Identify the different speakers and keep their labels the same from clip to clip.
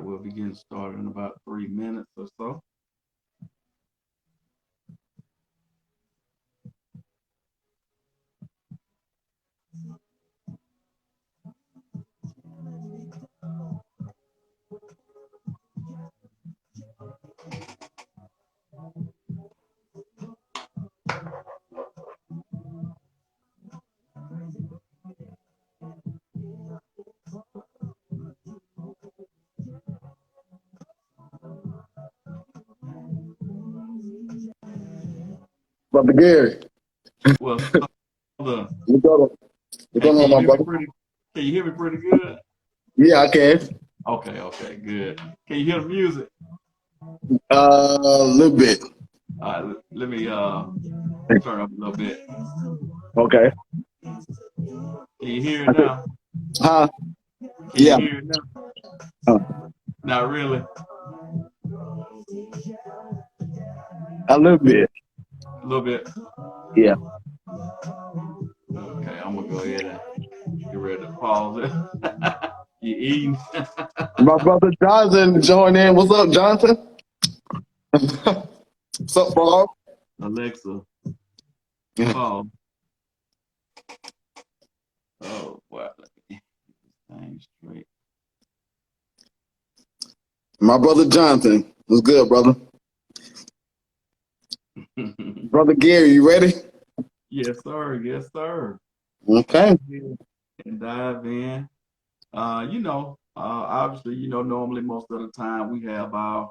Speaker 1: we'll be getting started in about 3 minutes or so.
Speaker 2: Brother Gary,
Speaker 1: What's up?
Speaker 2: you going
Speaker 1: Hey,
Speaker 2: on, my brother?
Speaker 1: can you hear me pretty good?
Speaker 2: Yeah, I can.
Speaker 1: Okay, good. Can you hear the music?
Speaker 2: A little bit.
Speaker 1: All right, let me turn up a little bit.
Speaker 2: Okay.
Speaker 1: Can you hear it now?
Speaker 2: Huh?
Speaker 1: Can you
Speaker 2: Yeah.
Speaker 1: hear it now?
Speaker 2: Uh,
Speaker 1: Not really.
Speaker 2: a little bit.
Speaker 1: A little bit.
Speaker 2: Yeah.
Speaker 1: Okay, I'm gonna go ahead and get ready to pause it. You eating?
Speaker 2: My brother Jonathan joined in. What's up, Jonathan? What's up, bro?
Speaker 1: Alexa, pause. Oh boy, let me get this thing straight.
Speaker 2: My brother Jonathan. What's good, brother? Brother Gary, you ready?
Speaker 1: Yes, sir. Yes, sir.
Speaker 2: Okay.
Speaker 1: And dive in. Obviously, normally most of the time we have our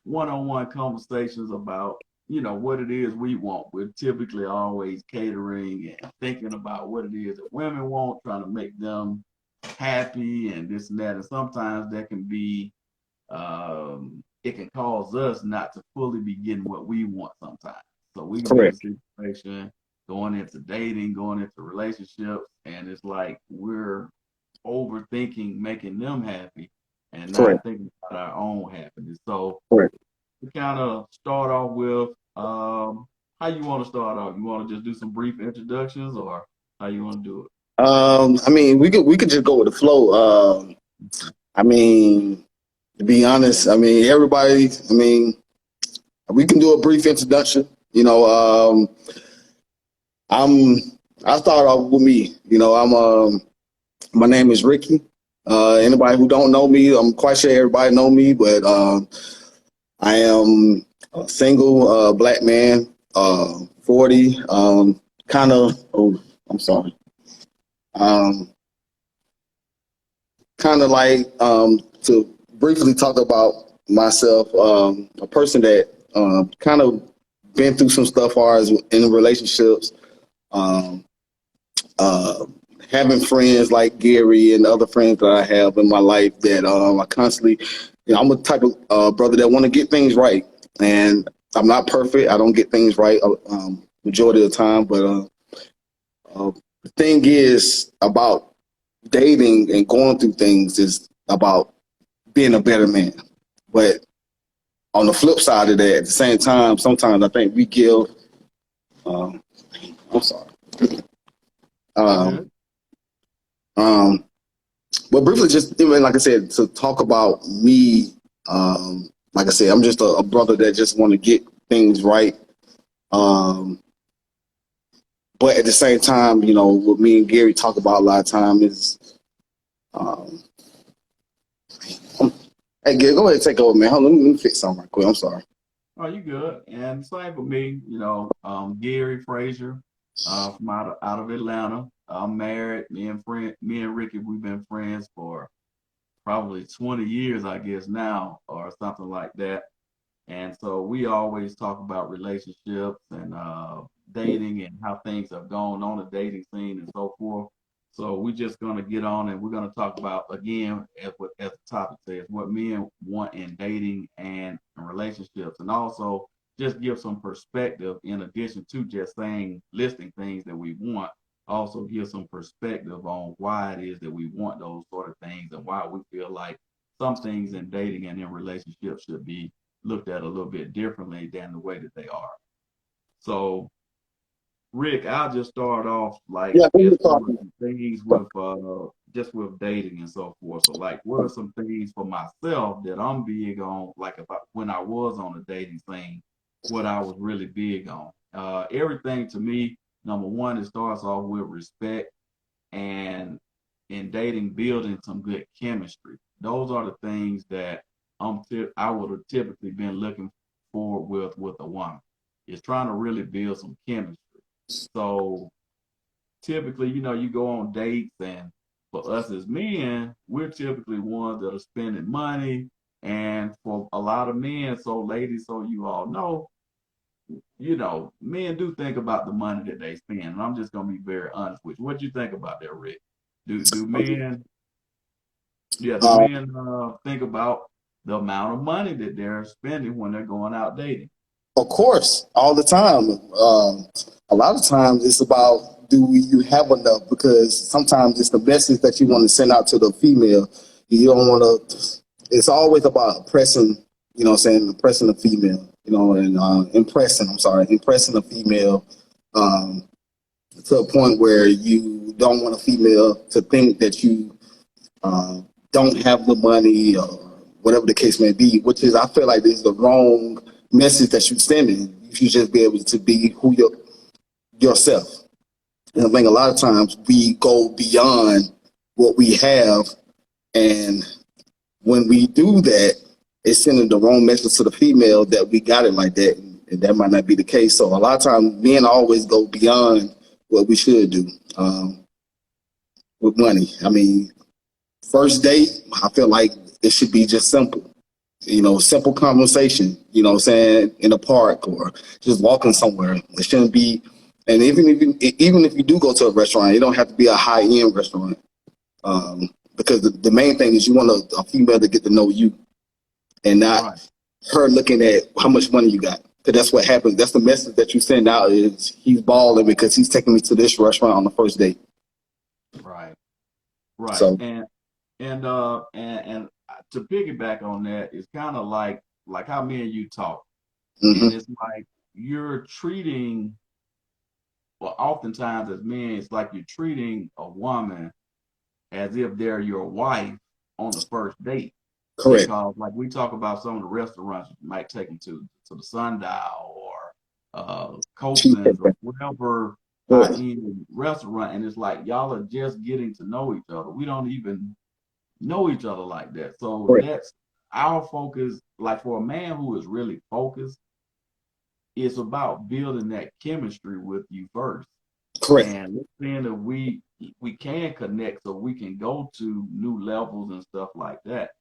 Speaker 1: one-on-one conversations about, what it is we want. We're typically always catering and thinking about what it is that women want, trying to make them happy and this and that. And sometimes that can be, it can cause us not to fully be getting what we want sometimes. So we can be in a
Speaker 2: Correct.
Speaker 1: situation going into dating, going into relationships, and it's like we're overthinking making them happy and
Speaker 2: Correct.
Speaker 1: not thinking about our own happiness. So
Speaker 2: Correct.
Speaker 1: we kind of start off with how you want to start off. You want to just do some brief introductions, or how you want to do it?
Speaker 2: I mean, we could just go with the flow. I mean, to be honest, I mean, everybody. I mean, we can do a brief introduction. I'm. I start off with me. My name is Ricky. Anybody who don't know me, I'm quite sure everybody know me, but I am a single black man, 40. Kind of. Oh, I'm sorry. Um, kind of like to briefly talk about myself. A person that kind of been through some stuff, as far as in relationships. Um, uh, Having friends like Gary and other friends that I have in my life that I constantly, I'm a type of brother that want to get things right, and I'm not perfect. I don't get things right majority of the time, but the thing is about dating and going through things is about being a better man. But on the flip side of that, at the same time, sometimes I think we give. Um, I'm sorry. Um,
Speaker 1: Good.
Speaker 2: um, But briefly, just even like I said, to talk about me, like I said, I'm just a brother that just want to get things right. Um, but at the same time, what me and Gary talk about a lot of time is, um, hey, Gary, go ahead and take over, man. Hold on, let me fix something right quick. I'm sorry.
Speaker 1: Oh, you good? And same for me. Gary Frazier, from out of Atlanta. I'm married. Me and Ricky, we've been friends for probably 20 years, I guess now, or something like that. And so we always talk about relationships and dating and how things have gone on the dating scene and so forth. So we're just gonna get on and we're gonna talk about again, as the topic says, what men want in dating and in relationships, and also just give some perspective in addition to just saying listing things that we want. Also give some perspective on why it is that we want those sort of things and why we feel like some things in dating and in relationships should be looked at a little bit differently than the way that they are. So, Rick, I'll just start off like
Speaker 2: Yeah, who you
Speaker 1: as far as
Speaker 2: talking?
Speaker 1: things with just with dating and so forth. So like, what are some things for myself that I'm big on? Like if when I was on the dating scene, what I was really big on. Everything to me, number one, it starts off with respect and in dating, building some good chemistry. Those are the things that I would have typically been looking for with a woman. Is trying to really build some chemistry. So typically, you go on dates, and for us as men, we're typically ones that are spending money. And for a lot of men, so ladies, so you all know, men do think about the money that they spend. And I'm just gonna be very honest with you. What do you think about that, Rick? Do men, yeah, do
Speaker 2: Uh,
Speaker 1: men think about the amount of money that they're spending when they're going out dating?
Speaker 2: of course, all the time. A lot of times it's about do you have enough? Because sometimes it's the message that you want to send out to the female. You don't want to. It's always about impressing. You know, what I'm saying impressing the female. You know, and impressing. I'm sorry, impressing the female to a point where you don't want a female to think that you uh, don't have the money or whatever the case may be, which is, I feel like this is the wrong message that you're sending. You should just be able to be who yourself. And I think a lot of times we go beyond what we have. And when we do that, it's sending the wrong message to the female that we got it like that. And that might not be the case. So a lot of times men always go beyond what we should do with money. I mean, first date, I feel like it should be just simple. You know, simple conversation, you know what I'm saying, in a park or just walking somewhere. It shouldn't be, and even if you do go to a restaurant, it don't have to be a high end restaurant. Because the main thing is you want a female to get to know you and not
Speaker 1: Right,
Speaker 2: her looking at how much money you got. Because that's what happens. That's the message that you send out is he's balling because he's taking me to this restaurant on the first date.
Speaker 1: right, right.
Speaker 2: So,
Speaker 1: And to piggyback on that, it's kind of like how me and you talk, and
Speaker 2: hmm
Speaker 1: it's like you're treating, well, oftentimes as men, it's like you're treating a woman as if they're your wife on the first date.
Speaker 2: correct.
Speaker 1: Because like we talk about some of the restaurants you might take them to the Sundial or Copeland's or whatever high
Speaker 2: Correct.
Speaker 1: end restaurant, and it's like y'all are just getting to know each other. We don't even know each other like that. So
Speaker 2: Correct.
Speaker 1: that's our focus. Like for a man who is really focused, it's about building that chemistry with you first.
Speaker 2: Correct.
Speaker 1: And let's saying that we can connect so we can go to new levels and stuff like that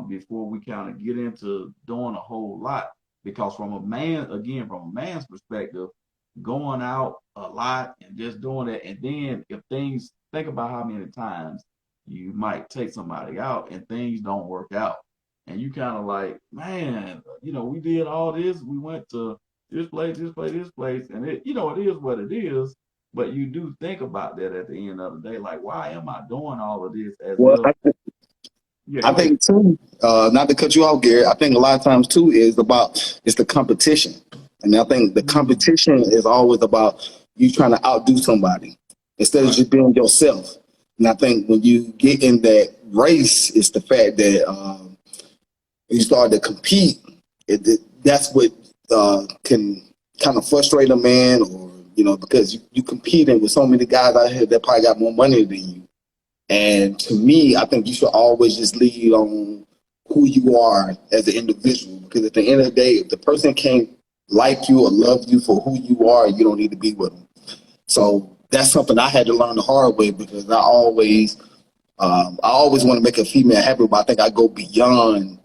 Speaker 1: before we kind of get into doing a whole lot. Because from a man, again, from a man's perspective, going out a lot and just doing it, and then if things, think about how many times you might take somebody out and things don't work out. And you kind of like, man, we did all this. We went to this place, this place, this place, and it is what it is. But you do think about that at the end of the day, like, why am I doing all of this as
Speaker 2: Well,
Speaker 1: if, yeah,
Speaker 2: I
Speaker 1: go ahead.
Speaker 2: think too, not to cut you off, Gary. I think a lot of times too is about it's the competition, and I think the
Speaker 1: Mm,
Speaker 2: competition is always about you trying to outdo somebody instead of
Speaker 1: right,
Speaker 2: just being yourself. And I think when you get in that race, it's the fact that you start to compete. That's what can kind of frustrate a man, or because you competing with so many guys out here that probably got more money than you. And to me, I think you should always just lead on who you are as an individual. Because at the end of the day, if the person can't like you or love you for who you are, you don't need to be with them. So that's something I had to learn the hard way because I always want to make a female happy, but I think I go beyond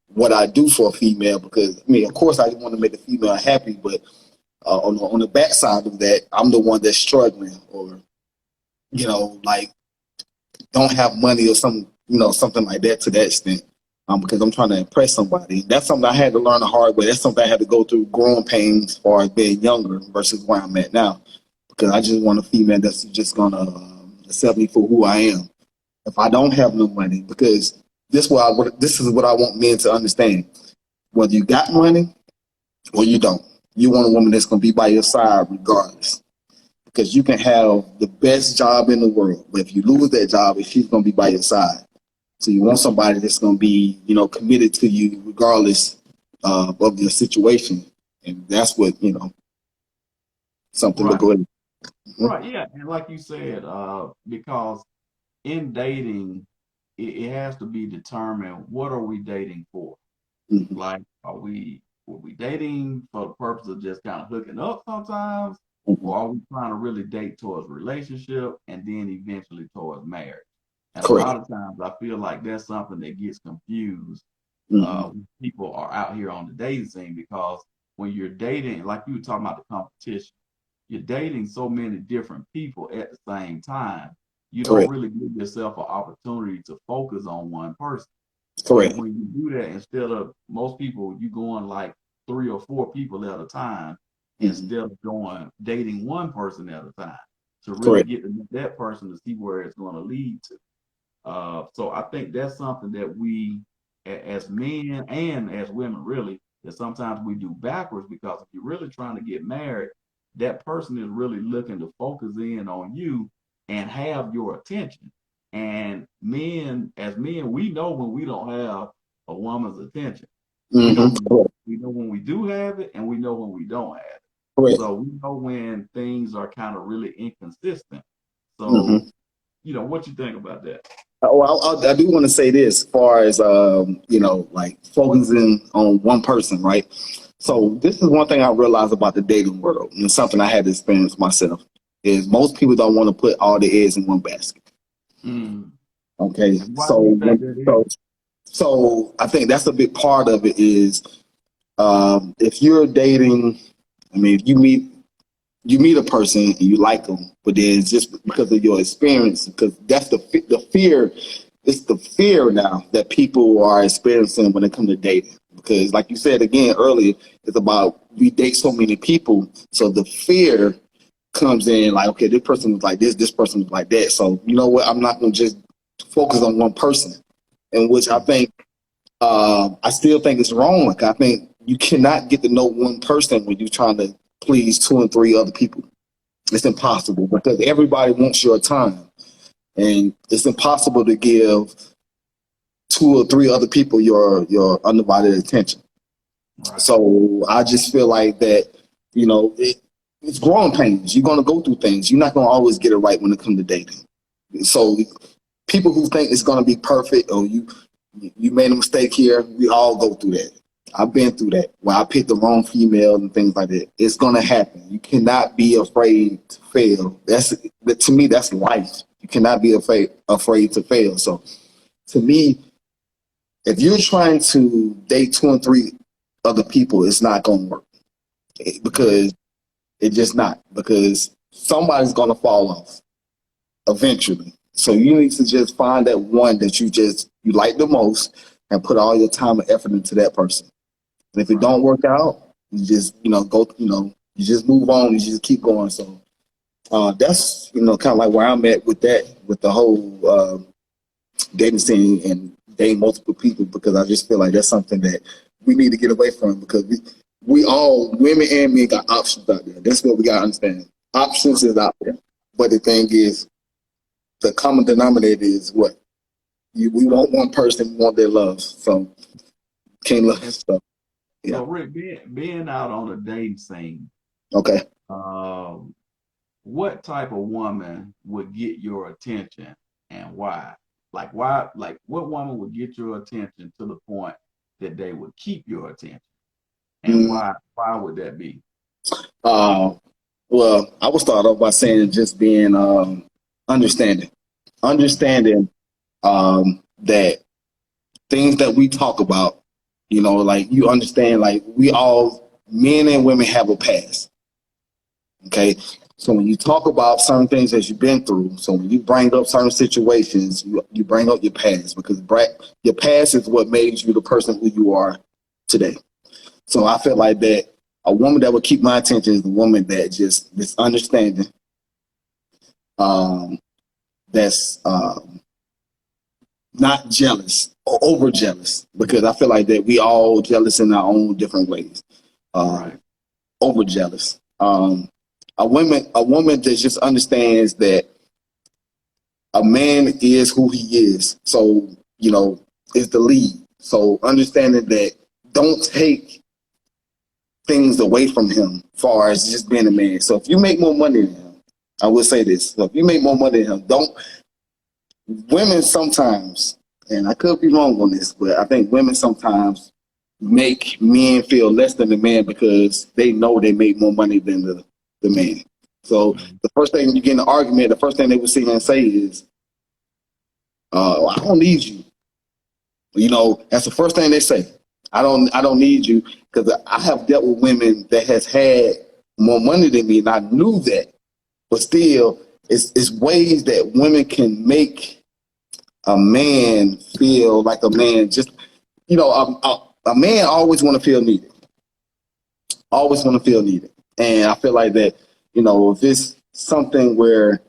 Speaker 2: what I do for a female because I mean, of course, I want to make a female happy, but on the backside of that, I'm the one that's struggling or like don't have money or something like that to that extent. Because I'm trying to impress somebody. That's something I had to learn the hard way. That's something I had to go through growing pains as far as being younger versus where I'm at now. Because I just want a female that's just gonna accept me for who I am. If I don't have no money, because this is what I want men to understand. Whether you got money or you don't, you want a woman that's gonna be by your side regardless. because you can have the best job in the world, but if you lose that job, she's going to be by your side. So you want somebody that's going to be, committed to you regardless of your situation, and that's what something to
Speaker 1: Right.
Speaker 2: go ahead.
Speaker 1: Right. Yeah. And like you said, because in dating, it has to be determined what are we dating for?
Speaker 2: Mm-hmm.
Speaker 1: Like, were we dating for the purpose of just kind of hooking up sometimes,
Speaker 2: Mm-hmm.
Speaker 1: or are we trying to really date towards relationship and then eventually towards marriage? And a
Speaker 2: Correct.
Speaker 1: lot of times, I feel like that's something that gets confused
Speaker 2: Mm-hmm.
Speaker 1: when people are out here on the dating scene because when you're dating, like you were talking about the competition, you're dating so many different people at the same time. You don't
Speaker 2: Correct.
Speaker 1: really give yourself an opportunity to focus on one person. And
Speaker 2: Correct.
Speaker 1: when you do that, instead of most people, you go on like 3 or 4 people at a time
Speaker 2: Mm-hmm.
Speaker 1: instead of going dating one person at a time to really
Speaker 2: Correct.
Speaker 1: get to know that person to see where it's going to lead to. So I think that's something that we, as men and as women, really, that sometimes we do backwards because if you're really trying to get married, that person is really looking to focus in on you and have your attention. And men, as men, we know when we don't have a woman's attention. We know
Speaker 2: Mm-hmm.
Speaker 1: when
Speaker 2: Correct.
Speaker 1: we know when we do have it, and we know when we don't have it.
Speaker 2: Correct.
Speaker 1: So we know when things are kind of really inconsistent.
Speaker 2: Mm-hmm.
Speaker 1: So, what you think about that?
Speaker 2: Oh, I do want to say this, as far as like focusing on one person, right? So this is one thing I realized about the dating world, and something I had to experience myself. Is most people don't want to put all the eggs in one basket.
Speaker 1: Mm.
Speaker 2: Okay,
Speaker 1: And why
Speaker 2: so
Speaker 1: do you think that is?
Speaker 2: so I think that's a big part of it. Is if you're dating, I mean, if you meet a person and you like them, but then it's just because of your experience, because that's the fear. It's the fear now that people are experiencing when it comes to dating. Because, like you said again earlier, it's about we date so many people, so the fear comes in like, okay, this person was like this person was like that. So you know what? I'm not gonna just focus on one person, in which I think I still think it's wrong. Like I think you cannot get to know one person when you're trying to please two and three other people. It's impossible because everybody wants your time, and it's impossible to give two or three other people your undivided attention.
Speaker 1: Right.
Speaker 2: So I just feel like that, it's growing pains. You're gonna go through things. You're not gonna always get it right when it comes to dating. So people who think it's gonna be perfect or you made a mistake here, we all go through that. I've been through that where I picked the wrong female and things like that. It's gonna happen. You cannot be afraid to fail. To me, that's life. You cannot be afraid to fail. So to me, if you're trying to date two and three other people, it's not gonna work
Speaker 1: Mm.
Speaker 2: because it's just not because somebody's gonna fall off eventually. So you need to just find that one that you like the most and put all your time and effort into that person. And if it
Speaker 1: Right.
Speaker 2: don't work out, you just go you just move on. You just keep going. So that's kind of like where I'm at with that with the whole dating scene and dating multiple people because I just feel like that's something that we need to get away from because we all women and men got options out there. That's what we gotta understand. Options is out there, but the thing is, the common denominator is what we want one person, we want their love, so can't love
Speaker 1: And
Speaker 2: stuff. Yeah.
Speaker 1: so, Rick, being out on the dating scene,
Speaker 2: Okay.
Speaker 1: um, what type of woman would get your attention and why? Like why? Like what woman would get your attention to the point that they would keep your attention, and
Speaker 2: Mm,
Speaker 1: why? Why would that be?
Speaker 2: uh, well, I would start off by saying just being understanding, understanding that things that we talk about, like you understand, like we all, men and women have a past. Okay. So when you talk about certain things that you've been through, so when you bring up certain situations, you bring up your past because your past is what made you the person who you are today. So I feel like that a woman that would keep my attention is the woman that just this understanding, um, that's not jealous or over jealous because I feel like that we all jealous in our own different ways.
Speaker 1: Right.
Speaker 2: Over jealous. a woman that just understands that a man is who he is. So, is the lead. So understanding that, don't take things away from him far as just being a man. So if you make more money than him, I will say this. So if you make more money than him, don't women sometimes, and I could be wrong on this, but I think women sometimes make men feel less than the man because they know they make more money than the man. So
Speaker 1: Mhm.
Speaker 2: the first thing you get in an argument, the first thing they will sit here and say is, I don't need you. That's the first thing they say. I don't need you, because I have dealt with women that has had more money than me, and I knew that. But still, it's ways that women can make a man feel like a man. Just a man always want to feel needed. Always want to feel needed, and I feel like that. If it's something where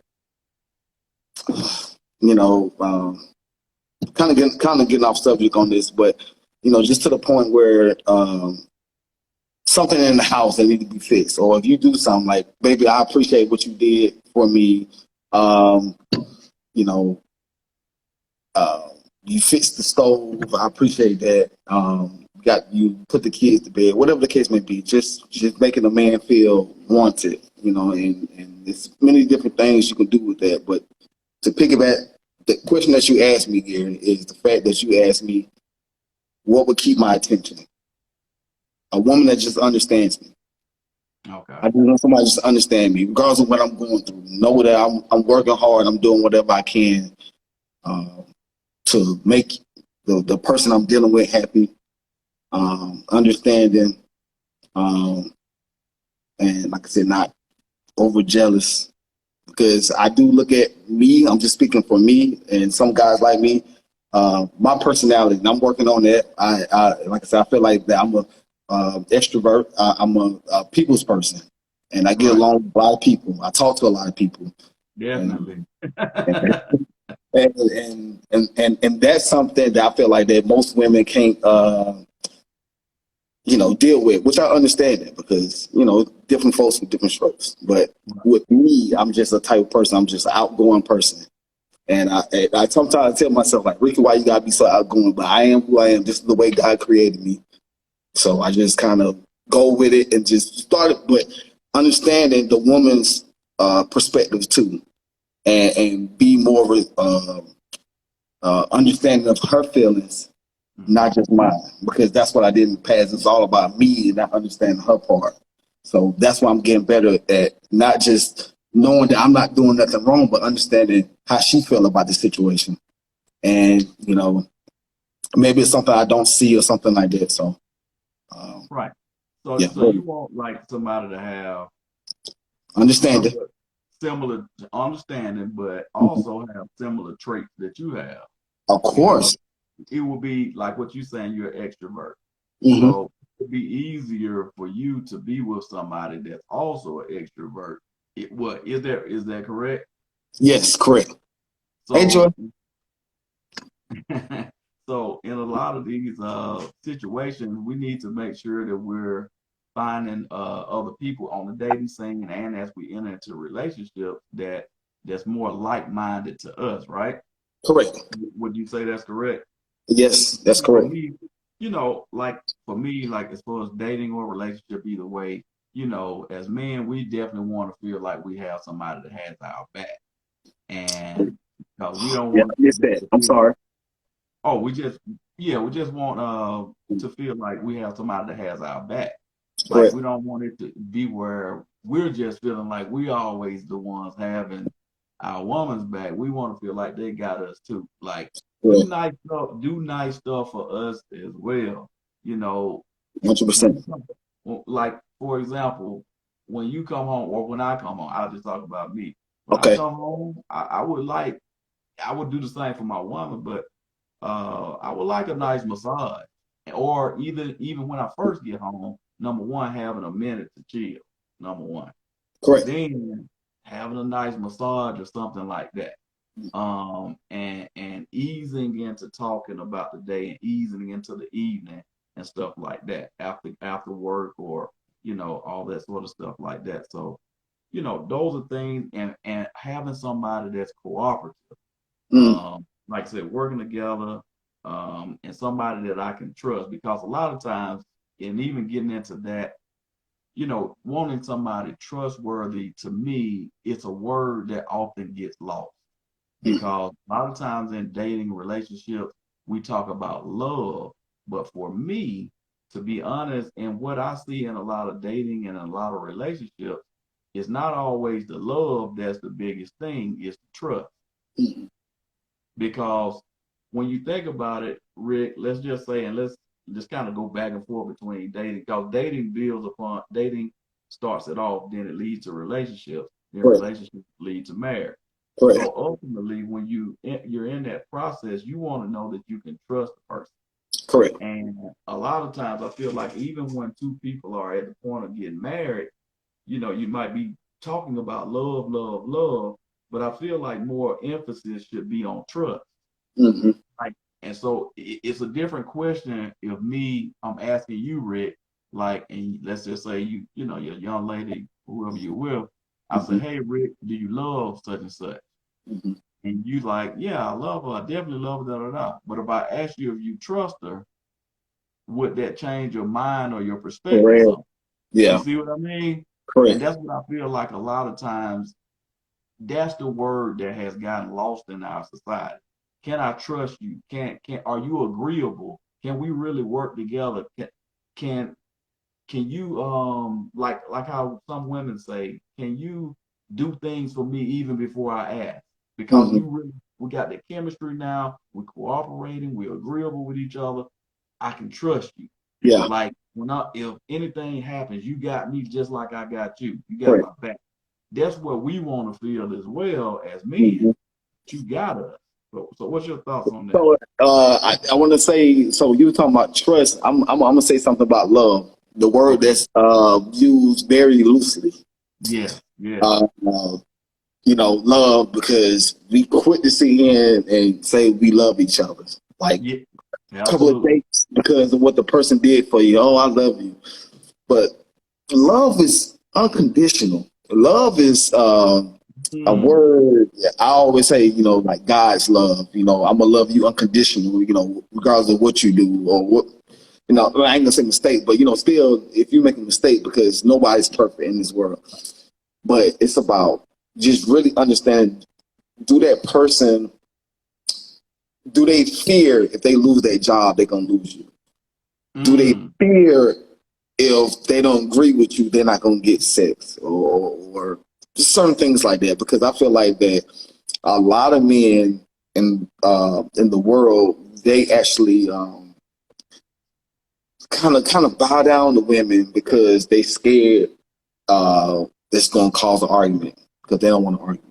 Speaker 2: you know, kind of getting off subject on this, but just to the point where something in the house that need to be fixed, or if you do something like, baby, I appreciate what you did for me. Um, you know, uh, you fixed the stove. I appreciate that. Got you put the kids to bed, whatever the case may be. Just making a man feel wanted. And there's many different things you can do with that. But to piggyback, the question that you asked me, Gary, is the fact that you asked me what would keep my attention. A woman that just understands me.
Speaker 1: Okay.
Speaker 2: I just want somebody just to understand me, regardless of what I'm going through. Know that I'm working hard. I'm doing whatever I can uh, to make the person I'm dealing with happy, understanding, um, and like I said, not over jealous. Because I do look at me. I'm just speaking for me and some guys like me. My personality, and I'm working on that. Like I said, I feel like that I'm a extrovert. I'm a people's person, and I get
Speaker 1: Right.
Speaker 2: along with a lot of people. I talk to a lot of people, and
Speaker 1: Definitely.
Speaker 2: and that's something that I feel like that most women can't deal with, which I understand it, because different folks with different strokes. But with me, I'm just a type of person. I'm just an outgoing person. And I sometimes tell myself, like, Ricky, why you gotta be so outgoing? But I am who I am. This is the way God created me. So I just kind of go with it and just start it, but understanding the woman's perspective too, and be more understanding of her feelings,
Speaker 1: Mhm.
Speaker 2: not just mine, because that's what I did in the past. It's all about me and not understanding her part. So that's why I'm getting better at not just knowing that I'm not doing nothing wrong, but understanding how she feel about the situation. And maybe it's something I don't see or something like that. So
Speaker 1: Right. So
Speaker 2: yeah,
Speaker 1: so you want like somebody to have
Speaker 2: understanding.
Speaker 1: somewhat similar understanding, but
Speaker 2: Mhm.
Speaker 1: also have similar traits that you have.
Speaker 2: Of
Speaker 1: Because
Speaker 2: course.
Speaker 1: it will be like what you're saying, you're an extrovert.
Speaker 2: Hmm.
Speaker 1: So it'd be easier for you to be with somebody that's also an extrovert. What is that correct?
Speaker 2: Yes, correct. Hey, Joy.
Speaker 1: So so in a lot of these situations, we need to make sure that we're finding other people on the dating scene, and as we enter into relationships that's more like-minded to us, right?
Speaker 2: Correct.
Speaker 1: Would you say that's correct?
Speaker 2: Yes, that's
Speaker 1: For
Speaker 2: correct.
Speaker 1: me, like for me, like as far as dating or relationship, either way, as men, we definitely want to feel like we have somebody that has our back, and because we don't
Speaker 2: Yeah,
Speaker 1: want
Speaker 2: I missed
Speaker 1: to
Speaker 2: that. I'm
Speaker 1: feel,
Speaker 2: sorry.
Speaker 1: oh, we just want to feel like we have somebody that has our back. Like
Speaker 2: Correct.
Speaker 1: we don't want it to be where we're just feeling like we always the ones having our woman's back. We want to feel like they got us too. Like
Speaker 2: Correct.
Speaker 1: do nice stuff for us as well. You know,
Speaker 2: 100%.
Speaker 1: when you come, like for example, when you come home or when I come home, I'll just talk about me. When I
Speaker 2: Okay.
Speaker 1: come home, I would do the same for my woman, but I would like a nice massage, or even when I first get home. Number one, having a minute to chill. Number one,
Speaker 2: Correct.
Speaker 1: then having a nice massage or something like that. And easing into talking about the day and easing into the evening and stuff like that after work or all that sort of stuff like that. So those are things, and having somebody that's cooperative,
Speaker 2: Mm.
Speaker 1: like I said, working together, and somebody that I can trust, because a lot of times, and even getting into that, wanting somebody trustworthy, to me, it's a word that often gets lost,
Speaker 2: Mm.
Speaker 1: because a lot of times in dating relationships, we talk about love. But for me, to be honest, and what I see in a lot of dating and a lot of relationships, it's not always the love that's the biggest thing, it's the trust.
Speaker 2: Mm.
Speaker 1: Because when you think about it, Rick, let's just say, and let's just kind of go back and forth between dating, because dating builds upon dating, starts it off, then it leads to relationships, then
Speaker 2: Correct.
Speaker 1: relationships lead to marriage.
Speaker 2: Correct.
Speaker 1: So ultimately, when you're in that process, you want to know that you can trust the person.
Speaker 2: Correct.
Speaker 1: And a lot of times, I feel like even when two people are at the point of getting married, you might be talking about love, love, love, but I feel like more emphasis should be on trust.
Speaker 2: Mm-hmm.
Speaker 1: Like, and so it's a different question if I'm asking you, Rick, like, and let's just say your young lady, whoever you're with, I say,
Speaker 2: Mm-hmm.
Speaker 1: hey, Rick, do you love such and such?
Speaker 2: Mm-hmm.
Speaker 1: And you like, yeah, I love her, I definitely love her, da da da. But if I ask you if you trust her, would that change your mind or your perspective
Speaker 2: Correct.
Speaker 1: some? You
Speaker 2: Yeah.
Speaker 1: see what I mean? And
Speaker 2: Correct.
Speaker 1: that's what I feel like a lot of times that's the word that has gotten lost in our society. Can I trust you? Can Are you agreeable? Can we really work together? Can can you like how some women say, can you do things for me even before I ask? Because
Speaker 2: Mm-hmm.
Speaker 1: we got the chemistry now, we're cooperating, we're agreeable with each other. I can trust you.
Speaker 2: Yeah.
Speaker 1: Like if anything happens, you got me just like I got you. You got
Speaker 2: Correct.
Speaker 1: my back. That's what we want to feel as well as men.
Speaker 2: Mm-hmm.
Speaker 1: You got us. So what's your thoughts on that?
Speaker 2: So I want to say, so you were talking about trust. I'm gonna say something about love. The word
Speaker 1: Okay.
Speaker 2: that's used very loosely.
Speaker 1: Yeah. Yeah.
Speaker 2: Uh, uh, love, because we quit to sit here and say we love each other. Like
Speaker 1: Yeah.
Speaker 2: a couple of
Speaker 1: Absolutely.
Speaker 2: dates because of what the person did for you. Oh, I love you. But love is unconditional. Love is a
Speaker 1: Hmm.
Speaker 2: word that I always say, like God's love. I'm gonna love you unconditional, regardless of what you do or what. I ain't gonna say mistake, but still, if you make a mistake, because nobody's perfect in this world. But it's about just really understanding: do that person, do they fear if they lose their job, they're gonna lose you? Do they
Speaker 1: Mm.
Speaker 2: fear if they don't agree with you, they're not gonna get sex, or certain things like that? Because I feel like that a lot of men in the world, they actually kind of bow down to women because they scared it's gonna cause an argument, because they don't want to argue.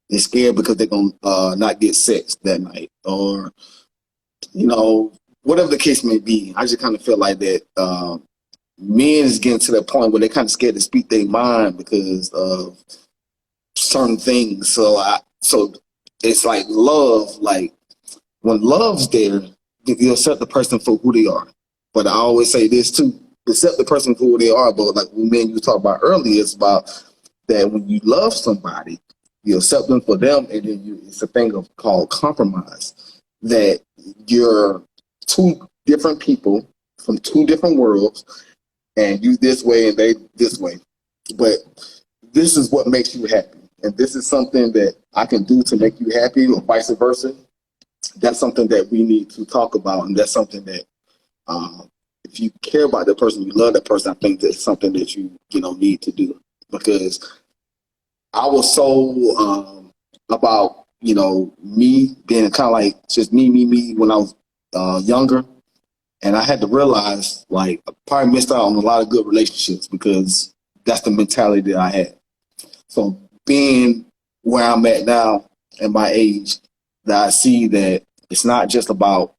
Speaker 2: They're scared because they're gonna not get sex that night, or you know whatever the case may be. I just kind of feel like that men is getting to that point where they're kind of scared to speak their mind because of certain things. So it's like love, like when love's there, you accept the person for who they are. But I always say this too: accept the person for who they are. But like we men you talked about earlier, it's about that when you love somebody, you accept them for them, and then it's a thing of called compromise. That you're two different people from two different worlds, and you this way and they this way. But this is what makes you happy, and this is something that I can do to make you happy, or vice versa. That's something that we need to talk about, and that's something that if you care about the person, you love that person, I think that's something that you need to do. Because I was so about me being kind of like just me when I was younger, and I had to realize, like, I probably missed out on a lot of good relationships because that's the mentality that I had. So being where I'm at now at my age, that I see that it's not just about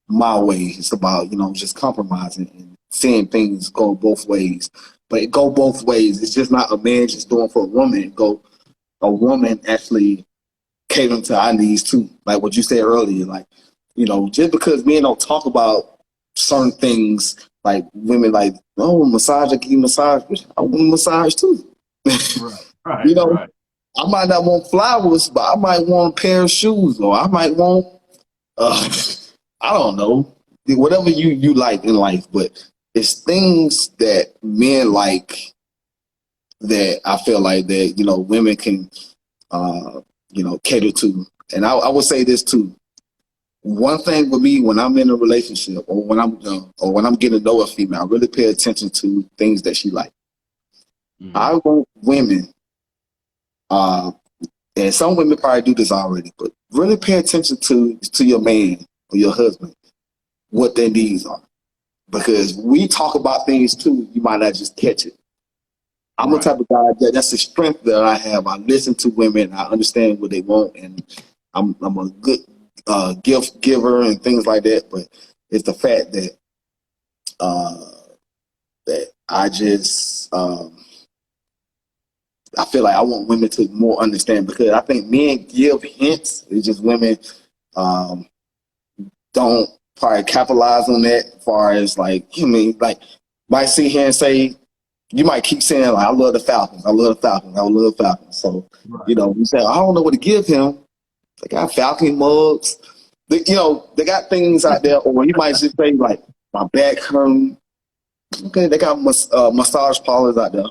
Speaker 2: my way. It's about, just compromising and seeing things go both ways. But it go both ways. It's just not a man just doing for a woman. It go a woman actually catering to our needs too. Like what you said earlier, like, just because men don't talk about certain things, like women like, oh, massage, I give you massage, but I want a massage too.
Speaker 1: Right.
Speaker 2: You
Speaker 1: Right,
Speaker 2: know,
Speaker 1: right.
Speaker 2: I might not want flowers, but I might want a pair of shoes, or I might want, uh, I don't know, whatever you like in life. But it's things that men like that I feel like that women can uh, cater to. And I would say this too. One thing with me when I'm in a relationship or when I'm getting to know a female, I really pay attention to things that she like.
Speaker 1: Mm-hmm.
Speaker 2: I want women, uh, and some women probably do this already, but really pay attention to your man or your husband, what their needs are. Because we talk about things too, you might not just catch it. I'm the
Speaker 1: Right.
Speaker 2: type of guy that's the strength that I have. I listen to women, I understand what they want, and I'm a good gift giver and things like that. But it's the fact that uh, that I feel like I want women to more understand because I think men give hints. It's just women um, don't probably capitalize on that. As far as like, like might sit here and say you might keep saying like I love the Falcons, I love the Falcons, I love the Falcons. So
Speaker 1: Right.
Speaker 2: you say I don't know what to give him. They got Falcon mugs. They got things out there, or you might just say like my back hurt. Okay, they got massage parlors out there.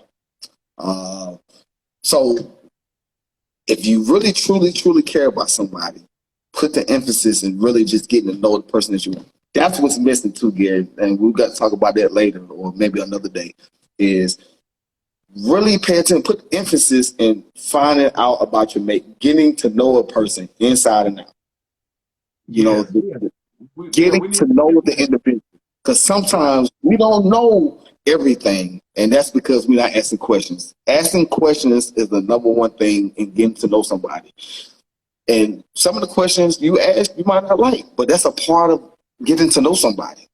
Speaker 2: Uh, so if you really, truly, truly care about somebody, put the emphasis in really just getting to know the person that you want. That's what's missing too, Gary. And we've got to talk about that later or maybe another day. Is really pay attention, put emphasis in finding out about your mate, getting to know a person inside and out. You know,
Speaker 1: Yes, yes.
Speaker 2: getting
Speaker 1: We
Speaker 2: to
Speaker 1: need to
Speaker 2: know
Speaker 1: do
Speaker 2: the
Speaker 1: that.
Speaker 2: individual. Because
Speaker 1: Right.
Speaker 2: sometimes we don't know everything, and that's because we're not asking questions. Asking questions is the number one thing in getting to know somebody. And some of the questions you ask, you might not like, but that's a part of getting to know somebody.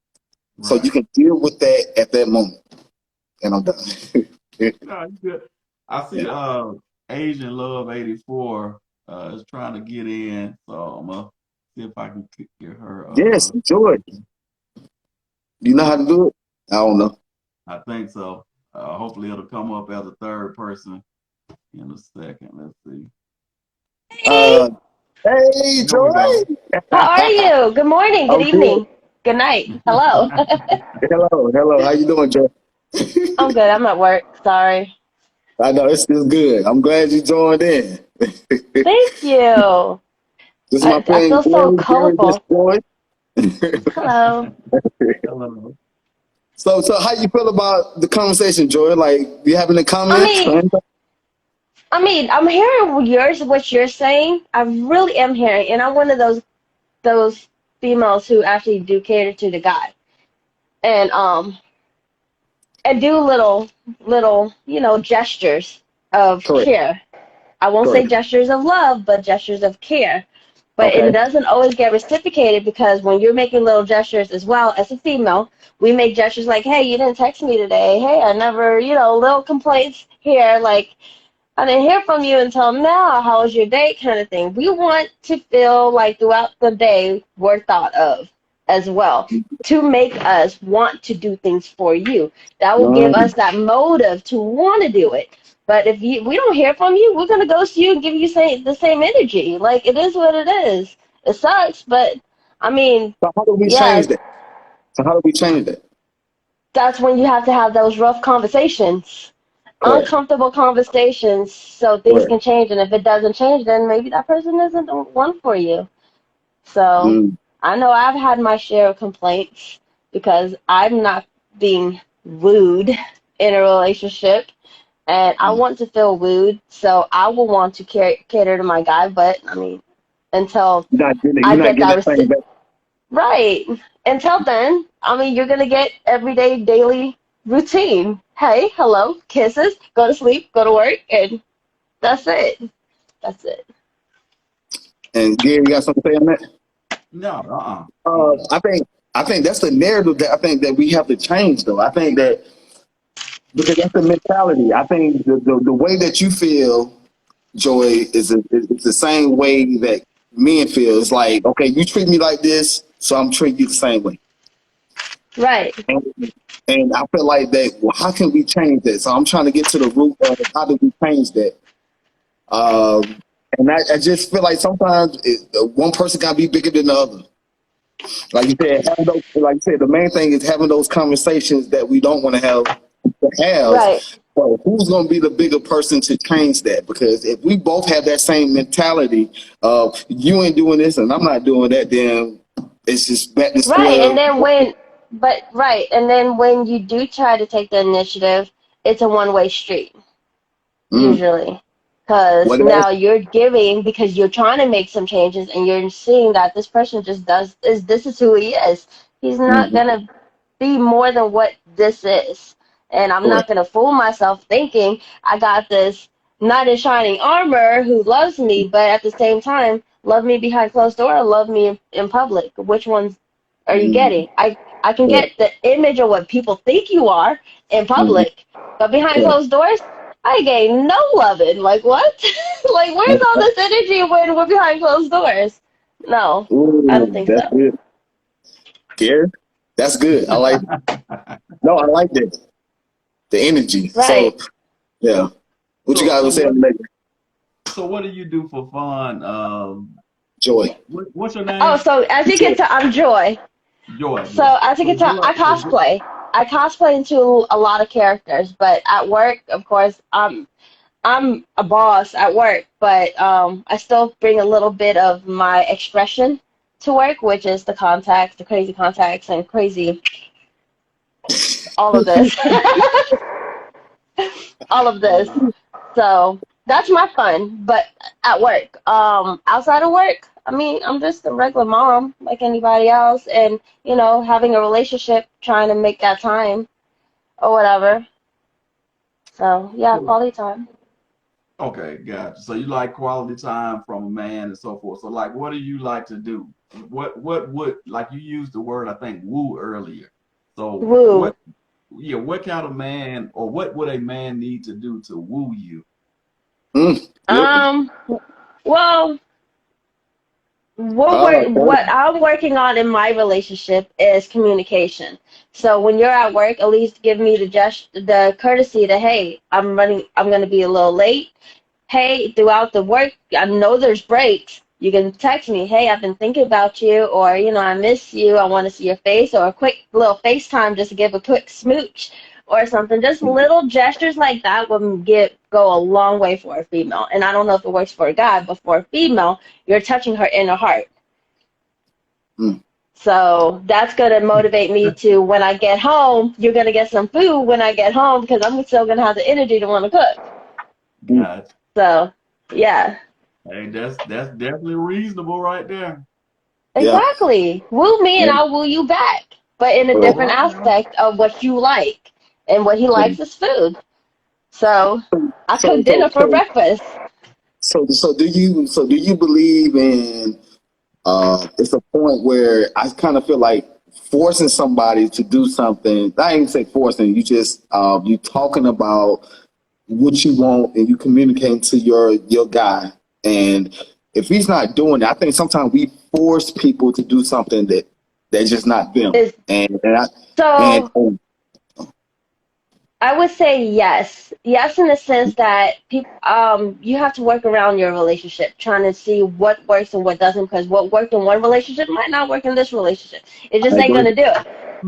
Speaker 2: So you
Speaker 1: Right.
Speaker 2: can deal with that at that moment. And I'm done.
Speaker 1: No, you good. I see
Speaker 2: Yeah.
Speaker 1: Asian Love 84 is trying to get in, so I'm gonna see if I can get her
Speaker 2: Yes, enjoy it. You know how to do it? I don't know.
Speaker 1: I think so. Hopefully it'll come up as a third person in a second. Let's see.
Speaker 2: Uh,
Speaker 3: Hey,
Speaker 2: hey,
Speaker 1: There we go.
Speaker 2: Joy.
Speaker 3: how are you? Good morning, good
Speaker 2: I'm good.
Speaker 3: evening, good night. Hello.
Speaker 2: Hello, hello. How you doing, Joy?
Speaker 3: I'm good. I'm at work. Sorry.
Speaker 2: I know it's good. I'm glad you joined in. This
Speaker 3: Thank you.
Speaker 2: is my
Speaker 3: I
Speaker 2: friend
Speaker 3: feel so
Speaker 2: Gary this
Speaker 3: colorful.
Speaker 2: boy.
Speaker 3: Hello.
Speaker 1: Hello.
Speaker 2: So how you feel about the conversation, Joy? Like, you have any
Speaker 3: I
Speaker 2: comments?
Speaker 3: mean, I'm hearing what you're saying. I really am hearing, and I'm one of those females who actually do cater to the guy, and and do little gestures of
Speaker 2: Correct,
Speaker 3: care. I won't say
Speaker 2: correct.
Speaker 3: gestures of love, but gestures of care. But it
Speaker 2: Okay.
Speaker 3: doesn't always get reciprocated because when you're making little gestures as well as a female, we make gestures like, hey, you didn't text me today. Hey, I never, little complaints here like, I didn't hear from you until now. How was your day? Kind of thing. We want to feel like throughout the day we're thought of as well to make us want to do things for you. That will give
Speaker 2: Um,
Speaker 3: us that motive to want to do it. But if we don't hear from you, we're gonna ghost you and give you the same energy. Like it is what it is. It sucks, but I mean,
Speaker 2: so how do we change
Speaker 3: yes,
Speaker 2: that? So how do we change that?
Speaker 3: that's when you have to have those rough conversations,
Speaker 2: Correct,
Speaker 3: uncomfortable conversations, so things
Speaker 2: correct.
Speaker 3: can change. And if it doesn't change, then maybe that person isn't the one for you. So
Speaker 2: Mm,
Speaker 3: I know I've had my share of complaints because I'm not being wooed in a relationship. And I
Speaker 2: mm.
Speaker 3: want to feel wooed, so I will want to cater to my guy. But I mean, until I
Speaker 2: You're not
Speaker 3: get
Speaker 2: getting
Speaker 3: that
Speaker 2: that thing back.
Speaker 3: right. Until then, I mean, you're gonna get everyday, daily routine. Hey, hello, kisses, go to sleep, go to work, and that's it. That's it.
Speaker 2: And Gary, you got something to say on that?
Speaker 1: No,
Speaker 2: Uh,
Speaker 1: mm-mm.
Speaker 2: I think that's the narrative that I think that we have to change, though. I think that because that's the mentality. I think the way that you feel, Joy, is the same way that men feel. It's like, okay, you treat me like this, so I'm treating you the same way.
Speaker 3: Right.
Speaker 2: And, and I feel like that. Well, how can we change that? So I'm trying to get to the root of how do we change that? And I just feel like sometimes one person got to be bigger than the other. Like you said, like you said, the main thing is having those conversations that we don't want to have.
Speaker 3: Right.
Speaker 2: So who's going to be the bigger person to change that? Because if we both have that same mentality of you ain't doing this and I'm not doing that, then it's just back to
Speaker 3: Right.
Speaker 2: square.
Speaker 3: And then when you do try to take the initiative, it's a one-way street.
Speaker 2: Mm.
Speaker 3: Usually, because
Speaker 2: What else?
Speaker 3: now you're giving because you're trying to make some changes and you're seeing that this person just does is this is who he is. He's not
Speaker 2: Mm-hmm.
Speaker 3: gonna be more than what this is, and I'm not
Speaker 2: Correct.
Speaker 3: gonna fool myself thinking I got this knight in shining armor who loves me, but at the same time love me behind closed door or love me in public. Which ones are you
Speaker 2: Mm-hmm.
Speaker 3: getting? I can
Speaker 2: Correct.
Speaker 3: get the image of what people think you are in
Speaker 2: Mm-hmm.
Speaker 3: public, but behind
Speaker 2: Correct.
Speaker 3: closed doors, I gain no loving. Like what? Like where's all this energy when we're behind closed doors? No, I don't
Speaker 2: Ooh,
Speaker 3: think
Speaker 2: that's
Speaker 3: so.
Speaker 2: good. Gary, that's good. I like. No, I like that. The energy.
Speaker 3: Right.
Speaker 2: So yeah, what you
Speaker 1: So
Speaker 2: got to
Speaker 1: so
Speaker 2: say,
Speaker 1: what
Speaker 2: later?
Speaker 1: so what do you do for fun?
Speaker 2: Joy.
Speaker 1: What's your
Speaker 3: Oh,
Speaker 1: name?
Speaker 3: so as you
Speaker 2: Joy.
Speaker 3: can tell, I'm Joy.
Speaker 1: Joy,
Speaker 3: So
Speaker 1: Joy.
Speaker 3: as you
Speaker 1: So
Speaker 3: can tell,
Speaker 1: Joy,
Speaker 3: I cosplay. I cosplay into a lot of characters, but at work, of course, I'm a boss at work, but I still bring a little bit of my expression to work, which is the contacts, the crazy contacts, and crazy all of this. All of this. So that's my fun. But at work, outside of work, I mean, I'm just a regular mom like anybody else, and having a relationship, trying to make that time or whatever. So yeah, quality time.
Speaker 1: okay, gotcha. So you like quality time from a man and so forth. So like, what do you like to do? What would like you used the word I think woo earlier. So
Speaker 3: Woo.
Speaker 1: what kind of man or what would a man need to do to woo you?
Speaker 2: Good.
Speaker 3: Um. Well,
Speaker 2: Okay.
Speaker 3: what I'm working on in my relationship is communication. So when you're at work, at least give me the courtesy to, hey, I'm gonna be a little late. Hey, throughout the work, I know there's breaks. You can text me, hey, I've been thinking about you, or I miss you. I want to see your face, or a quick little FaceTime just to give a quick smooch or something. Just little gestures like that would go a long way for a female. And I don't know if it works for a guy, but for a female, you're touching her inner heart.
Speaker 2: Mm.
Speaker 3: So that's going to motivate me to, when I get home, you're going to get some food when I get home because I'm still going to have the energy to want to cook.
Speaker 2: Mm.
Speaker 1: Gotcha.
Speaker 3: So, yeah,
Speaker 1: Hey, that's definitely reasonable right there.
Speaker 2: Yeah.
Speaker 3: exactly. Woo me and
Speaker 2: Yeah.
Speaker 3: I'll woo you back, but in a
Speaker 1: All
Speaker 2: Correct.
Speaker 3: different
Speaker 1: right now.
Speaker 3: aspect of what you like. And what he
Speaker 2: Yeah.
Speaker 3: likes is food. So I
Speaker 2: So
Speaker 3: cook
Speaker 2: so
Speaker 3: dinner for
Speaker 2: so
Speaker 3: breakfast.
Speaker 2: so do you believe in it's a point where I kind of feel like forcing somebody to do something. I ain't say forcing. You just you talking about what you want and you communicating to your guy. And if he's not doing it, I think sometimes we force people to do something that that's just not them.
Speaker 3: Is
Speaker 2: And
Speaker 3: so I would say yes. Yes, in the sense that you have to work around your relationship, trying to see what works and what doesn't, because what worked in one relationship might not work in this relationship. It just
Speaker 2: I
Speaker 3: ain't
Speaker 2: agree.
Speaker 3: gonna do it.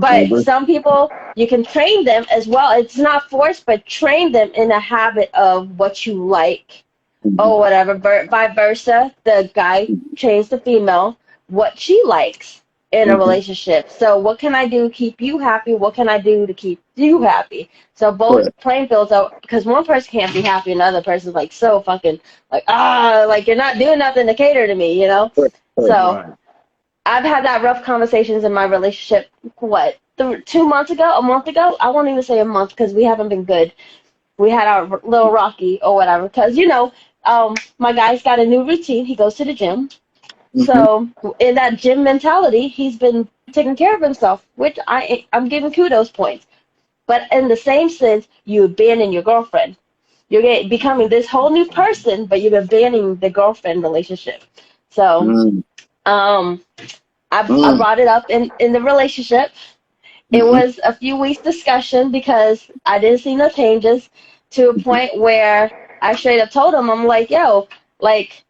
Speaker 2: I
Speaker 3: But
Speaker 2: agree.
Speaker 3: some people, you can train them as well. It's not forced, but train them in a habit of what you like or
Speaker 2: Mhm.
Speaker 3: whatever. Vice versa, the guy trains the female what she likes in a
Speaker 2: Mhm.
Speaker 3: relationship. So what can I do to keep you happy? What can I do to keep you happy? So both
Speaker 2: Correct.
Speaker 3: playing fields out because one person can't be happy and the other person's like so fucking like you're not doing nothing to cater to me.
Speaker 2: Correct. Correct.
Speaker 3: So
Speaker 1: Right.
Speaker 3: I've had that rough conversations in my relationship. What 2 months ago, a month ago? I won't even say a month because we haven't been good. We had our little rocky or whatever because my guy's got a new routine. He goes to the gym.
Speaker 2: Mhm.
Speaker 3: So in that gym mentality, he's been taking care of himself, which I'm giving kudos points. But in the same sense, you abandon your girlfriend. Becoming this whole new person, but you're abandoning the girlfriend relationship. So
Speaker 2: Mm.
Speaker 3: um, I
Speaker 2: Mm.
Speaker 3: brought it up in the relationship. It
Speaker 2: Mhm.
Speaker 3: was a few weeks discussion because I didn't see no changes to a point where I straight up told him, I'm like, yo, like,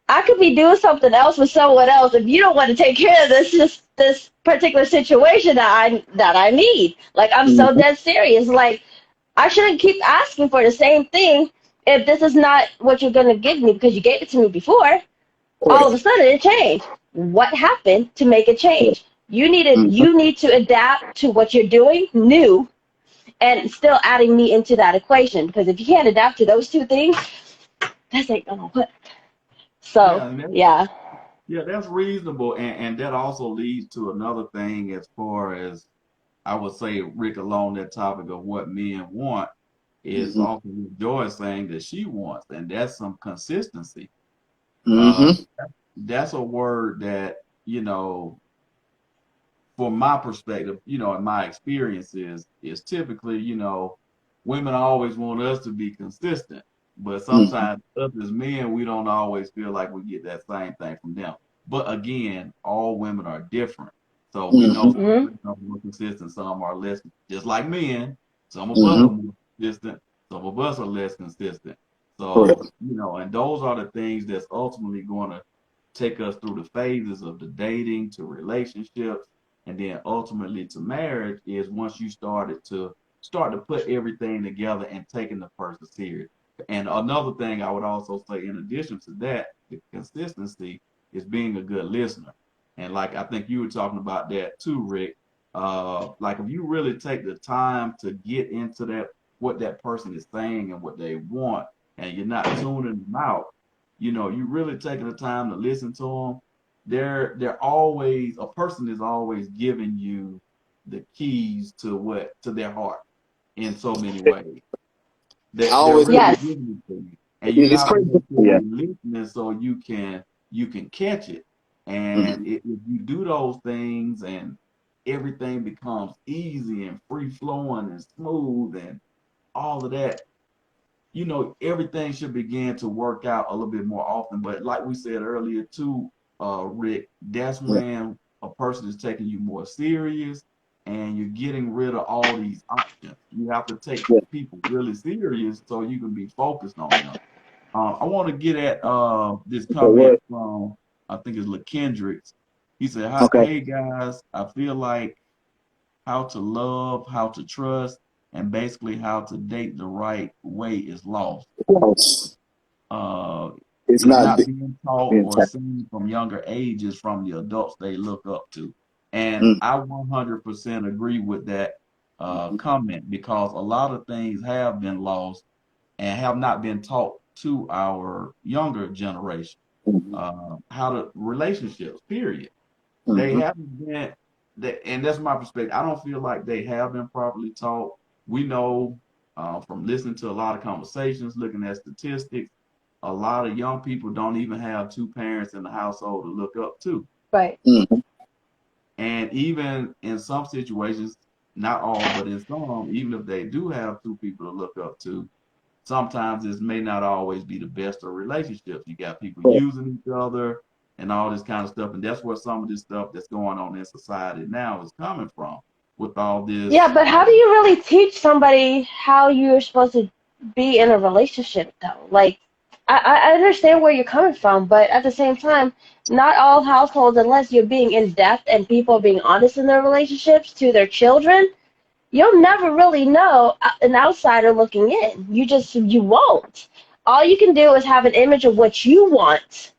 Speaker 3: I could be doing something else with someone else if you don't want to take care of this particular situation that I need. Like, I'm so
Speaker 2: Mm-hmm.
Speaker 3: dead serious. Like, I shouldn't keep asking for the same thing if this is not what you're gonna give me because you gave it to me before. All of a
Speaker 2: Correct.
Speaker 3: sudden it changed. What happened to make it change?
Speaker 2: Mm-hmm.
Speaker 3: You need to adapt to what you're doing new and still adding me into that equation because if you can't adapt to those two things, that ain't gonna work. So
Speaker 1: Yeah, and that,
Speaker 3: yeah.
Speaker 1: yeah, that's reasonable, and that also leads to another thing as far as I would say, Rick, along that topic of what men want is
Speaker 2: Mm-hmm.
Speaker 1: also what Joy is saying that she wants, and that's some consistency. Uh,
Speaker 2: Mm-hmm.
Speaker 1: that's a word that, you know, from my perspective, you know, in my experiences, is typically, you know, women always want us to be consistent, but
Speaker 2: Mm-hmm.
Speaker 1: sometimes us as men, we don't always feel like we get that same thing from them. But again, all women are different. So we know
Speaker 2: Mm-hmm.
Speaker 1: some
Speaker 3: Hmm.
Speaker 1: women are more consistent, some are less, just like men. Some of us
Speaker 2: Mm-hmm.
Speaker 1: are more consistent, some of us are less consistent.
Speaker 2: Correct.
Speaker 1: So, you know, and those are the things that's ultimately going to take us through the phases of the dating to relationships and then ultimately to marriage is once you start to put everything together and taking the person serious. And another thing I would also say in addition to that, the consistency is being a good listener. And like I think you were talking about that too, Rick. Like if you really take the time to get into that what that person is saying and what they want, and you're not tuning them out, you know, you really taking the time to listen to them, they're always a person is always giving you the keys to what to their heart in so many ways.
Speaker 2: I
Speaker 1: They're
Speaker 2: always say
Speaker 1: really
Speaker 3: Yes.
Speaker 1: giving it to you, and you
Speaker 2: it's
Speaker 1: have to
Speaker 2: crazy.
Speaker 1: make sure
Speaker 2: Yeah.
Speaker 1: you're listening so you can catch it. And
Speaker 2: Mm-hmm.
Speaker 1: if you do those things, and everything becomes easy and free flowing and smooth and all of that, you know, everything should begin to work out a little bit more often. But like we said earlier too, Rick, that's
Speaker 2: Yeah.
Speaker 1: when a person is taking you more serious and you're getting rid of all these options. You have to take
Speaker 2: Yeah.
Speaker 1: people really serious so you can be focused on them. I want to get at this
Speaker 2: Okay.
Speaker 1: comment
Speaker 2: What?
Speaker 1: from I think it's LaKendricks. He said,
Speaker 2: Okay.
Speaker 1: "Hey guys, I feel like how to love, how to trust, and basically how to date the right way is lost.
Speaker 2: Yes.
Speaker 1: Uh,
Speaker 2: It's
Speaker 1: it's
Speaker 2: not
Speaker 1: not being taught
Speaker 2: being
Speaker 1: or
Speaker 2: tapped.
Speaker 1: seen from younger ages from the adults they look up to. And
Speaker 2: Mm-hmm.
Speaker 1: I 100% agree with that comment because a lot of things have been lost and have not been taught to our younger generation.
Speaker 2: Mm-hmm.
Speaker 1: How to relationships, period. They
Speaker 2: Mm-hmm.
Speaker 1: haven't been that, and that's my perspective. I don't feel like they have been properly taught. We know from listening to a lot of conversations, looking at statistics, a lot of young people don't even have two parents in the household to look up to.
Speaker 3: Right.
Speaker 2: Mm-hmm.
Speaker 1: And even in some situations, not all, but in some, even if they do have two people to look up to, sometimes this may not always be the best of relationships. You got people using each other and all this kind of stuff. And that's where some of this stuff that's going on in society now is coming from with all
Speaker 3: Yeah,
Speaker 1: this.
Speaker 3: but how do you really teach somebody how you're supposed to be in a relationship though? Like, I understand where you're coming from, but at the same time, not all households, unless you're being in depth and people are being honest in their relationships to their children, you'll never really know an outsider looking in. You won't. All you can do is have an image of what you want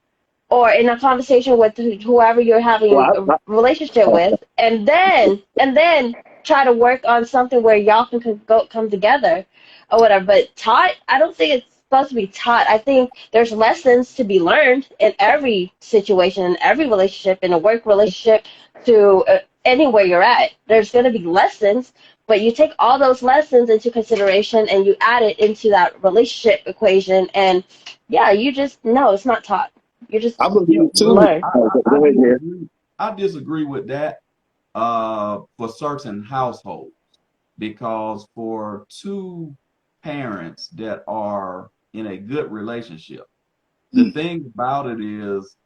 Speaker 3: or in a conversation with whoever you're having
Speaker 2: Well,
Speaker 3: a relationship with, and then try to work on something where y'all can go come together or whatever. But taught, I don't think it's supposed to be taught. I think there's lessons to be learned in every situation, in every relationship, in a work relationship, to anywhere you're at. There's going to be lessons, but you take all those lessons into consideration and you add it into that relationship equation. And yeah, you just no, it's not taught. You just
Speaker 2: I
Speaker 1: Yeah,
Speaker 2: believe
Speaker 1: well,
Speaker 2: too.
Speaker 3: learn.
Speaker 2: Oh,
Speaker 1: I
Speaker 2: go ahead, yeah.
Speaker 1: disagree. I disagree with that for certain households because for two parents that are in a good relationship, the
Speaker 2: Mm.
Speaker 1: thing about it is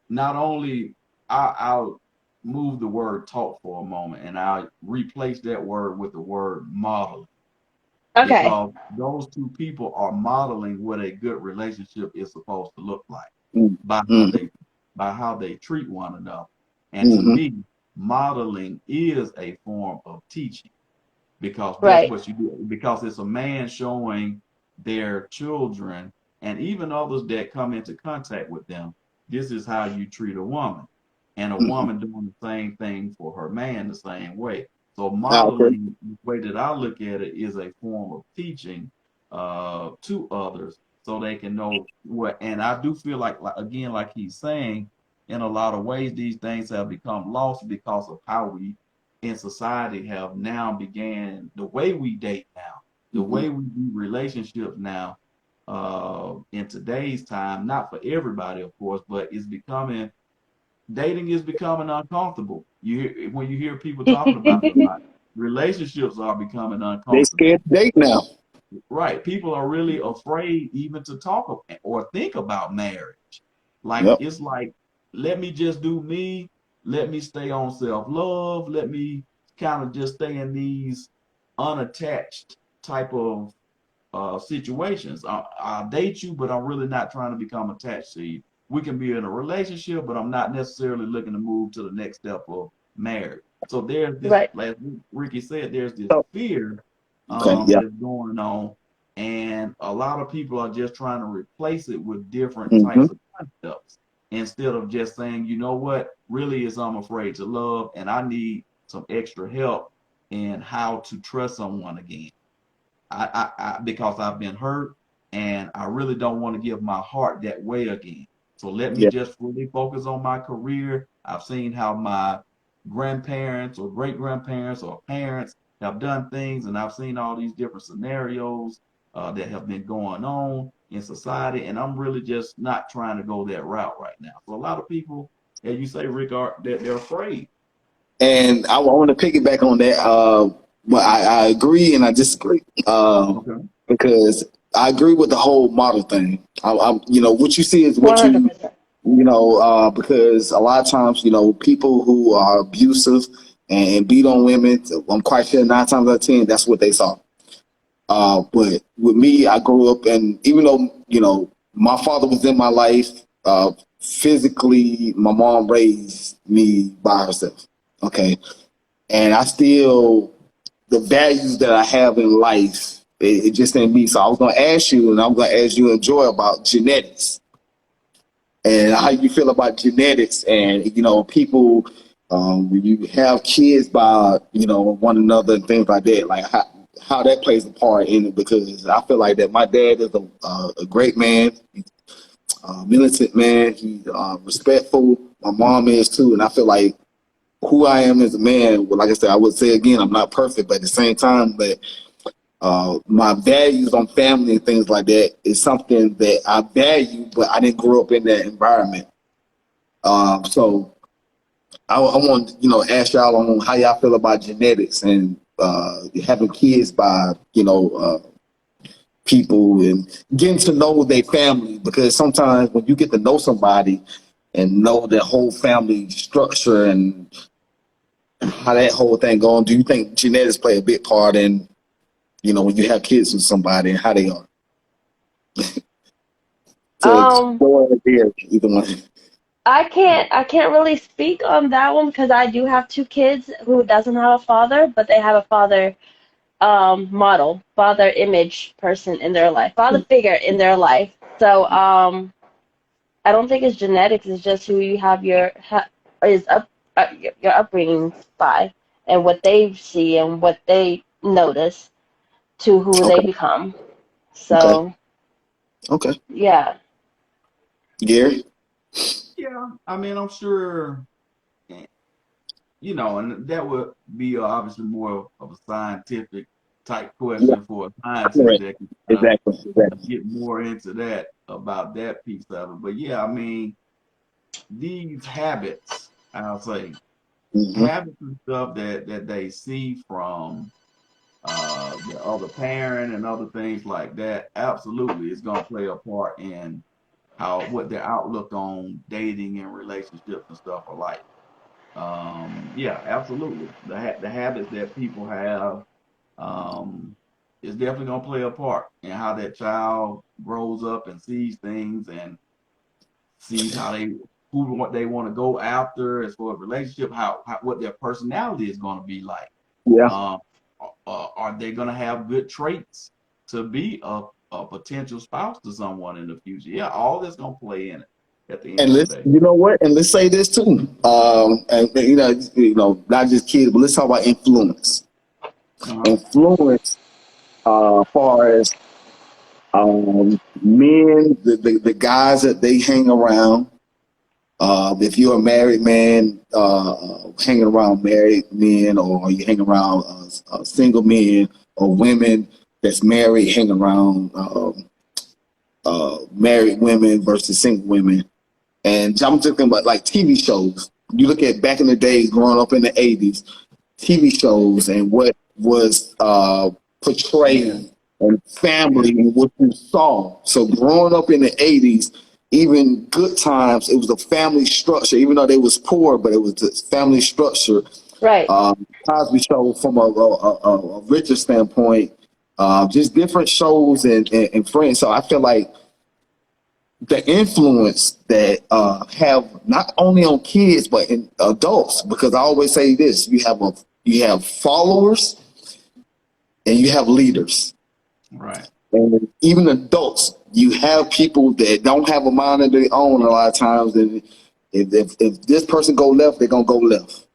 Speaker 1: not only I'll move the word taught for a moment and I'll replace that word with the word modeling.
Speaker 3: Okay.
Speaker 1: because those two people are modeling what a good relationship is supposed to look like by how
Speaker 2: Mm-hmm.
Speaker 1: they treat one another. And to
Speaker 2: Mm-hmm.
Speaker 1: me, modeling is a form of teaching because that's
Speaker 3: Right.
Speaker 1: what you do. Because it's a man showing their children and even others that come into contact with them, this is how you treat a woman. And a
Speaker 2: Mm-hmm.
Speaker 1: woman doing the same thing for her man the same way. So
Speaker 2: I agree.
Speaker 1: modeling, the way that I look at it, is a form of teaching to others so they can know what. And I do feel like again, like he's saying, in a lot of ways, these things have become lost because of how we in society have now began the way we date now, the
Speaker 2: Mm-hmm.
Speaker 1: way we do relationships now, in today's time, not for everybody, of course, but it's becoming dating is becoming uncomfortable. When you hear people talking about it a lot, relationships are becoming
Speaker 2: They
Speaker 1: uncomfortable.
Speaker 2: scared to date now.
Speaker 1: Right. People are really afraid even to talk or think about marriage. Like
Speaker 2: Yep.
Speaker 1: it's like, let me just do me, let me stay on self-love, let me kind of just stay in these unattached type of situations. I'll date you, but I'm really not trying to become attached to you. We can be in a relationship, but I'm not necessarily looking to move to the next step of marriage. So there's this,
Speaker 3: Right.
Speaker 1: as Ricky said, there's this
Speaker 2: So,
Speaker 1: fear
Speaker 2: okay. Yeah.
Speaker 1: that's going on, and a lot of people are just trying to replace it with different
Speaker 2: Mm-hmm.
Speaker 1: types of concepts instead of just saying, you know what, really is I'm afraid to love, and I need some extra help in how to trust someone again. Because I've been hurt and I really don't want to give my heart that way again. So let me
Speaker 2: Yeah.
Speaker 1: just really focus on my career. I've seen how my grandparents or great grandparents or parents have done things, and I've seen all these different scenarios that have been going on in society, and I'm really just not trying to go that route right now. So a lot of people, as you say, Rick, are they're afraid.
Speaker 2: And I want to piggyback on that. But I agree and I disagree.
Speaker 1: Okay.
Speaker 2: Because I agree with the whole model thing. What you see is
Speaker 3: One
Speaker 2: what
Speaker 3: hundred
Speaker 2: you,
Speaker 3: percent.
Speaker 2: because a lot of times, people who are abusive and beat on women, I'm quite sure 9 times out of 10, that's what they saw. But with me, I grew up, and even though my father was in my life, physically, my mom raised me by herself. Okay, and I still the values that I have in life. It just ain't me. So I was gonna ask you, and I'm gonna ask you and Joy about genetics and how you feel about genetics, and people when you have kids by one another and things like that, like how that plays a part in it. Because I feel like that my dad is a great man, militant man. He's respectful. My mom is too, and I feel like who I am as a man. Well, like I said, I would say again, I'm not perfect, but at the same time, but my values on family and things like that is something that I value, but I didn't grow up in that environment. So I want to, ask y'all on how y'all feel about genetics and having kids by, people and getting to know their family. Because sometimes when you get to know somebody and know their whole family structure and how that whole thing going, do you think genetics play a big part in, when you have kids with somebody and how they are? To
Speaker 3: Um,
Speaker 2: explore the beer, either one.
Speaker 3: I can't really speak on that one because I do have two kids who doesn't have a father, but they have a father model, father image person in their life, father figure in their life. So I don't think it's genetics. It's just who you have is up your upbringing by and what they see and what they notice to who they
Speaker 2: Okay,
Speaker 3: become.
Speaker 2: okay,
Speaker 3: So
Speaker 2: okay.
Speaker 3: yeah.
Speaker 2: Gary?
Speaker 1: Yeah, I mean, I'm sure, and that would be obviously more of a scientific type
Speaker 2: Yeah,
Speaker 1: question for a scientist
Speaker 2: correct.
Speaker 1: that can kind of
Speaker 2: Exactly, exactly.
Speaker 1: get more into that about that piece of it. But yeah, I mean, these habits, I'll say,
Speaker 2: Mm-hmm.
Speaker 1: habits and stuff that they see from the other parent and other things like that, absolutely, is going to play a part in what their outlook on dating and relationships and stuff are like. Yeah, absolutely. The habits that people have, um, is definitely gonna play a part in how that child grows up and sees things and sees how what they want to go after as for a relationship, how what their personality is going to be like.
Speaker 2: Yeah.
Speaker 1: Um, are they going to have good traits to be a potential spouse to someone in the future? Yeah, all that's going to play in it at the end
Speaker 2: And
Speaker 1: of the
Speaker 2: let's,
Speaker 1: day.
Speaker 2: you know what? And let's say this too. And not just kids, but let's talk about influence.
Speaker 1: Uh-huh.
Speaker 2: Influence, far as men, the guys that they hang around. If you're a married man, hanging around married men, or you hang around single men or women that's married, hang around married women versus single women. And I'm talking about like TV shows. You look at back in the day, growing up in the 80s, TV shows and what was
Speaker 1: Yeah,
Speaker 2: portrayed and
Speaker 1: yeah,
Speaker 2: family and what you saw. So growing up in the 80s, even good times, it was a family structure, even though they was poor, but it was the family structure.
Speaker 3: Right.
Speaker 2: Cosby Show from a richer standpoint, just different shows and friends. So I feel like the influence that have not only on kids but in adults, because I always say this: you have followers and you have leaders,
Speaker 1: right,
Speaker 2: and even adults. You have people that don't have a mind of their own a lot of times, and if this person go left, they're gonna go left.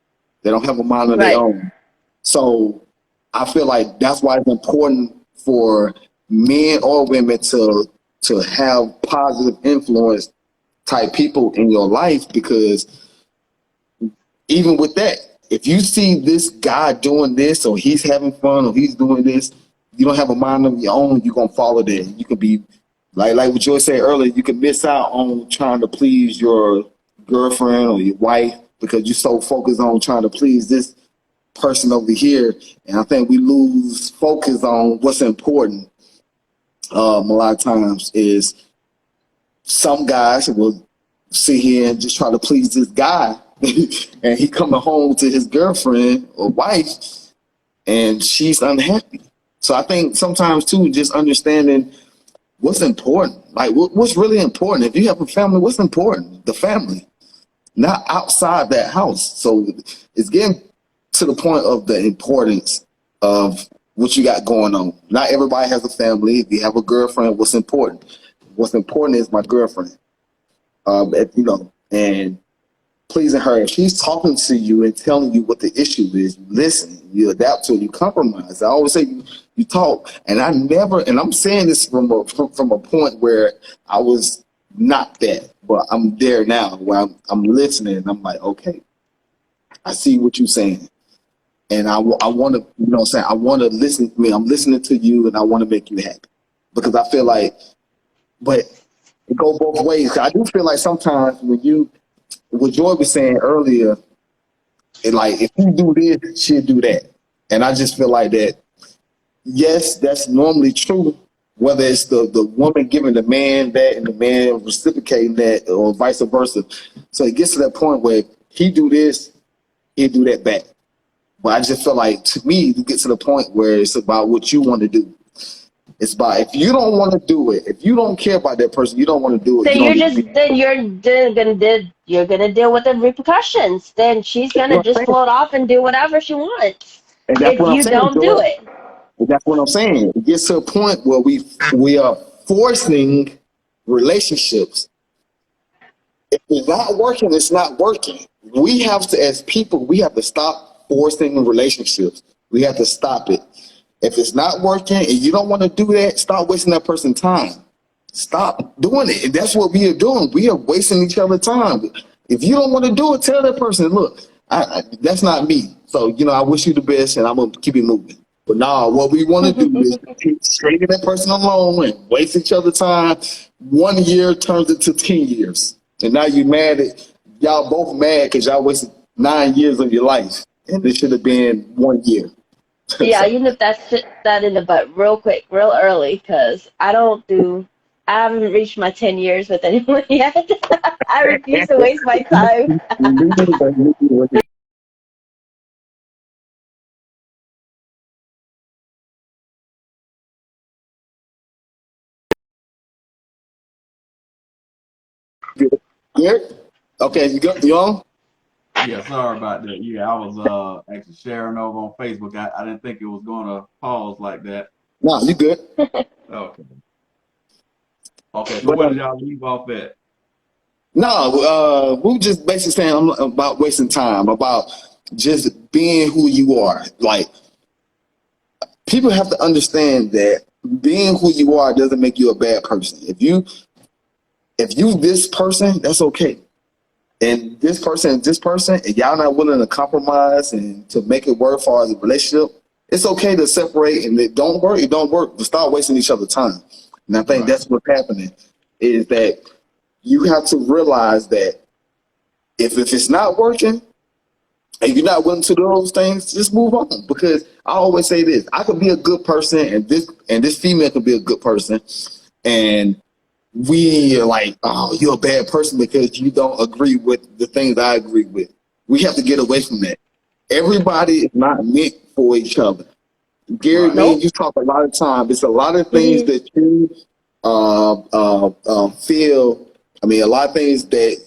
Speaker 2: They don't have a mind of their
Speaker 3: Right.
Speaker 2: own. So I feel like that's why it's important for men or women to have positive influence type people in your life, because even with that, if you see this guy doing this or he's having fun or he's doing this, you don't have a mind of your own, you're gonna follow that. You could be like what Joy said earlier, you can miss out on trying to please your girlfriend or your wife because you're so focused on trying to please this person over here. And I think we lose focus on what's important. A lot of times is some guys will sit here and just try to please this guy, and he coming home to his girlfriend or wife, and she's unhappy. So I think sometimes too, just understanding what's important, like what's really important. If you have a family, what's important? The family, not outside that house. So it's getting to the point of the importance of what you got going on. Not everybody has a family. If you have a girlfriend, what's important? What's important is my girlfriend. And pleasing her. If she's talking to you and telling you what the issue is, you listen, you adapt to it, you compromise. I always say you talk, and I'm saying this from a point where I was not that, but I'm there now where I'm listening, and I'm like, okay, I see what you're saying, and I want to, what I'm saying, I want to listen. I mean, I'm listening to you, and I want to make you happy because I feel like, but it go both ways. I do feel like sometimes what Joy was saying earlier, like if you do this, she'll do that. And I just feel like that, yes, that's normally true, whether it's the woman giving the man that and the man reciprocating that or vice versa. So it gets to that point where he do this, he'll do that back. But I just feel like, to me, you get to the point where it's about what you want to do. It's about, if you don't want to do it, if you don't care about that person, you don't want to do it,
Speaker 3: Then
Speaker 2: you don't
Speaker 3: you're
Speaker 2: need to
Speaker 3: just
Speaker 2: be.
Speaker 3: then you're gonna deal with the repercussions. Then she's
Speaker 2: That's
Speaker 3: gonna
Speaker 2: what I'm
Speaker 3: just
Speaker 2: saying.
Speaker 3: float off and do whatever she wants
Speaker 2: And that's
Speaker 3: if
Speaker 2: what I'm
Speaker 3: you
Speaker 2: saying,
Speaker 3: don't
Speaker 2: Joy.
Speaker 3: do it.
Speaker 2: That's what I'm saying. It gets to a point where we are forcing relationships. If it's not working, it's not working. We have to, as people, we have to stop forcing relationships. We have to stop it. If it's not working and you don't want to do that, stop wasting that person's time. Stop doing it. And that's what we are doing. We are wasting each other's time. If you don't want to do it, tell that person, look, that's not me. So, I wish you the best and I'm going to keep it moving. But nah, what we want to do is keep stringing that person along and waste each other's time. 1 year turns into 10 years. And now you mad at, y'all both mad because y'all wasted 9 years of your life. And it should have been 1 year.
Speaker 3: Yeah,
Speaker 2: So,
Speaker 3: you nip that in the butt real quick, real early, because I haven't reached my 10 years with anyone yet. I refuse to waste my time.
Speaker 2: Good. Good. Okay, you go. You on?
Speaker 1: Yeah, sorry about that. Yeah, I was actually sharing over on Facebook. I didn't think it was gonna pause like that.
Speaker 2: No, you good.
Speaker 1: Okay. Okay, so
Speaker 2: But
Speaker 1: where did y'all leave off at?
Speaker 2: no, we were just basically saying about wasting time, about just being who you are. Like people have to understand that being who you are doesn't make you a bad person. If you this person, that's okay. And this person, and y'all not willing to compromise and to make it work for as a relationship, it's okay to separate and it don't work, it don't work. But start wasting each other's time. And I think
Speaker 1: Right,
Speaker 2: that's what's happening is that you have to realize that if it's not working and you're not willing to do those things, just move on. Because I always say this: I could be a good person, and this female could be a good person, and we are like, oh, you're a bad person because you don't agree with the things I agree with. We have to get away from that. Everybody is not meant for each other. Gary,
Speaker 1: right,
Speaker 2: me and
Speaker 3: Nope.
Speaker 2: you talk a lot of time. It's a lot of things that you feel. I mean, a lot of things that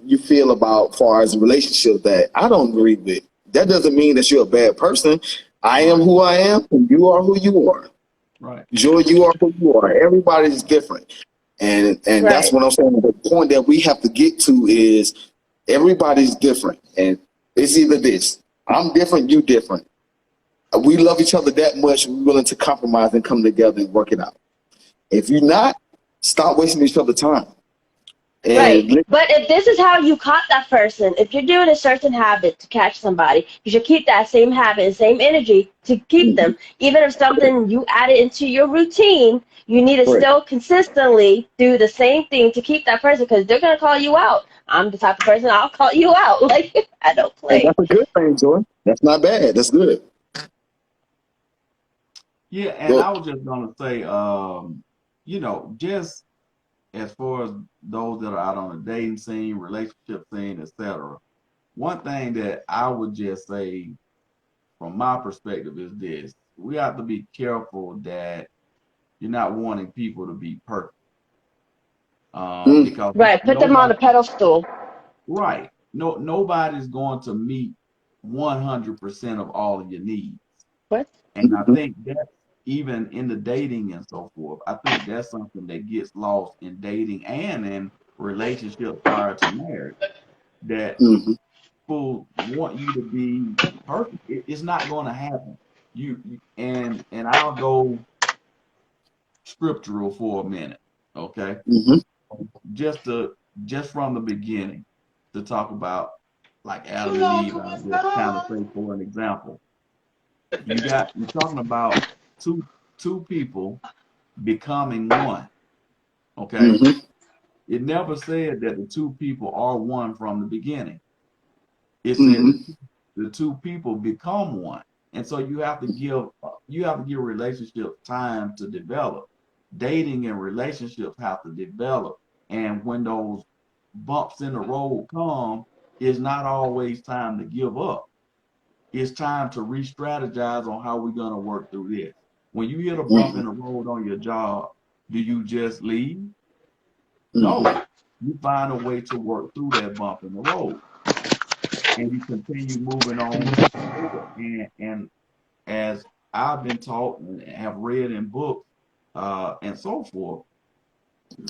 Speaker 2: you feel about far as a relationship that I don't agree with. That doesn't mean that you're a bad person. I am
Speaker 1: right,
Speaker 2: who I am, and you are who you are.
Speaker 1: right,
Speaker 2: Joy, you are who you are. Everybody's different. And that's
Speaker 3: Right.
Speaker 2: what I'm saying. The point that we have to get to is everybody's different. And it's either this. I'm different, you different. We love each other that much, we're willing to compromise and come together and work it out. If you're not, stop wasting each other's time.
Speaker 3: Right.
Speaker 2: And
Speaker 3: But if this is how you caught that person, if you're doing a certain habit to catch somebody, you should keep that same habit and same energy to keep them. Even if something you added into your routine, you need to
Speaker 2: correct.
Speaker 3: still consistently do the same thing to keep that person because they're going to call you out. I'm the type of person I'll call you out. Like, I don't
Speaker 2: And
Speaker 3: play.
Speaker 2: that's a good thing, Joy. That's not bad. That's good.
Speaker 1: yeah. And
Speaker 2: Well,
Speaker 1: I was just gonna say, just as far as those that are out on the dating scene, relationship scene, etc. One thing that I would just say from my perspective is this: we have to be careful that you're not wanting people to be perfect,
Speaker 2: mm,
Speaker 1: because
Speaker 3: Right. Put them on
Speaker 1: nobody,
Speaker 3: a pedestal.
Speaker 1: right? Nobody's going to meet 100% of all of your needs.
Speaker 3: What?
Speaker 1: And I
Speaker 2: mhm,
Speaker 1: think that even in the dating and so forth, I think that's something that gets lost in dating and in relationships prior to marriage. That
Speaker 2: mhm,
Speaker 1: people want you to be perfect. It's not going to happen. And I'll go scriptural for a minute, okay?
Speaker 2: mhm,
Speaker 1: Just to just from the beginning to talk about like Adam and Eve. I'll just kind of say for an example, you're talking about two two people becoming one. Okay.
Speaker 2: mhm,
Speaker 1: It never said that the two people are one from the beginning. It said
Speaker 2: mhm,
Speaker 1: the two people become one. And so you have to give relationships time to develop. Dating and relationships have to develop. And when those bumps in the road come, it's not always time to give up. It's time to re-strategize on how we're gonna work through this. When you hit a bump in
Speaker 2: mhm,
Speaker 1: the road on your job, do you just leave?
Speaker 2: mhm,
Speaker 1: No. You find a way to work through that bump in the road and you continue moving on forward. And as I've been taught and have read in books and so forth,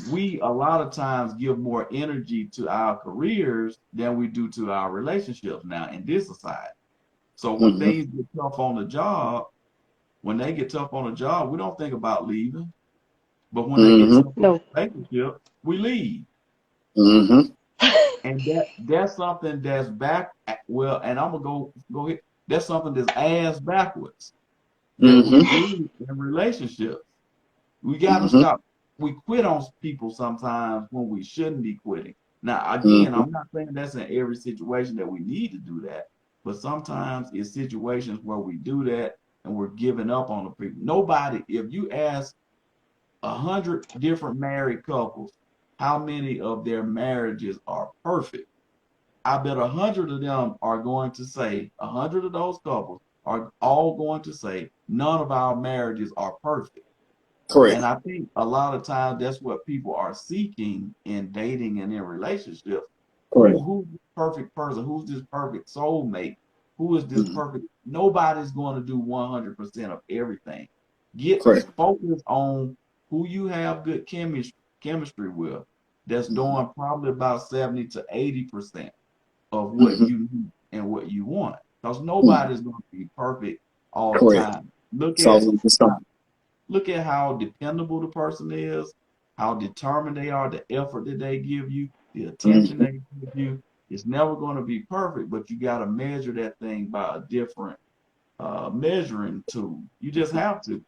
Speaker 1: we a lot of times give more energy to our careers than we do to our relationships now in this society. So when
Speaker 2: mhm,
Speaker 1: things get tough on the job, when they get tough on the job, we don't think about leaving. But when they get
Speaker 2: mhm,
Speaker 1: tough on
Speaker 3: No.
Speaker 1: the relationship, we leave.
Speaker 2: mhm,
Speaker 1: And that's something that's back well, and I'm gonna go here. That's something that's ass backwards that we
Speaker 2: mhm,
Speaker 1: do in relationships. We gotta
Speaker 2: mhm,
Speaker 1: stop. We quit on people sometimes when we shouldn't be quitting. Now, again,
Speaker 2: mhm,
Speaker 1: I'm not saying that's in every situation that we need to do that, but sometimes it's situations where we do that and we're giving up on the people. Nobody, if you ask 100 different married couples how many of their marriages are perfect, I bet 100 of them are going to say, 100 of those couples are all going to say, none of our marriages are perfect.
Speaker 2: Correct.
Speaker 1: And I think a lot of times that's what people are seeking in dating and in relationships.
Speaker 2: Correct.
Speaker 1: Who's this perfect person? Who's this perfect soulmate? Who is this
Speaker 2: Mm-hmm.
Speaker 1: perfect? Nobody's going to do 100% of everything. Get
Speaker 2: Correct.
Speaker 1: focused on who you have good chemistry with. That's
Speaker 2: Mm-hmm.
Speaker 1: doing probably about 70 to 80% of what
Speaker 2: Mm-hmm.
Speaker 1: you need and what you want. Because
Speaker 2: Mm-hmm.
Speaker 1: nobody's going to be perfect all the
Speaker 2: Correct.
Speaker 1: time. Look
Speaker 2: So
Speaker 1: at
Speaker 2: it's something.
Speaker 1: Look at how dependable the person is, how determined they are, the effort that they give you, the attention
Speaker 2: Mm-hmm.
Speaker 1: they give you. It's never going to be perfect, but you got to measure that thing by a different measuring tool. You just have to.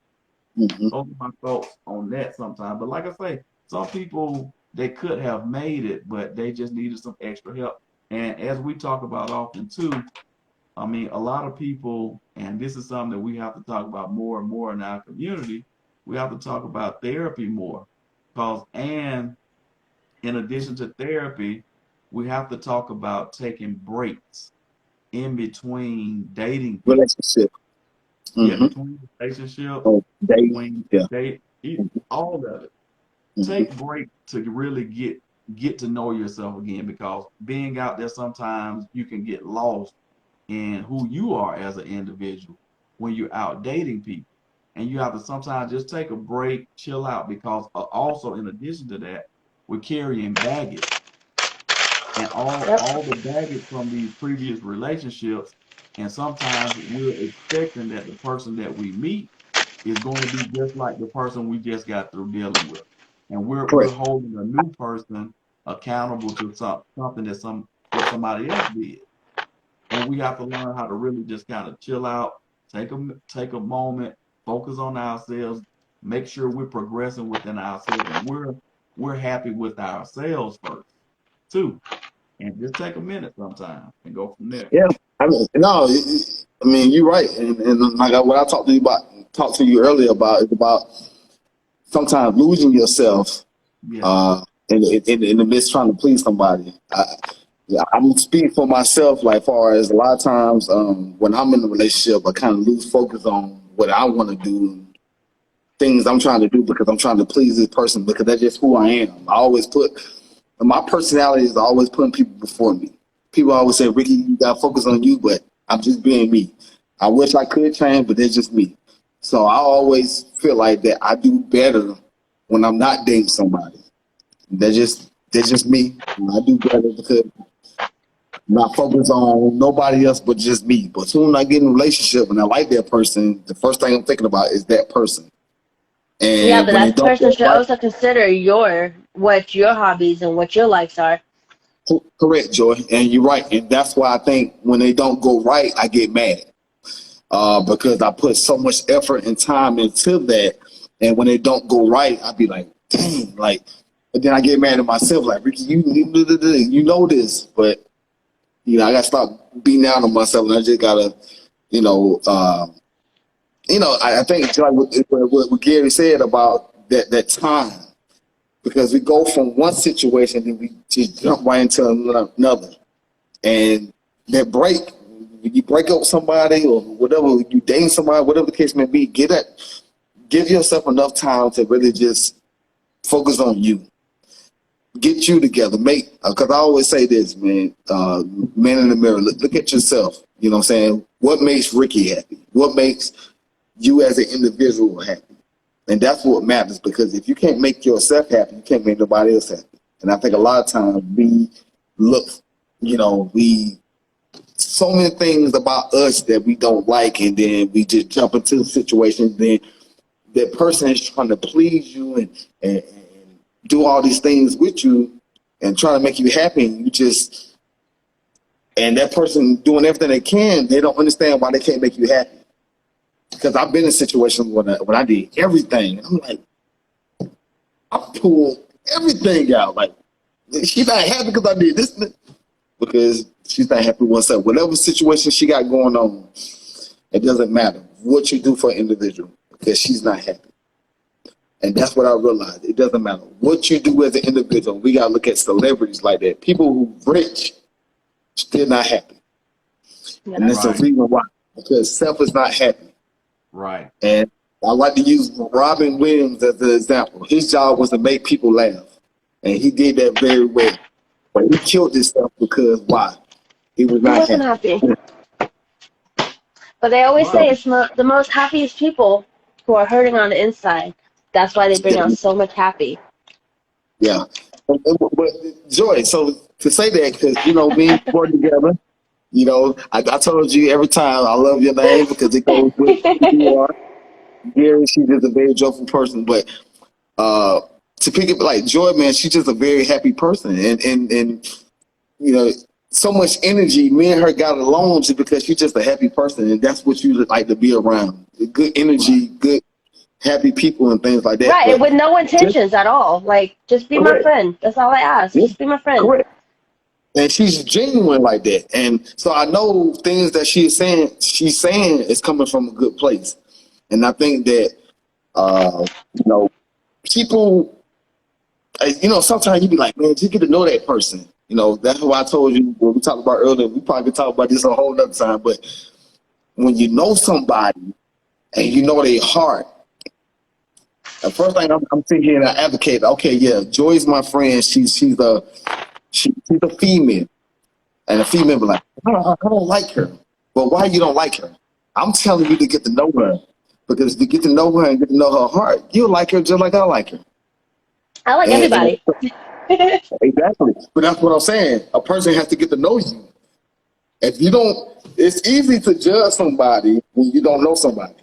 Speaker 2: Mm-hmm.
Speaker 1: Those are my thoughts on that sometimes. But like I say, some people, they could have made it, but they just needed some extra help. And as we talk about often too, I mean, a lot of people, and this is something that we have to talk about more and more in our community, we have to talk about therapy more. And in addition to therapy, we have to talk about taking breaks in between dating people.
Speaker 2: Relationship.
Speaker 1: Yeah,
Speaker 2: Mm-hmm.
Speaker 1: between relationships,
Speaker 2: Oh, dating.
Speaker 1: between
Speaker 2: Yeah.
Speaker 1: all of it.
Speaker 2: Mm-hmm.
Speaker 1: Take breaks to really get to know yourself again, because being out there sometimes you can get lost in who you are as an individual when you're out dating people. And you have to sometimes just take a break, chill out, because also in addition to that, we're carrying baggage, and
Speaker 3: Yep.
Speaker 1: all the baggage from these previous relationships. And sometimes we're expecting that the person that we meet is going to be just like the person we just got through dealing with. And we're
Speaker 2: Correct.
Speaker 1: holding a new person accountable to something that what somebody else did. And we have to learn how to really just kind of chill out, take a moment, focus on ourselves, make sure we're progressing within ourselves, and we're happy with ourselves first too. And just take a minute sometime and go from there.
Speaker 2: Yeah. I mean, no, I mean, you're right. And like what I talked to you earlier about is about sometimes losing yourself
Speaker 1: Yeah.
Speaker 2: uh, in the midst trying to please somebody. Yeah, I'm speaking for myself, like far as a lot of times when I'm in a relationship, I kind of lose focus on what I want to do, things I'm trying to do because I'm trying to please this person because that's just who I am. My personality is always putting people before me. People always say, Ricky, you got to focus on you, but I'm just being me. I wish I could change, but that's just me. So I always feel like that I do better when I'm not dating somebody. That's just me. I do better because I'm not focused on nobody else but just me. But soon as I get in a relationship and I like that person, the first thing I'm thinking about is that person.
Speaker 3: Yeah,
Speaker 2: And
Speaker 3: but
Speaker 2: when they
Speaker 3: that
Speaker 2: don't
Speaker 3: person
Speaker 2: get
Speaker 3: should
Speaker 2: right,
Speaker 3: also consider what your hobbies and what your likes are.
Speaker 2: correct, Joy. And you're right. And that's why I think when they don't go right, I get mad. Because I put so much effort and time into that. And when they don't go right, I be like, dang, like, but then I get mad at myself, like, Ricky, you know this, but I gotta stop beating down on myself, and I just gotta, you know, uh, I think it's like what Gary said about that time, because we go from one situation and we just jump right into another, and that break, when you break up with somebody or whatever, you dating somebody, whatever the case may be, give yourself enough time to really just focus on you. Get you together, make, because I always say this, man, man in the mirror, look at yourself. You know what I'm saying? What makes Ricky happy? What makes you as an individual happy? And that's what matters, because if you can't make yourself happy, you can't make nobody else happy. And I think a lot of times we look, we so many things about us that we don't like, and then we just jump into the situation. Then that person is trying to please you and do all these things with you and trying to make you happy. And and that person doing everything they can, they don't understand why they can't make you happy. Because I've been in situations when I did everything. I'm like, I pulled everything out. Like, she's not happy because I did this, because she's not happy with herself. Whatever situation she got going on, it doesn't matter what you do for an individual, because she's not happy. And that's what I realized. It doesn't matter what you do as an individual. We got to look at celebrities like that. People who rich, still not happy. And
Speaker 3: Yeah.
Speaker 2: that's the
Speaker 1: Right.
Speaker 2: reason why. Because self is not happy.
Speaker 1: Right.
Speaker 2: And I like to use Robin Williams as an example. His job was to make people laugh, and he did that very well. But he killed himself because why? He was
Speaker 3: He
Speaker 2: not
Speaker 3: wasn't
Speaker 2: happy.
Speaker 3: happy. But they always
Speaker 1: Right.
Speaker 3: say it's the most happiest people who are hurting on the inside. That's why they bring out so much happy.
Speaker 2: Yeah. But Joy, so to say that, because, you know, me and you work together, you know, I told you every time I love your name because it goes with who you are. Gary, she's just a very joyful person. But to pick it like Joy, man, she's just a very happy person. And you know, so much energy. Me and her got along just because she's just a happy person. And that's what you like to be around. Good
Speaker 1: Right.
Speaker 2: energy, good, happy people and things like that.
Speaker 3: Right, and
Speaker 2: But
Speaker 3: with no
Speaker 2: just
Speaker 3: intentions at all. Like, just be my
Speaker 2: correct.
Speaker 3: friend. That's all I ask.
Speaker 2: Yeah,
Speaker 3: Just be my friend.
Speaker 2: correct. And she's genuine like that. And so I know things that she's saying is coming from a good place. And I think that, you know, people, you know, sometimes you be like, man, just get to know that person. You know, that's why I told you what we talked about earlier. We probably could talk about this a whole nother time. But when you know somebody and you know their heart, the first thing I'm sitting here and I advocate, okay, yeah, Joy's my friend. She's a female. And the female be like, I don't like her. But why you don't like her? I'm telling you to get to know her. Because if you get to know her and get to know her heart, you'll like her just like I like her.
Speaker 3: I like
Speaker 2: And
Speaker 3: everybody.
Speaker 2: exactly. But that's what I'm saying. A person has to get to know you. If you don't, it's easy to judge somebody when you don't know somebody.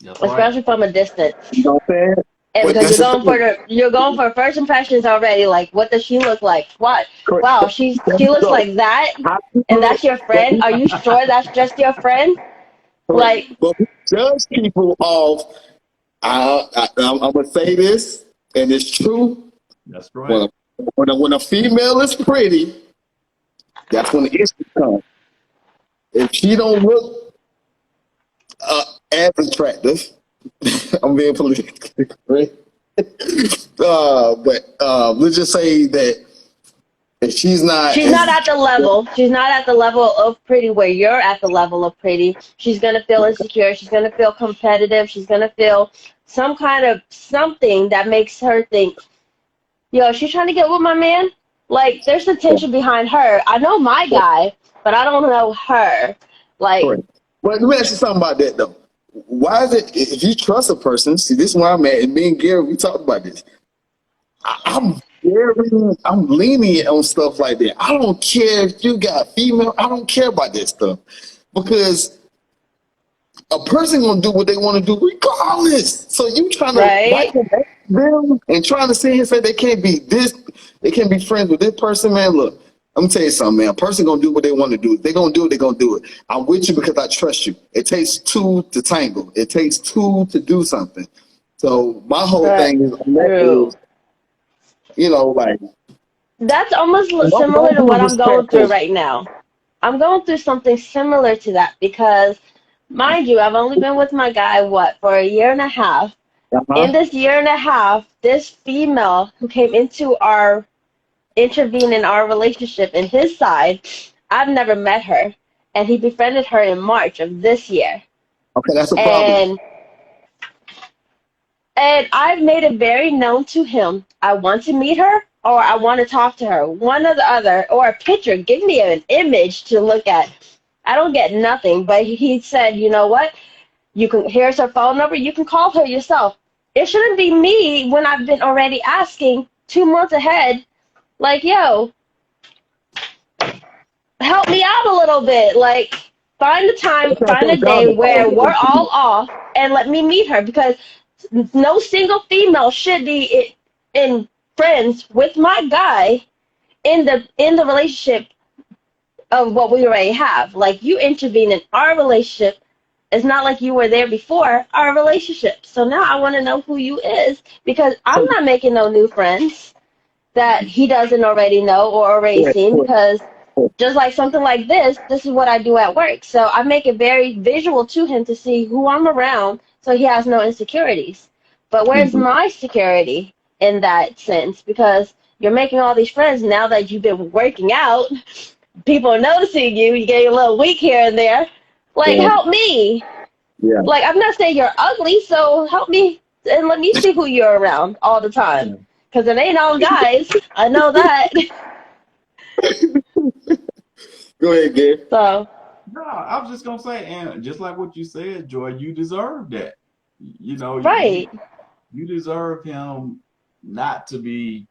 Speaker 1: That's right.
Speaker 3: Especially from a distance.
Speaker 2: You know what I'm saying?
Speaker 3: And
Speaker 2: But
Speaker 3: because
Speaker 2: that's the thing.
Speaker 3: you're going for first impressions already. Like, what does she look like? What?
Speaker 2: Correct.
Speaker 3: Wow,
Speaker 2: There
Speaker 3: she
Speaker 2: you
Speaker 3: looks
Speaker 2: go.
Speaker 3: like that,
Speaker 2: How you
Speaker 3: and that's
Speaker 2: look,
Speaker 3: your friend. Are you sure that's just your friend?
Speaker 2: correct.
Speaker 3: Like,
Speaker 2: But we judge people off. I'm gonna say this, and it's true.
Speaker 1: That's right.
Speaker 2: When when a female is pretty, that's when the issue comes. If she don't look as attractive, I'm being politically correct. But let's just say that if she's not
Speaker 3: she's not
Speaker 2: as
Speaker 3: at the level. She's not at the level of pretty where you're at the level of pretty. She's gonna feel insecure. She's gonna feel competitive. She's gonna feel some kind of something that makes her think, yo, she's trying to get with my man. Like, there's the tension behind her. I know my guy, but I don't know her. Like,
Speaker 2: correct. But let me ask you something about that though. Why is it if you trust a person? See, this is where I'm at, and me and Gary we talked about this. I'm I'm lenient on stuff like that. I don't care if you got female. I don't care about that stuff because a person gonna do what they want to do regardless. So you trying to
Speaker 3: right?
Speaker 2: them and trying to sit here and say they can't be this, they can't be friends with this person, man. Look, I'm gonna tell you something, man. A person gonna do what they want to do. If they gonna do it, they gonna do it. I'm with you because I trust you. It takes two to tangle. It takes two to do something. So my whole
Speaker 3: Right.
Speaker 2: thing is,
Speaker 3: True.
Speaker 2: you know, like
Speaker 3: That's almost similar
Speaker 2: don't
Speaker 3: to
Speaker 2: be
Speaker 3: what I'm going through
Speaker 2: respectful.
Speaker 3: right now. I'm going through something similar to that because, mind you, I've only been with my guy, what, for a year and a half. In
Speaker 2: Uh-huh.
Speaker 3: this year and a half, this female who came into our, intervene in our relationship in his side, I've never met her. And he befriended her in March of this year.
Speaker 2: Okay, that's a problem.
Speaker 3: And And I've made it very known to him I want to meet her or I want to talk to her, one or the other, or a picture. Give me an image to look at. I don't get nothing, but he said, you know what? You can. Here's her phone number. You can call her yourself. It shouldn't be me when I've been already asking 2 months ahead. Like, yo, help me out a little bit. Like, find a time,
Speaker 2: That's not
Speaker 3: find
Speaker 2: your
Speaker 3: a
Speaker 2: job
Speaker 3: day
Speaker 2: to call
Speaker 3: where we're
Speaker 2: them.
Speaker 3: all off, and let me meet her because no single female should be in friends with my guy in the relationship of what we already have. Like, you intervene in our relationship. It's not like you were there before our relationship. So now I want to know who you is because I'm
Speaker 2: So,
Speaker 3: not making no new friends that he doesn't already know or already
Speaker 2: correct,
Speaker 3: seen
Speaker 2: correct,
Speaker 3: because
Speaker 2: correct.
Speaker 3: just like something like this is what I do at work. So I make it very visual to him to see who I'm around so he has no insecurities. But where's
Speaker 2: Mhm.
Speaker 3: my security in that sense? Because you're making all these friends now that you've been working out. People are noticing you. You get a little weak here and there. Like,
Speaker 2: Yeah.
Speaker 3: help me.
Speaker 2: Yeah.
Speaker 3: Like, I'm not saying you're ugly, so help me and let me see who you're around all the time. Because it ain't all guys. I know that.
Speaker 2: Go ahead, Gabe.
Speaker 3: So,
Speaker 1: No, I was just gonna say, and just like what you said, Joy, you deserve that. You know,
Speaker 3: right.
Speaker 1: you deserve him not to be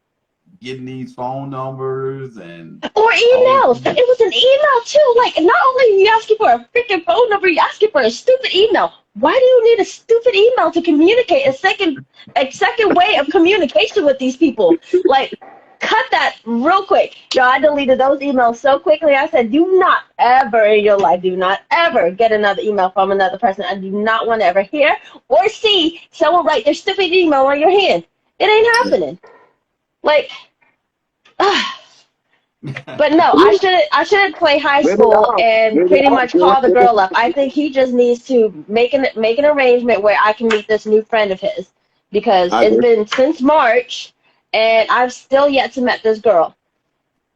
Speaker 1: getting these phone numbers and
Speaker 3: Or
Speaker 1: all of
Speaker 3: emails. It was an email too. Like, not only are you asking for a freaking phone number, you're asking for a stupid email. Why do you need a stupid email to communicate a second way of communication with these people? Like, cut that real quick. Yo, I deleted those emails so quickly. I said, do not ever in your life, do not ever get another email from another person. I do not want to ever hear or see someone write their stupid email on your hand. It ain't happening. Like, but no, I shouldn't play high
Speaker 2: Maybe
Speaker 3: school
Speaker 2: out.
Speaker 3: and
Speaker 2: Maybe
Speaker 3: pretty
Speaker 2: out,
Speaker 3: much
Speaker 2: Joy.
Speaker 3: call the girl up. I think he just needs to make an arrangement where I can meet this new friend of his, because
Speaker 2: I
Speaker 3: it's
Speaker 2: agree.
Speaker 3: been since March and I've still yet to meet this girl,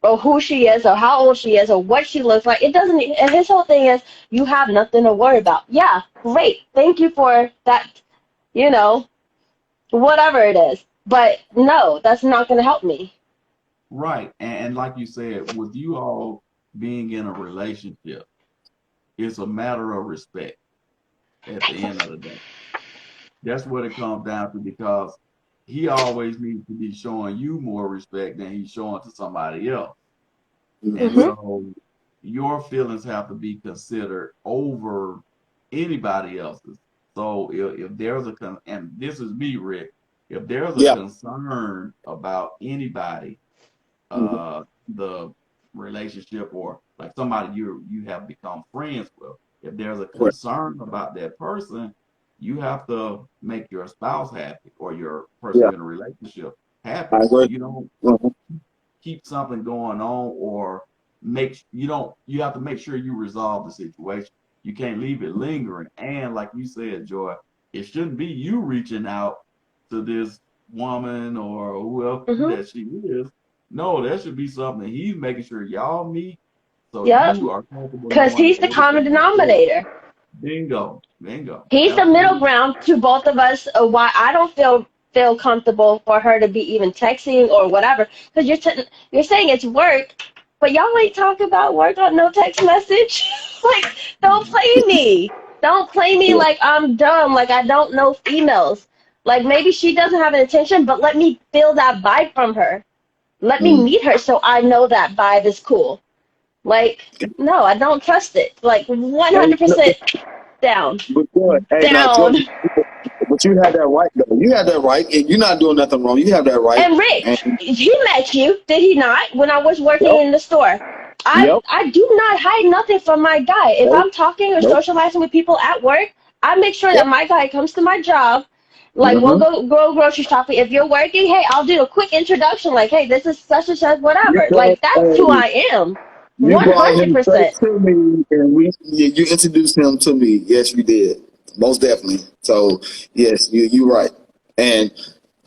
Speaker 3: or who she is, or how old she is, or what she looks like. It doesn't. And his whole thing is, you have nothing to worry about. Yeah, great. Thank you for that. You know, whatever it is. But no, that's not going to help me.
Speaker 1: right. And like you said, with you all being in a relationship, it's a matter of respect at the end of the day. That's what it comes down to, because he always needs to be showing you more respect than he's showing to somebody else. And
Speaker 2: Mm-hmm.
Speaker 3: Mhm.
Speaker 1: so your feelings have to be considered over anybody else's. So if there's and this is me, Rick, if there's a
Speaker 2: Yeah.
Speaker 1: concern about anybody,
Speaker 2: Mm-hmm.
Speaker 1: the relationship, or like somebody you have become friends with, if there's a
Speaker 2: Correct.
Speaker 1: concern about that person, you have to make your spouse happy or your person
Speaker 2: Yeah.
Speaker 1: you're in a relationship
Speaker 2: I
Speaker 1: happy.
Speaker 2: agree.
Speaker 1: You don't
Speaker 2: Mm-hmm.
Speaker 1: keep something going on, or you have to make sure you resolve the situation. You can't leave it lingering. And like you said, Joy, it shouldn't be you reaching out to this woman or whoever
Speaker 3: Mhm.
Speaker 1: that she is. No, that should be something he's making sure y'all meet, so
Speaker 3: Yep.
Speaker 1: you are comfortable
Speaker 3: Because
Speaker 1: knowing
Speaker 3: he's
Speaker 1: that
Speaker 3: the common
Speaker 1: everything is good.
Speaker 3: denominator.
Speaker 1: Bingo, bingo,
Speaker 3: He's the middle
Speaker 1: absolutely.
Speaker 3: ground to both of us. Why I don't feel comfortable for her to be even texting or whatever. Because you're saying it's work, but y'all ain't talking about work on no text message. Like, don't play me. Don't play me
Speaker 2: Yeah.
Speaker 3: like I'm dumb. Like I don't know emails. Like maybe she doesn't have an intention, but let me feel that vibe from her. Let me
Speaker 2: Mm-hmm.
Speaker 3: meet her so I know that vibe is cool. Like, no, I don't trust it. Like
Speaker 2: Hey, no,
Speaker 3: 100% down.
Speaker 2: but Joy, hey, now Joy,
Speaker 3: Down.
Speaker 2: but you had that right though. You had that right, and you're not doing nothing wrong. You have that right.
Speaker 3: And
Speaker 2: And
Speaker 3: Rick, he met you, did he not, when I was working
Speaker 2: yep,
Speaker 3: in the store? I
Speaker 2: yep,
Speaker 3: I do not hide nothing from my guy. If
Speaker 2: nope,
Speaker 3: I'm talking or
Speaker 2: nope,
Speaker 3: socializing with people at work, I make sure that
Speaker 2: yep.
Speaker 3: my guy comes to my job. Like we'll
Speaker 2: Mm-hmm.
Speaker 3: go grocery shopping. If you're working, hey, I'll do a quick introduction. Like, hey, this is such and such,
Speaker 2: You
Speaker 3: whatever.
Speaker 2: brought,
Speaker 3: Like that's who
Speaker 2: hey,
Speaker 3: I am,
Speaker 2: you
Speaker 3: one
Speaker 2: brought
Speaker 3: hundred
Speaker 2: him straight
Speaker 3: percent.
Speaker 2: to me, and you introduced him to me. Yes, you did, most definitely. So yes, you're right, and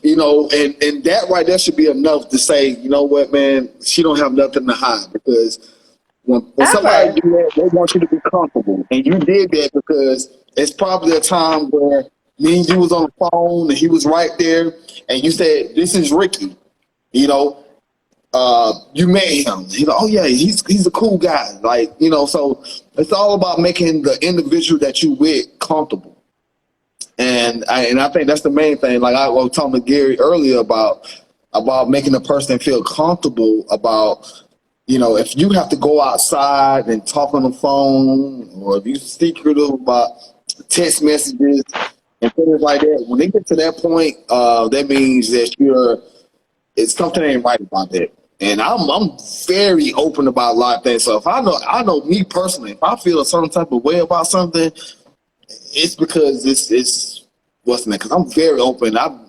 Speaker 2: and that right there should be enough to say, you know what, man, she don't have nothing to hide, because when somebody
Speaker 3: Ever.
Speaker 2: do that, they want you to be comfortable, and you did that because it's probably a time where me and you was on the phone, and he was right there, and you said, "This is Ricky," you know. You met him. Oh yeah, he's a cool guy. Like, so it's all about making the individual that you with comfortable. And I think that's the main thing. Like I was talking to Gary earlier about making a person feel comfortable about, if you have to go outside and talk on the phone, or if you secretive about text messages and things like that, when they get to that point, that means that it's something ain't right about that. And I'm very open about a lot of things. So if I know me personally, if I feel a certain type of way about something, it's because it's what's in it. Because I'm very open. I've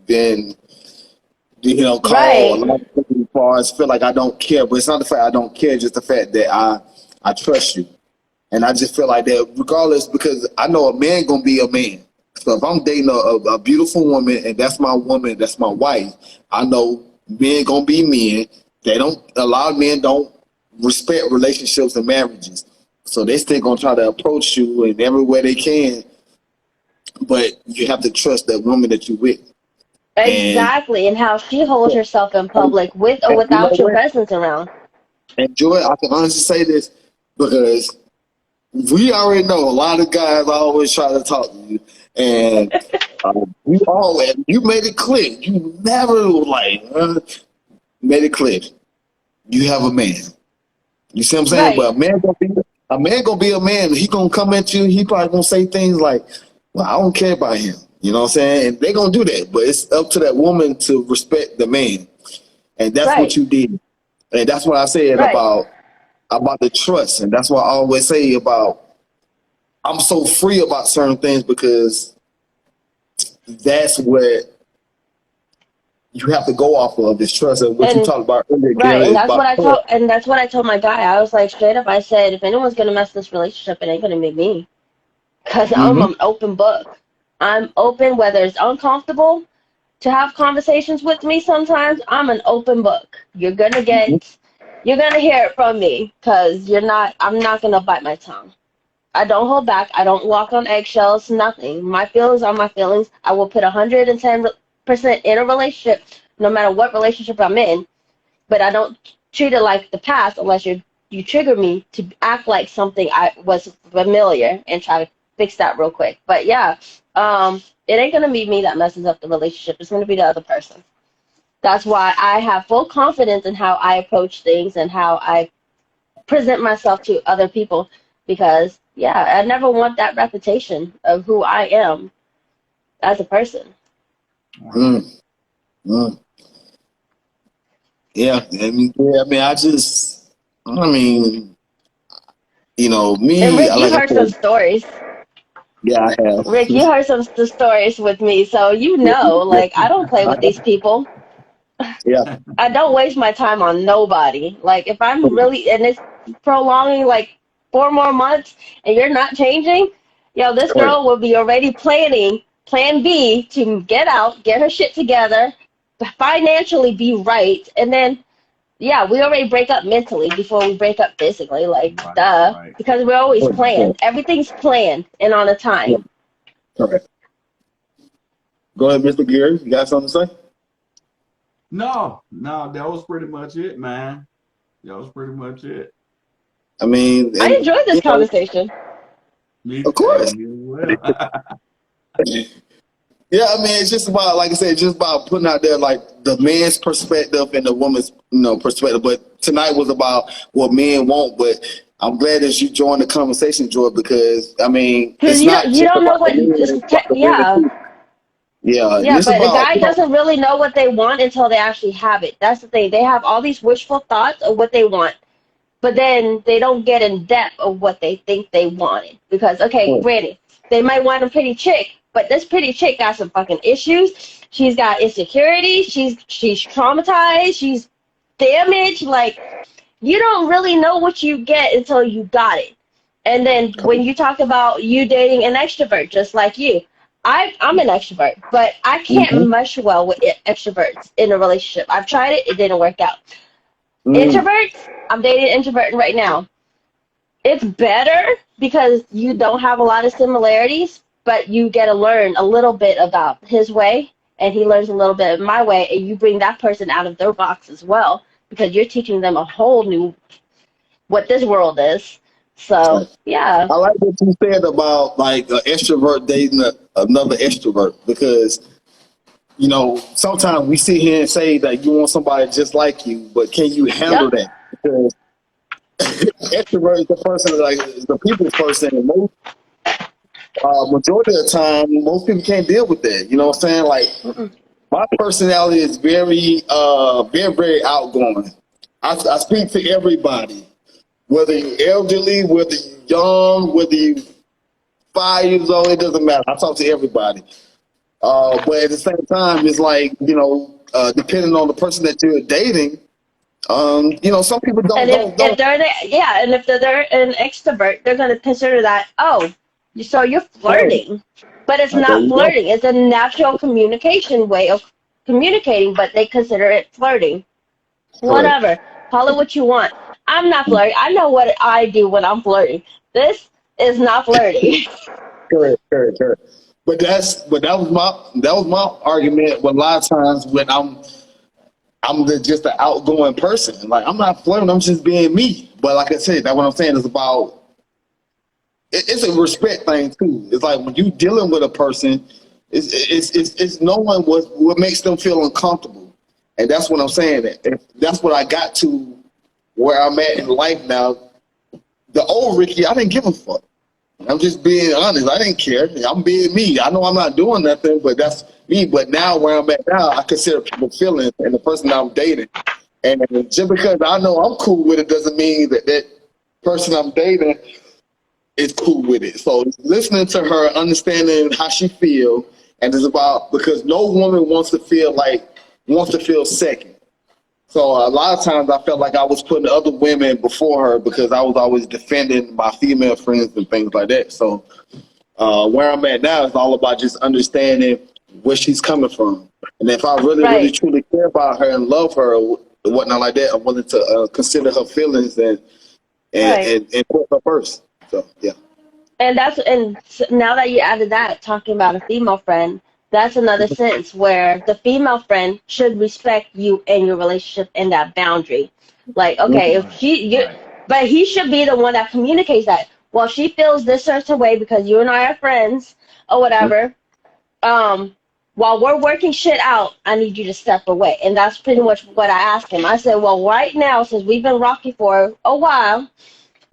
Speaker 2: been called a
Speaker 3: Right.
Speaker 2: lot of people as far as feel like I don't care, but it's not the fact I don't care, just the fact that I trust you. And I just feel like that regardless, because I know a man gonna be a man. So if I'm dating a beautiful woman and that's my woman, that's my wife, I know men gonna be men. A lot of men don't respect relationships and marriages. So they still gonna try to approach you in every way they can but you have to trust that woman that you with. And,
Speaker 3: Exactly, and how she holds herself in public with or
Speaker 2: and you know
Speaker 3: without your
Speaker 2: what?
Speaker 3: presence around.
Speaker 2: And Joy, I can honestly say this because we already know a lot of guys always try to talk to you, and we always you made it clear. You never like made it clear. You have a man. You see what I'm saying?
Speaker 3: Right,
Speaker 2: But a man gonna be a man. He gonna come at you. He probably gonna say things like, "Well, I don't care about him." You know what I'm saying? And they gonna do that. But it's up to that woman to respect the man, and that's what
Speaker 3: right,
Speaker 2: you did. And that's what I said
Speaker 3: right.
Speaker 2: about the trust. And that's what I always say about I'm so free about certain things because that's what you have to go off of is trust. And what you
Speaker 3: And
Speaker 2: talked about earlier,
Speaker 3: right,
Speaker 2: Gary, is about trust.
Speaker 3: and that's what I told my guy. I was like, straight up, I said, if anyone's gonna mess this relationship, it ain't gonna be me, cause I'm
Speaker 2: Mm-hmm.
Speaker 3: an open book. I'm open, whether it's uncomfortable to have conversations with me. Sometimes I'm an open book. You're gonna hear it from me, cause I'm not gonna bite my tongue. I don't hold back. I don't walk on eggshells. Nothing. My feelings are my feelings. I will put 110% in a relationship, no matter what relationship I'm in. But I don't treat it like the past unless you trigger me to act like something I was familiar and try to fix that real quick. But yeah, it ain't gonna be me that messes up the relationship. It's gonna be the other person. That's why I have full confidence in how I approach things and how I present myself to other people because yeah, I never want that reputation of who I am as a person.
Speaker 1: Right.
Speaker 2: Mm, mm. I mean,
Speaker 3: And
Speaker 2: me,
Speaker 3: Rick, you
Speaker 2: like I
Speaker 3: heard some
Speaker 2: said,
Speaker 3: stories.
Speaker 2: yeah, I have.
Speaker 3: Rick, you heard some stories with me, so you
Speaker 2: Yeah,
Speaker 3: know,
Speaker 2: yeah,
Speaker 3: like I don't play
Speaker 2: I
Speaker 3: with these
Speaker 2: have.
Speaker 3: people.
Speaker 2: Yeah.
Speaker 3: I don't waste my time on nobody. Like if I'm really and it's prolonging like 4 more months and you're not changing, this
Speaker 2: Correct.
Speaker 3: girl will be already planning plan B to get out, get her shit together, financially be right, and then yeah, we already break up mentally before we break up physically, like
Speaker 1: Right.
Speaker 3: duh.
Speaker 1: Right.
Speaker 3: Because we're always
Speaker 2: Correct.
Speaker 3: planned.
Speaker 2: Correct.
Speaker 3: Everything's planned and on a
Speaker 2: Yeah,
Speaker 3: time.
Speaker 2: correct. Go ahead, Mr. Gary. You got something to say?
Speaker 1: No, no, that was pretty much it, man. That was pretty much it.
Speaker 2: I mean,
Speaker 3: I
Speaker 2: and
Speaker 3: enjoyed this conversation.
Speaker 1: Me
Speaker 2: of
Speaker 1: too.
Speaker 2: course.
Speaker 1: Me as well.
Speaker 2: Yeah, I mean, it's just about, like I said, just about putting out there like the man's perspective and the woman's, perspective. But tonight was about what men want. But I'm glad that you joined the conversation, Joy, because I mean,
Speaker 3: Because
Speaker 2: it's not
Speaker 3: you
Speaker 2: just
Speaker 3: don't know
Speaker 2: about the
Speaker 3: what,
Speaker 2: men, it's about the women
Speaker 3: yeah.
Speaker 2: too. Yeah, and
Speaker 3: Yeah,
Speaker 2: it's
Speaker 3: but the
Speaker 2: about,
Speaker 3: guy doesn't really know what they want until they actually have it. That's the thing. They have all these wishful thoughts of what they want, but then they don't get in depth of what they think they wanted. Because, okay, granted, they might want a pretty chick, but this pretty chick got some fucking issues. She's got insecurities. She's traumatized. She's damaged. Like, you don't really know what you get until you got it. And then when you talk about you dating an extrovert just like you, I'm an extrovert, but I can't
Speaker 2: mm-hmm,
Speaker 3: mesh well with extroverts in a relationship. I've tried it, it didn't work out.
Speaker 2: mm,
Speaker 3: Introverts, I'm dating an introvert right now. It's better because you don't have a lot of similarities, but you get to learn a little bit about his way, and he learns a little bit of my way, and you bring that person out of their box as well because you're teaching them a whole new what this world is. So yeah,
Speaker 2: I like what you said about like an extrovert dating another extrovert because sometimes we sit here and say that you want somebody just like you, but can you handle
Speaker 3: yep.
Speaker 2: that? Because extrovert is the person like is the people's person, and most majority of the time, most people can't deal with that. You know what I'm saying? Like
Speaker 3: Mm-mm.
Speaker 2: my personality is very, very, very outgoing. I speak to everybody, whether you're elderly, whether you're young, whether you 5 years old, it doesn't matter. I talk to everybody. But at the same time, it's like, depending on the person that you're dating, some people
Speaker 3: And if they're yeah, and if they're an extrovert, they're gonna consider that so you're
Speaker 2: right.
Speaker 3: flirting, but it's
Speaker 2: There
Speaker 3: not
Speaker 2: you go.
Speaker 3: flirting. It's a natural communication way of communicating, but they consider it flirting.
Speaker 2: Correct.
Speaker 3: Whatever, call it what you want. I'm not flirting. I know what I do when I'm flirting. This is not flirting.
Speaker 2: Correct. Correct. Correct. But that was my argument. When a lot of times when just an outgoing person, like I'm not flirting, I'm just being me. But like I said, that what I'm saying is about it's a respect thing too. It's like when you dealing with a person, it's knowing what makes them feel uncomfortable, and that's what I'm saying. That's what I got to where I'm at in life now. The old Ricky, I didn't give a fuck. I'm just being honest. I didn't care. I'm being me. I know I'm not doing nothing, but that's me. But now where I'm at now, I consider people feelings and the person that I'm dating. And just because I know I'm cool with it doesn't mean that that person I'm dating is cool with it. So listening to her, understanding how she feel, and it's about because no woman wants to feel second. So a lot of times I felt like I was putting other women before her because I was always defending my female friends and things like that. So where I'm at now is all about just understanding where she's coming from. And if I really, really,
Speaker 3: Right.
Speaker 2: truly care about her and love her or whatnot like that, I'm willing to consider her feelings
Speaker 3: Right.
Speaker 2: and put her first. So, yeah.
Speaker 3: Now that you added that, talking about a female friend, that's another sense where the female friend should respect you and your relationship and that boundary. Like, okay, if
Speaker 1: Right. Right.
Speaker 3: but he should be the one that communicates that. Well, she feels this certain way because you and I are friends or whatever. Um, while we're working shit out, I need you to step away. And that's pretty much what I asked him. I said, well, right now, since we've been rocky for a while,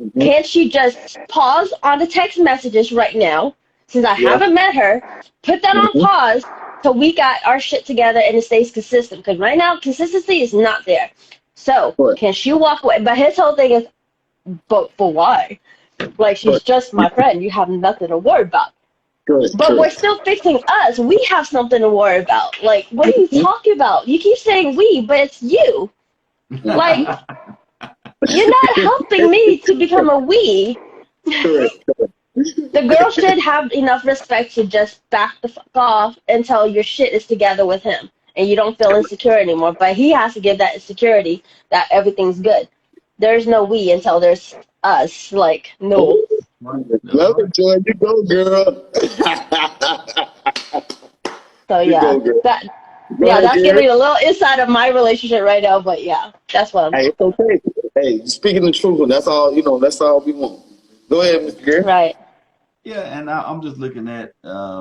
Speaker 2: Mm-hmm.
Speaker 3: can't she just pause on the text messages right now, since I
Speaker 2: Yeah.
Speaker 3: haven't met her, put that on
Speaker 2: Mm-hmm.
Speaker 3: pause till we got our shit together and it stays consistent? Because right now, consistency is not there. So,
Speaker 2: Correct.
Speaker 3: can she walk away? But his whole thing is, but for why? Like, she's
Speaker 2: Correct.
Speaker 3: just my friend. You have nothing to worry about.
Speaker 2: Correct.
Speaker 3: But we're
Speaker 2: Correct.
Speaker 3: still fixing us. We have something to worry about. Like, what are you talking about? You keep saying we, but it's you. Like, you're not helping me to become a we.
Speaker 2: Correct.
Speaker 3: The girl should have enough respect to just back the fuck off until your shit is together with him and you don't feel insecure anymore. But he has to give that insecurity that everything's good. There's no we until there's us. Like, no.
Speaker 2: Oh,
Speaker 1: Right. That's
Speaker 2: love
Speaker 1: right.
Speaker 2: it, Joy. You go, girl.
Speaker 3: So
Speaker 2: You
Speaker 3: yeah,
Speaker 2: go, girl.
Speaker 3: that
Speaker 2: Go
Speaker 3: yeah,
Speaker 2: ahead,
Speaker 3: that's
Speaker 2: Gary.
Speaker 3: giving a little insight of my relationship right now. But yeah, that's what I'm
Speaker 2: Hey, it's
Speaker 3: talking about.
Speaker 2: okay. Hey, speaking the truth, and that's all you know. That's all we want. Go ahead, Mr. Gary.
Speaker 3: Right.
Speaker 1: Yeah, and I'm just looking at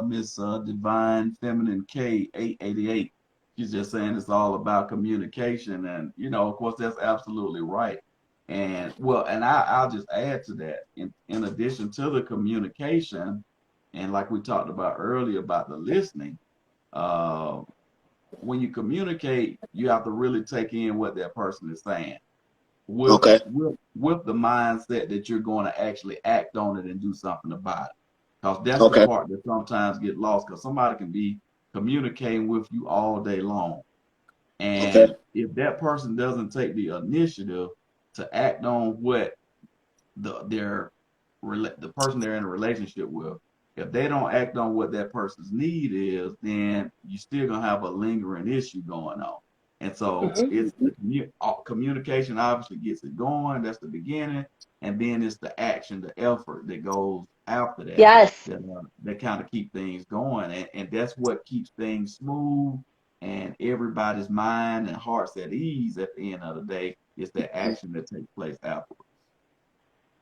Speaker 1: Miss Divine Feminine K 888. She's just saying it's all about communication, and of course, that's absolutely right. And well, and I'll just add to that. In addition to the communication, and like we talked about earlier about the listening, uh, when you communicate, you have to really take in what that person is saying with
Speaker 2: Okay.
Speaker 1: with the mindset that you're going to actually act on it and do something about it. Because that's the
Speaker 2: Okay.
Speaker 1: part that sometimes get lost. Because somebody can be communicating with you all day long,
Speaker 2: Okay.
Speaker 1: and if that person doesn't take the initiative to act on what their the person they're in a relationship with, if they don't act on what that person's need is, then you're still gonna have a lingering issue going on. And so
Speaker 3: Hmm.
Speaker 1: it's the communication obviously gets it going. That's the beginning, and then it's the action, the effort that goes after that
Speaker 3: Yes.
Speaker 1: that kind of keep things going, and that's what keeps things smooth and everybody's mind and hearts at ease at the end of the day. Is the action that takes place afterwards.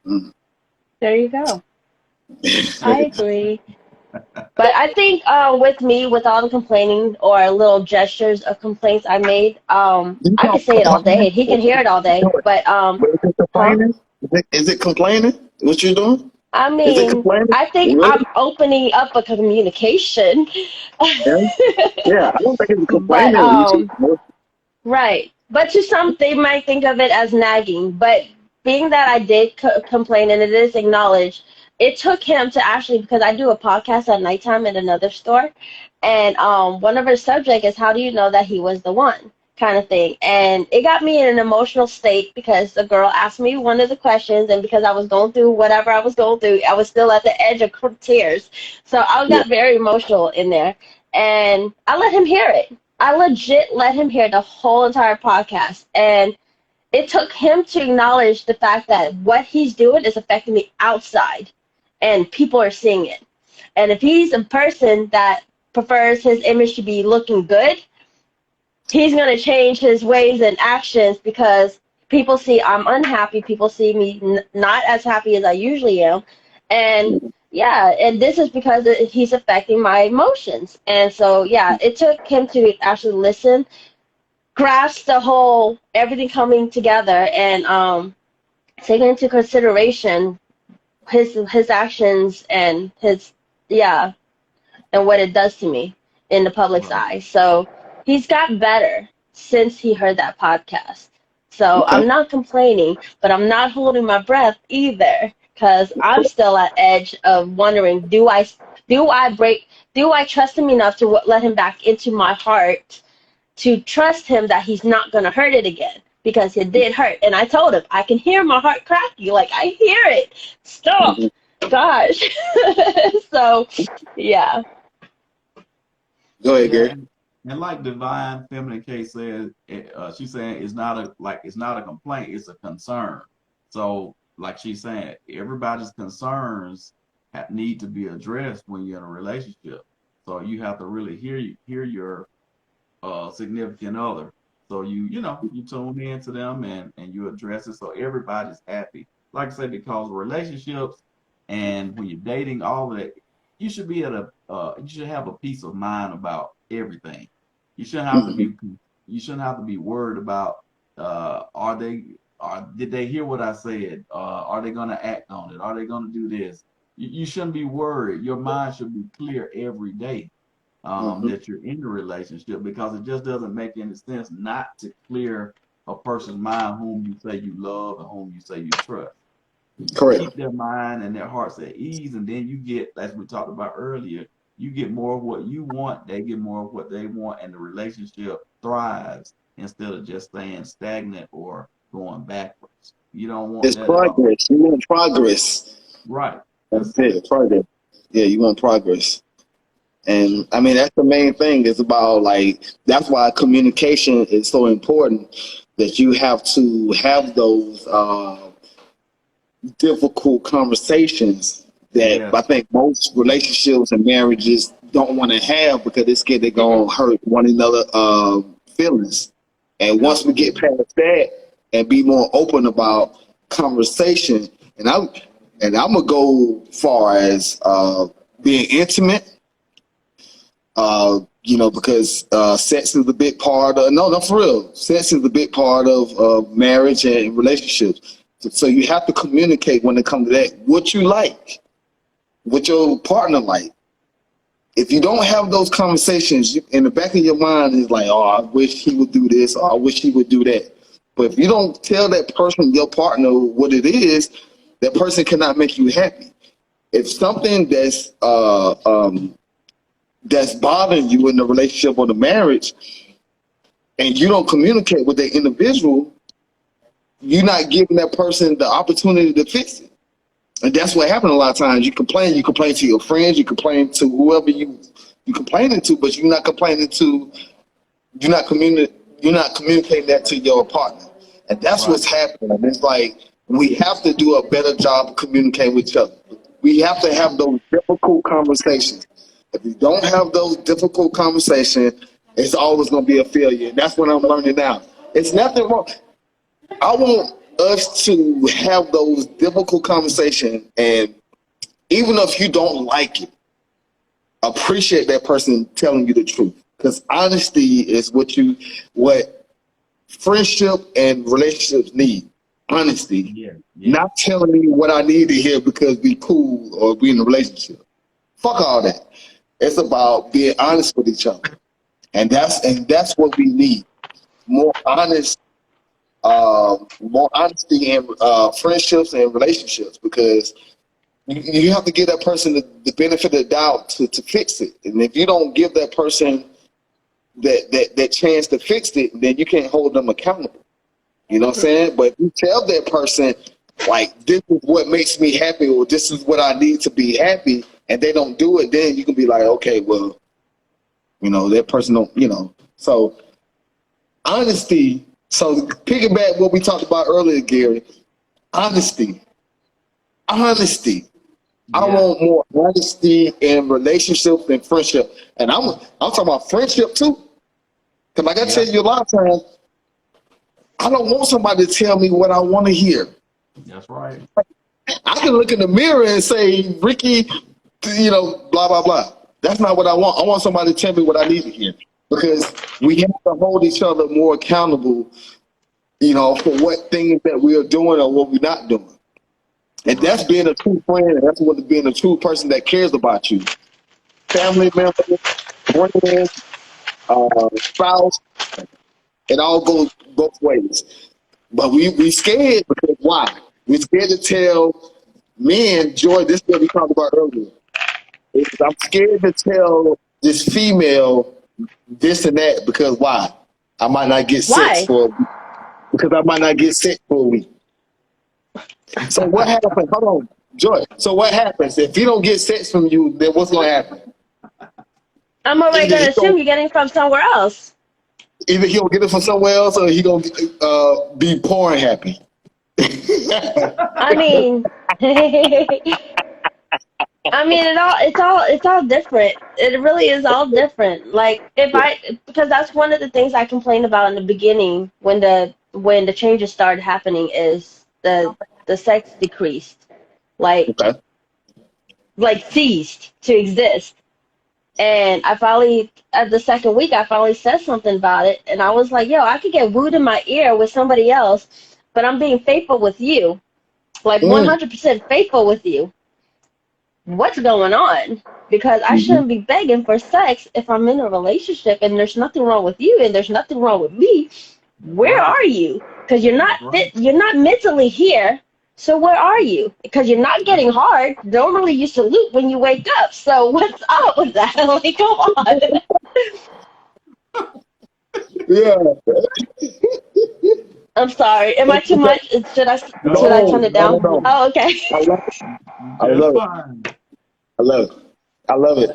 Speaker 2: Mm.
Speaker 3: There you go. I agree. But I think with me, with all the complaining or little gestures of complaints I made,
Speaker 2: You
Speaker 3: I
Speaker 2: know,
Speaker 3: could say it all
Speaker 2: complaining.
Speaker 3: day. He can hear it all day. But
Speaker 2: But is it
Speaker 3: huh?
Speaker 2: complaining? Is it complaining? What you're doing?
Speaker 3: I
Speaker 2: Is it
Speaker 3: mean,
Speaker 2: complaining?
Speaker 3: I think
Speaker 2: Really?
Speaker 3: I'm opening up a communication.
Speaker 2: Yeah. Yeah. I don't think it's
Speaker 3: But
Speaker 2: complaining.
Speaker 3: right. But to some, they might think of it as nagging. But being that I did complain and it is acknowledged, it took him to actually, because I do a podcast at nighttime at another store, and one of her subject is how do you know that he was the one, kind of thing. And it got me in an emotional state because the girl asked me one of the questions, and because I was going through whatever I was going through, I was still at the edge of tears. So I
Speaker 2: Yeah.
Speaker 3: got very emotional in there, and I let him hear it. I legit let him hear the whole entire podcast. And it took him to acknowledge the fact that what he's doing is affecting me outside and people are seeing it. And if he's a person that prefers his image to be looking good, he's going to change his ways and actions because people see I'm unhappy. People see me not as happy as I usually am. And yeah, and this is because he's affecting my emotions. And so, yeah, it took him to actually listen, grasp the whole, everything coming together, and take into consideration his actions and his, yeah, and what it does to me in the public's
Speaker 1: Right.
Speaker 3: eye. So he's got better since he heard that podcast. So
Speaker 2: Okay.
Speaker 3: I'm not complaining, but I'm not holding my breath either because I'm still at edge of wondering, do I trust him enough to let him back into my heart to trust him that he's not going to hurt it again? Because it did hurt. And I told him, I can hear my heart cracking. Like, I hear it. Stop.
Speaker 2: Mhm.
Speaker 3: Gosh. So, yeah.
Speaker 2: Go ahead,
Speaker 1: Yeah,
Speaker 2: Gary.
Speaker 1: and like Divine Feminine Case said, she's saying it's not a complaint, it's a concern. So, like she's saying, everybody's concerns need to be addressed when you're in a relationship. So you have to really hear your significant other. So you tune in to them and you address it so everybody's happy. Like I said, because relationships and when you're dating, all of that, you should be you should have a peace of mind about everything. You shouldn't have to
Speaker 2: Mhm.
Speaker 1: be you shouldn't have to be worried about did they hear what I said? Are they gonna act on it? Are they gonna do this? You shouldn't be worried. Your mind should be clear every day
Speaker 2: Mhm.
Speaker 1: that you're in the relationship because it just doesn't make any sense not to clear a person's mind whom you say you love and whom you say you trust.
Speaker 2: Correct.
Speaker 1: Keep their mind and their hearts at ease, and then you get, as we talked about earlier, you get more of what you want, they get more of what they want, and the relationship thrives instead of just staying stagnant or going backwards. You don't want
Speaker 2: It's
Speaker 1: that at all.
Speaker 2: progress. You want progress.
Speaker 1: Right.
Speaker 2: That's
Speaker 1: That's it.
Speaker 2: it. Progress. Yeah, you want progress. And I mean, that's the main thing. It's about like, that's why communication is so important, that you have to have those difficult conversations that I
Speaker 1: Yes.
Speaker 2: think most relationships and marriages don't want to have because they're scared they're going to hurt one another feelings. And once we get
Speaker 1: Absolutely.
Speaker 2: past that and be more open about conversation, and I'm gonna go far as being intimate, because sex is a big part of, no, for real. Sex is a big part of marriage and relationships. So you have to communicate when it comes to that, what you like, what your partner like. If you don't have those conversations, in the back of your mind is like, oh, I wish he would do this, or I wish he would do that. But if you don't tell that person, your partner, what it is, that person cannot make you happy. If something that's bothering you in the relationship or the marriage, and you don't communicate with the individual, you're not giving that person the opportunity to fix it. And that's what happens a lot of times. You complain to your friends, you complain to whoever you complaining to, but you're not communicating that to your partner. And that's
Speaker 1: Right.
Speaker 2: what's happening. And it's like we have to do a better job of communicating with each other. We have to have those difficult conversations. If we don't have those difficult conversations, it's always going to be a failure. And that's what I'm learning now. It's nothing wrong. I want us to have those difficult conversations, and even if you don't like it, appreciate that person telling you the truth. Because honesty is what friendship and relationships need. Honesty.
Speaker 1: Yeah.
Speaker 2: Not
Speaker 1: Yes.
Speaker 2: telling me what I need to hear because we cool or we in a relationship. Fuck all that. It's about being honest with each other. And that's what we need. More honest more honesty in friendships and relationships, because you have to give that person the benefit of the doubt to fix it. And if you don't give that person that chance to fix it, then you can't hold them accountable. You know what I'm saying? But if you tell that person, like, this is what makes me happy, or this is what I need to be happy, and they don't do it, then you can be like, okay, well, that person don't. So honesty. So piggyback what we talked about earlier, Gary. Honesty. Honesty. I
Speaker 1: Yeah.
Speaker 2: want more honesty in relationships and friendship. And I'm talking about friendship too. Because like I
Speaker 1: Yeah.
Speaker 2: tell you a lot of times, I don't want somebody to tell me what I want to hear.
Speaker 1: That's right.
Speaker 2: I can look in the mirror and say, Ricky, blah, blah, blah. That's not what I want. I want somebody to tell me what I need to hear. Because we have to hold each other more accountable, for what things that we are doing or what we're not doing. And that's
Speaker 1: Right.
Speaker 2: being a true friend. And that's what being a true person that cares about you. Family member, friend, spouse, it all goes both ways. But we scared because why? We scared to tell men, Joy, this is what we talked about earlier. I'm scared to tell this female this and that because why? I might not get sex
Speaker 3: Why?
Speaker 2: for because I might not get sex for a week. So what happens? Hold on, Joy. So what happens if he don't get sex from you? Then what's gonna happen?
Speaker 3: I'm already
Speaker 2: Either
Speaker 3: gonna
Speaker 2: he gonna
Speaker 3: assume you're getting from somewhere else.
Speaker 2: either he'll get it from somewhere else or he gonna be porn happy.
Speaker 3: I mean, it's all different. It really is all different. Like because that's one of the things I complained about in the beginning when the changes started happening is the sex decreased, like
Speaker 2: Okay.
Speaker 3: ceased to exist. And I finally, at the second week, I finally said something about it, and I was like, "Yo, I could get wooed in my ear with somebody else, but I'm being faithful with you, like
Speaker 2: Mm.
Speaker 3: 100% faithful with you. What's going on? Because I
Speaker 2: Mm-hmm.
Speaker 3: shouldn't be begging for sex if I'm in a relationship and there's nothing wrong with you and there's nothing wrong with me.
Speaker 1: That's
Speaker 3: Where
Speaker 1: right.
Speaker 3: are you? Because you're not
Speaker 1: That's right.
Speaker 3: fit. You're not mentally here. So where are you? Because you're not getting hard. Normally you salute when you wake up. So what's up with that? Like, come on.
Speaker 2: Yeah.
Speaker 3: I'm sorry. Am I too much? Should I
Speaker 1: No,
Speaker 3: tone
Speaker 2: No,
Speaker 3: it
Speaker 1: no,
Speaker 2: no,
Speaker 3: down?
Speaker 2: no,
Speaker 1: you
Speaker 2: no.
Speaker 3: Oh, okay.
Speaker 2: I love it.
Speaker 1: you
Speaker 2: I
Speaker 1: just
Speaker 2: love it.
Speaker 1: fine.
Speaker 2: I love it. I love it.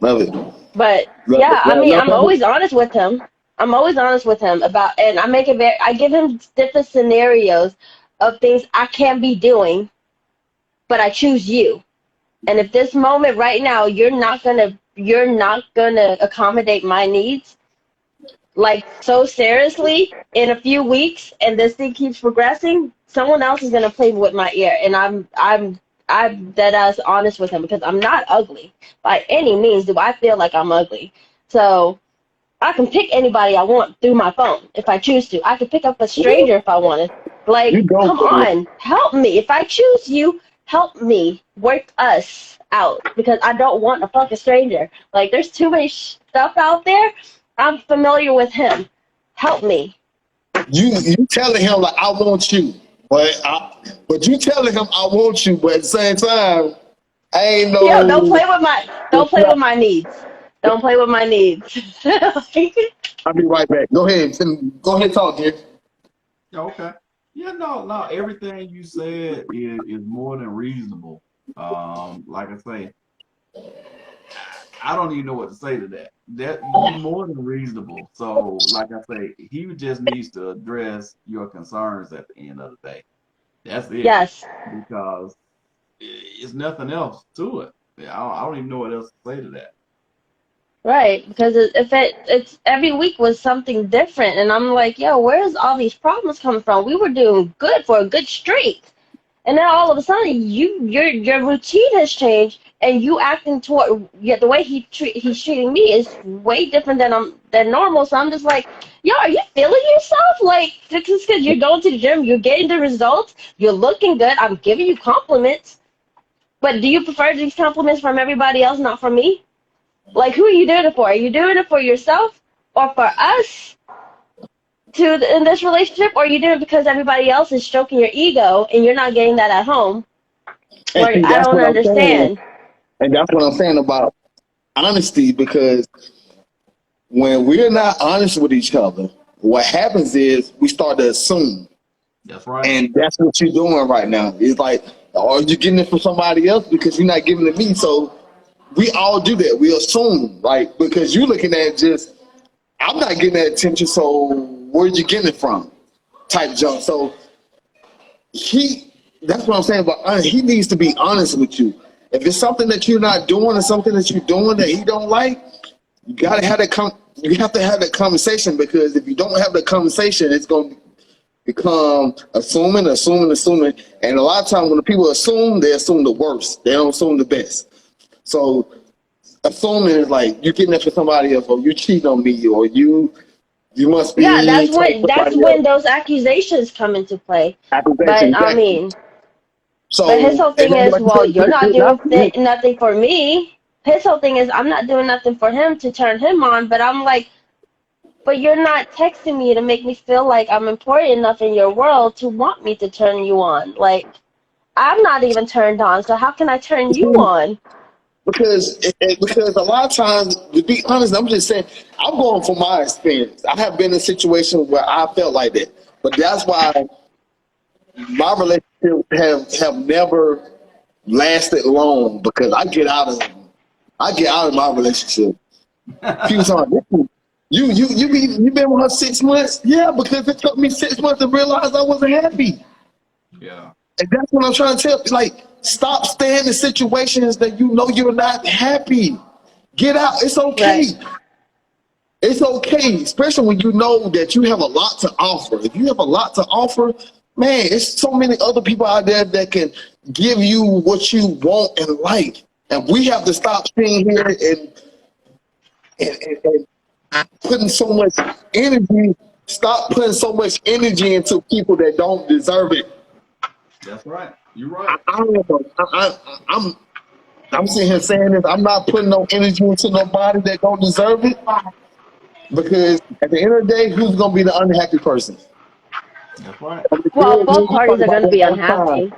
Speaker 2: Love it.
Speaker 3: But
Speaker 2: Love it.
Speaker 3: yeah, I
Speaker 2: Love,
Speaker 3: mean,
Speaker 2: love,
Speaker 3: I'm
Speaker 2: love it.
Speaker 3: always honest with him. I'm always honest with him about, and I give him different scenarios of things I can be doing, but I choose you. And if this moment right now you're not gonna accommodate my needs, like so seriously, in a few weeks, and this thing keeps progressing, someone else is gonna play with my ear, and I'm dead ass honest with him because I'm not ugly by any means. Do I feel like I'm ugly? So I can pick anybody I want through my phone if I choose to. I can pick up a stranger if I wanted.
Speaker 2: You
Speaker 3: Like,
Speaker 2: go
Speaker 3: come
Speaker 2: for it.
Speaker 3: on, help me. If I choose you, help me work us out because I don't want a fucking stranger. Like, there's too many stuff out there. I'm familiar with him. Help me.
Speaker 2: You telling him like I want you, but you telling him I want you, but at the same time, I ain't
Speaker 3: Yo,
Speaker 2: no.
Speaker 3: don't play with my needs. Don't play with my needs.
Speaker 2: I'll be right back. Go ahead. Go ahead, talk, Dick.
Speaker 1: Okay. Yeah, no, no. Everything you said is more than reasonable. Like I say, I don't even know what to say to that. That you more than reasonable. So, like I say, he just needs to address your concerns at the end of the day. That's it.
Speaker 3: Yes.
Speaker 1: Because it's nothing else to it. I don't even know what else to say to that.
Speaker 3: Right, because it's every week was something different, and I'm like, yo, where's all these problems coming from? We were doing good for a good streak, and then all of a sudden, your routine has changed, and you acting toward yeah, the way he's treating me is way different than normal. So I'm just like, yo, are you feeling yourself? Like, just because you're going to the gym, you're getting the results, you're looking good. I'm giving you compliments, but do you prefer these compliments from everybody else, not from me? Like, who are you doing it for? Are you doing it for yourself or for us in this relationship? Or are you doing it because everybody else is stroking your ego and you're not getting that at home?
Speaker 2: And
Speaker 3: Like,
Speaker 2: see,
Speaker 3: I
Speaker 2: that's
Speaker 3: don't
Speaker 2: what I'm saying.
Speaker 3: understand.
Speaker 2: And that's what I'm saying about honesty, because when we're not honest with each other, what happens is we start to assume.
Speaker 1: That's right.
Speaker 2: And that's what you're doing right now. It's like, are you getting it from somebody else because you're not giving it to me? So we all do that. We assume, like, because you're looking at just, I'm not getting that attention, so where'd you get it from? Type jump. So he That's what I'm saying. But he needs to be honest with you. If it's something that you're not doing or something that you're doing that he don't like, you gotta have that. You have to have that conversation, because if you don't have the conversation, it's gonna become assuming. And a lot of times when the people assume, they assume the worst. They don't assume the best. So assuming is like you getting up for somebody else, or you cheating on me, or you must
Speaker 3: Yeah,
Speaker 2: be told
Speaker 3: that's
Speaker 2: somebody else.
Speaker 3: when those accusations come into play.
Speaker 2: Accusation,
Speaker 3: But I
Speaker 2: exactly.
Speaker 3: mean, but his
Speaker 2: So
Speaker 3: whole
Speaker 2: and
Speaker 3: thing
Speaker 2: then
Speaker 3: is,
Speaker 2: like you
Speaker 3: well,
Speaker 2: said,
Speaker 3: you're not
Speaker 2: you're
Speaker 3: doing
Speaker 2: not.
Speaker 3: nothing for me. His whole thing is, I'm not doing nothing for him to turn him on. But I'm like, but you're not texting me to make me feel like I'm important enough in your world to want me to turn you on. Like, I'm not even turned on, so how can I turn you on?
Speaker 2: Because a lot of times, to be honest, I'm just saying, I'm going from my experience. I have been in situations where I felt like that, but that's why my relationships have never lasted long, because I get out of my relationship. People talking, you been with her 6 months? Yeah, because it took me 6 months to realize I wasn't happy.
Speaker 1: Yeah.
Speaker 2: And that's what I'm trying to tell you. Like, stop staying in situations that you know you're not happy. Get out. It's okay.
Speaker 3: Right,
Speaker 2: It's okay, especially when you know that you have a lot to offer. If you have a lot to offer, man, it's so many other people out there that can give you what you want and like. And we have to stop sitting here and putting so much energy. Stop putting so much energy into people that don't deserve it.
Speaker 1: That's right. You're right.
Speaker 2: I don't know. I'm sitting here saying this. I'm not putting no energy into nobody that don't deserve it, because at the end of the day, who's gonna be the unhappy person?
Speaker 1: That's right.
Speaker 2: I mean,
Speaker 3: well, both
Speaker 2: we talk
Speaker 3: parties are
Speaker 2: about
Speaker 3: going to
Speaker 2: that
Speaker 3: be
Speaker 2: all the time,
Speaker 3: unhappy.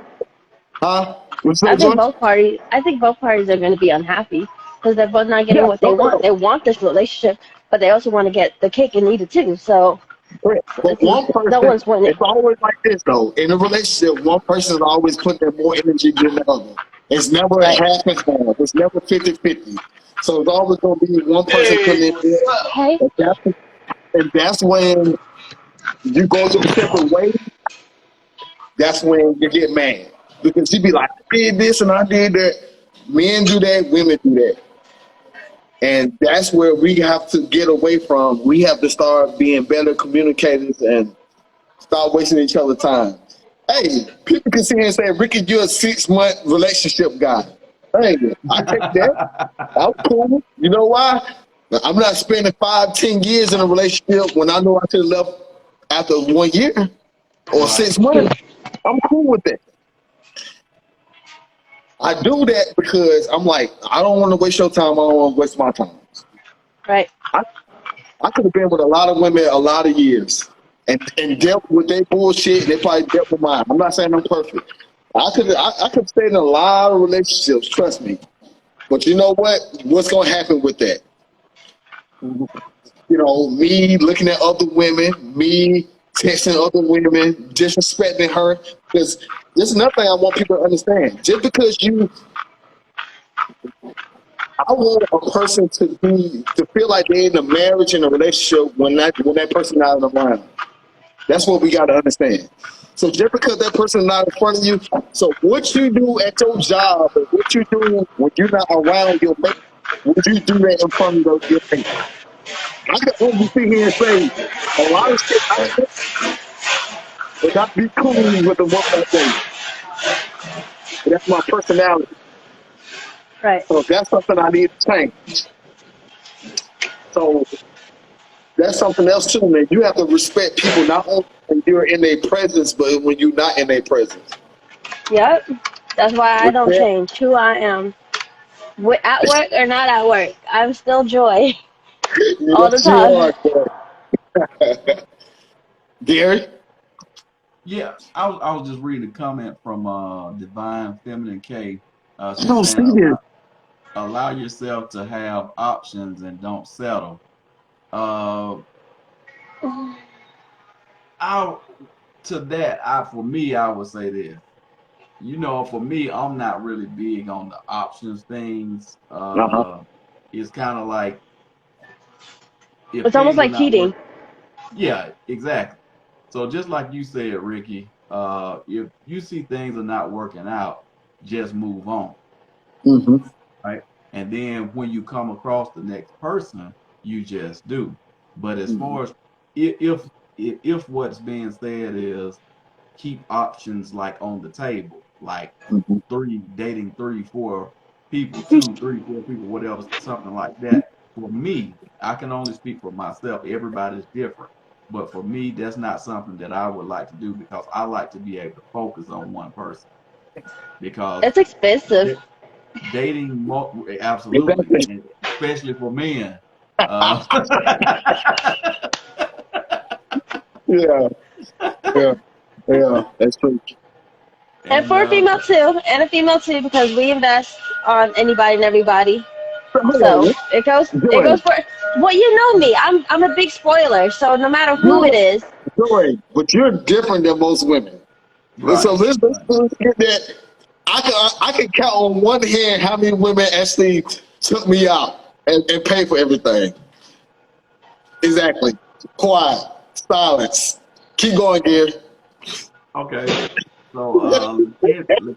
Speaker 2: huh? What's that, Joy?
Speaker 3: I think both parties are going to be unhappy because they're both not getting
Speaker 2: Yeah,
Speaker 3: what they
Speaker 2: no
Speaker 3: want.
Speaker 2: doubt.
Speaker 3: They want this relationship, but they also want to get the cake and eat it too. So
Speaker 2: Correct. But one
Speaker 3: no
Speaker 2: person,
Speaker 3: one's winning.
Speaker 2: it's always like this though. In a relationship, one person is always putting in more energy than the other. It's never a
Speaker 3: Right.
Speaker 2: half and half. It's never 50-50. So it's always going to be one person putting in more.
Speaker 3: Hey.
Speaker 2: And that's when you go your separate ways. That's when you get mad, because you be like, I did this and I did that. Men do that, women do that. And that's where we have to get away from. We have to start being better communicators and stop wasting each other's time. Hey, people can sit here and say, Ricky, you're a 6 month relationship guy. Hey, I take that. I'm cool. You know why? I'm not spending 5, 10 years in a relationship when I know I could have left after 1 year or
Speaker 1: Right.
Speaker 2: 6 months. I'm cool with that. I do that because I'm like, I don't want to waste your time. I don't want to waste my time.
Speaker 3: Right.
Speaker 2: I, I could have been with a lot of women a lot of years and dealt with their bullshit. And they probably dealt with mine. I'm not saying I'm perfect. I could stay in a lot of relationships. Trust me. But you know what? What's gonna happen with that? Me looking at other women, me texting other women, disrespecting her. Because this is another thing I want people to understand. Just because I want a person to feel like they're in a marriage and a relationship when that person not around. That's what we got to understand. So just because that person is not in front of you, so what you do at your job or what you do when you're not around your mate, would you do that in front of your mate? I can only sit here and say a lot of shit I do would not be cool with the woman I date. That's my personality.
Speaker 3: Right.
Speaker 2: So that's something I need to change. So that's something else too, man. You have to respect people not only when you're in their presence, but when you're not in their presence.
Speaker 3: Yep. That's why I don't
Speaker 2: Respect.
Speaker 3: change who I am. At work or not at work, I'm still Joy all the
Speaker 2: Yes, you
Speaker 3: time.
Speaker 2: are, boy. Gary.
Speaker 1: Yeah. I was just reading a comment from Divine Feminine K.
Speaker 2: I
Speaker 1: She's
Speaker 2: don't
Speaker 1: saying
Speaker 2: see this.
Speaker 1: allow yourself to have options and don't settle. Uh, I to that I for me I would say this. For me, I'm not really big on the options things.
Speaker 2: Uh-huh.
Speaker 1: It's kind of like if
Speaker 3: It's almost
Speaker 1: things are
Speaker 3: like
Speaker 1: not
Speaker 3: cheating.
Speaker 1: working. Yeah, exactly. So just like you said, Ricky, if you see things are not working out, just move on,
Speaker 2: Mm-hmm.
Speaker 1: right? And then when you come across the next person, you just do. But as
Speaker 2: Mm-hmm.
Speaker 1: far as if what's being said is keep options like on the table, like
Speaker 2: Mm-hmm.
Speaker 1: dating three, four people, two, three, four people, whatever, something like that. For me, I can only speak for myself. Everybody's different. But for me, that's not something that I would like to do because I like to be able to focus on one person. Because
Speaker 3: It's expensive.
Speaker 1: dating, absolutely,
Speaker 2: Exactly.
Speaker 1: and especially for men. Uh,
Speaker 2: Yeah. Yeah. Yeah. That's true.
Speaker 3: And
Speaker 1: and
Speaker 3: for a female too, and a female too, because we invest on anybody and everybody.
Speaker 2: So hold
Speaker 3: So
Speaker 2: on,
Speaker 3: it
Speaker 2: Joy.
Speaker 3: goes for well, you know me. I'm a big spoiler, so no matter who
Speaker 2: You're
Speaker 3: it is.
Speaker 2: Joy, but you're different than most women. So
Speaker 1: right, right.
Speaker 2: let's get that. I can count on one hand how many women actually took me out and paid for everything. Exactly. Quiet. Silence. Keep going, Gary.
Speaker 1: Okay. So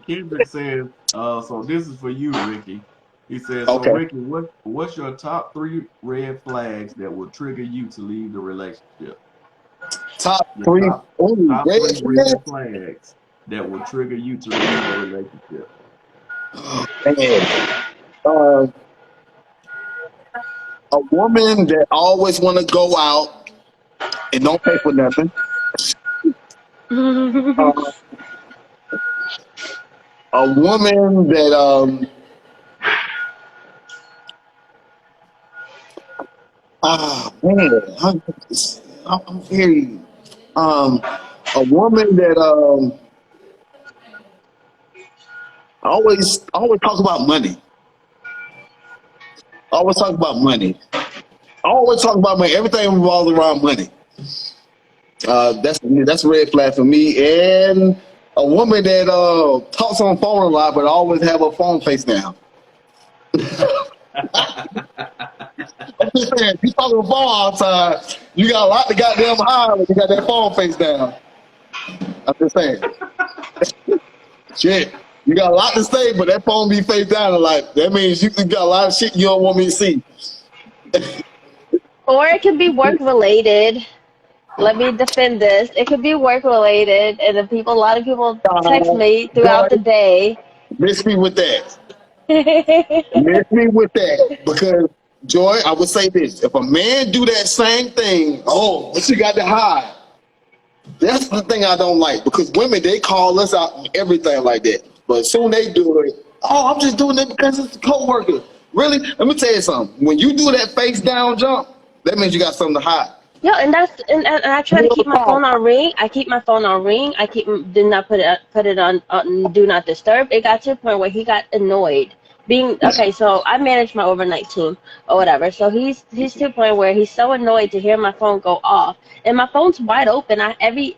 Speaker 1: Kendrick says, so this is for you, Ricky. He says, so
Speaker 2: Okay.
Speaker 1: Ricky, what's your top three red flags that will trigger you to leave the relationship?
Speaker 2: Top
Speaker 1: Your
Speaker 2: three.
Speaker 1: top
Speaker 2: Ooh,
Speaker 1: top
Speaker 2: red
Speaker 1: three
Speaker 2: flag.
Speaker 1: red flags that will trigger you to leave a relationship.
Speaker 2: Man. Uh, a woman that always want to go out and don't pay for nothing. Uh, a woman that man, I'm very um a woman that always talk about money. Always talk about money. Always talk about money. Everything revolves around money. That's a red flag for me. And a woman that talks on the phone a lot, but always have her phone face down. I'm just saying, if you talk on the phone all the time, you got a lot to goddamn hide when you got that phone face down. I'm just saying. Shit. You got a lot to say, but that phone be face down a lot. That means you got a lot of shit you don't want me to see.
Speaker 3: Or it can be work related. Let me defend this. It could be work related, and a lot of people text me
Speaker 2: Joy,
Speaker 3: throughout the day.
Speaker 2: miss me with that. Miss me with that. Because, Joy, I would say this. If a man do that same thing, oh, what you got to hide? That's the thing I don't like. Because women, they call us out on everything like that. But soon they do it. Oh, I'm just doing it because it's a coworker. Really? Let me tell you something. When you do that face down jump, that means you got something to hide.
Speaker 3: Yeah, and I try to keep my phone on ring. I keep my phone on ring. I keep do not put it on do not disturb. It got to the point where he got annoyed. Being okay, so I manage my overnight team or whatever. So he's to the point where he's so annoyed to hear my phone go off, and my phone's wide open. Every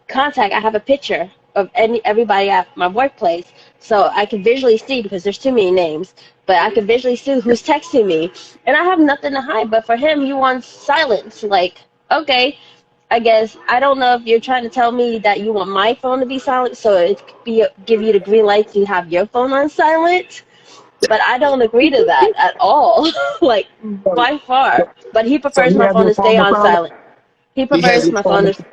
Speaker 3: contact, I have a picture of everybody at my workplace, so I can visually see because there's too many names. But I can visually see who's texting me, and I have nothing to hide. But for him, he wants silence. Like, okay, I guess I don't know if you're trying to tell me that you want my phone to be silent, so it could be give you the green light to have your phone on silent. But I don't agree to that at all, like
Speaker 2: So,
Speaker 3: by far. But he
Speaker 2: so
Speaker 3: prefers
Speaker 2: he
Speaker 3: my
Speaker 2: has
Speaker 3: phone
Speaker 2: his
Speaker 3: to stay
Speaker 2: phone on
Speaker 3: on
Speaker 2: silent.
Speaker 3: silent. He
Speaker 2: He has
Speaker 3: prefers
Speaker 2: his
Speaker 3: my phone
Speaker 2: phone.
Speaker 3: to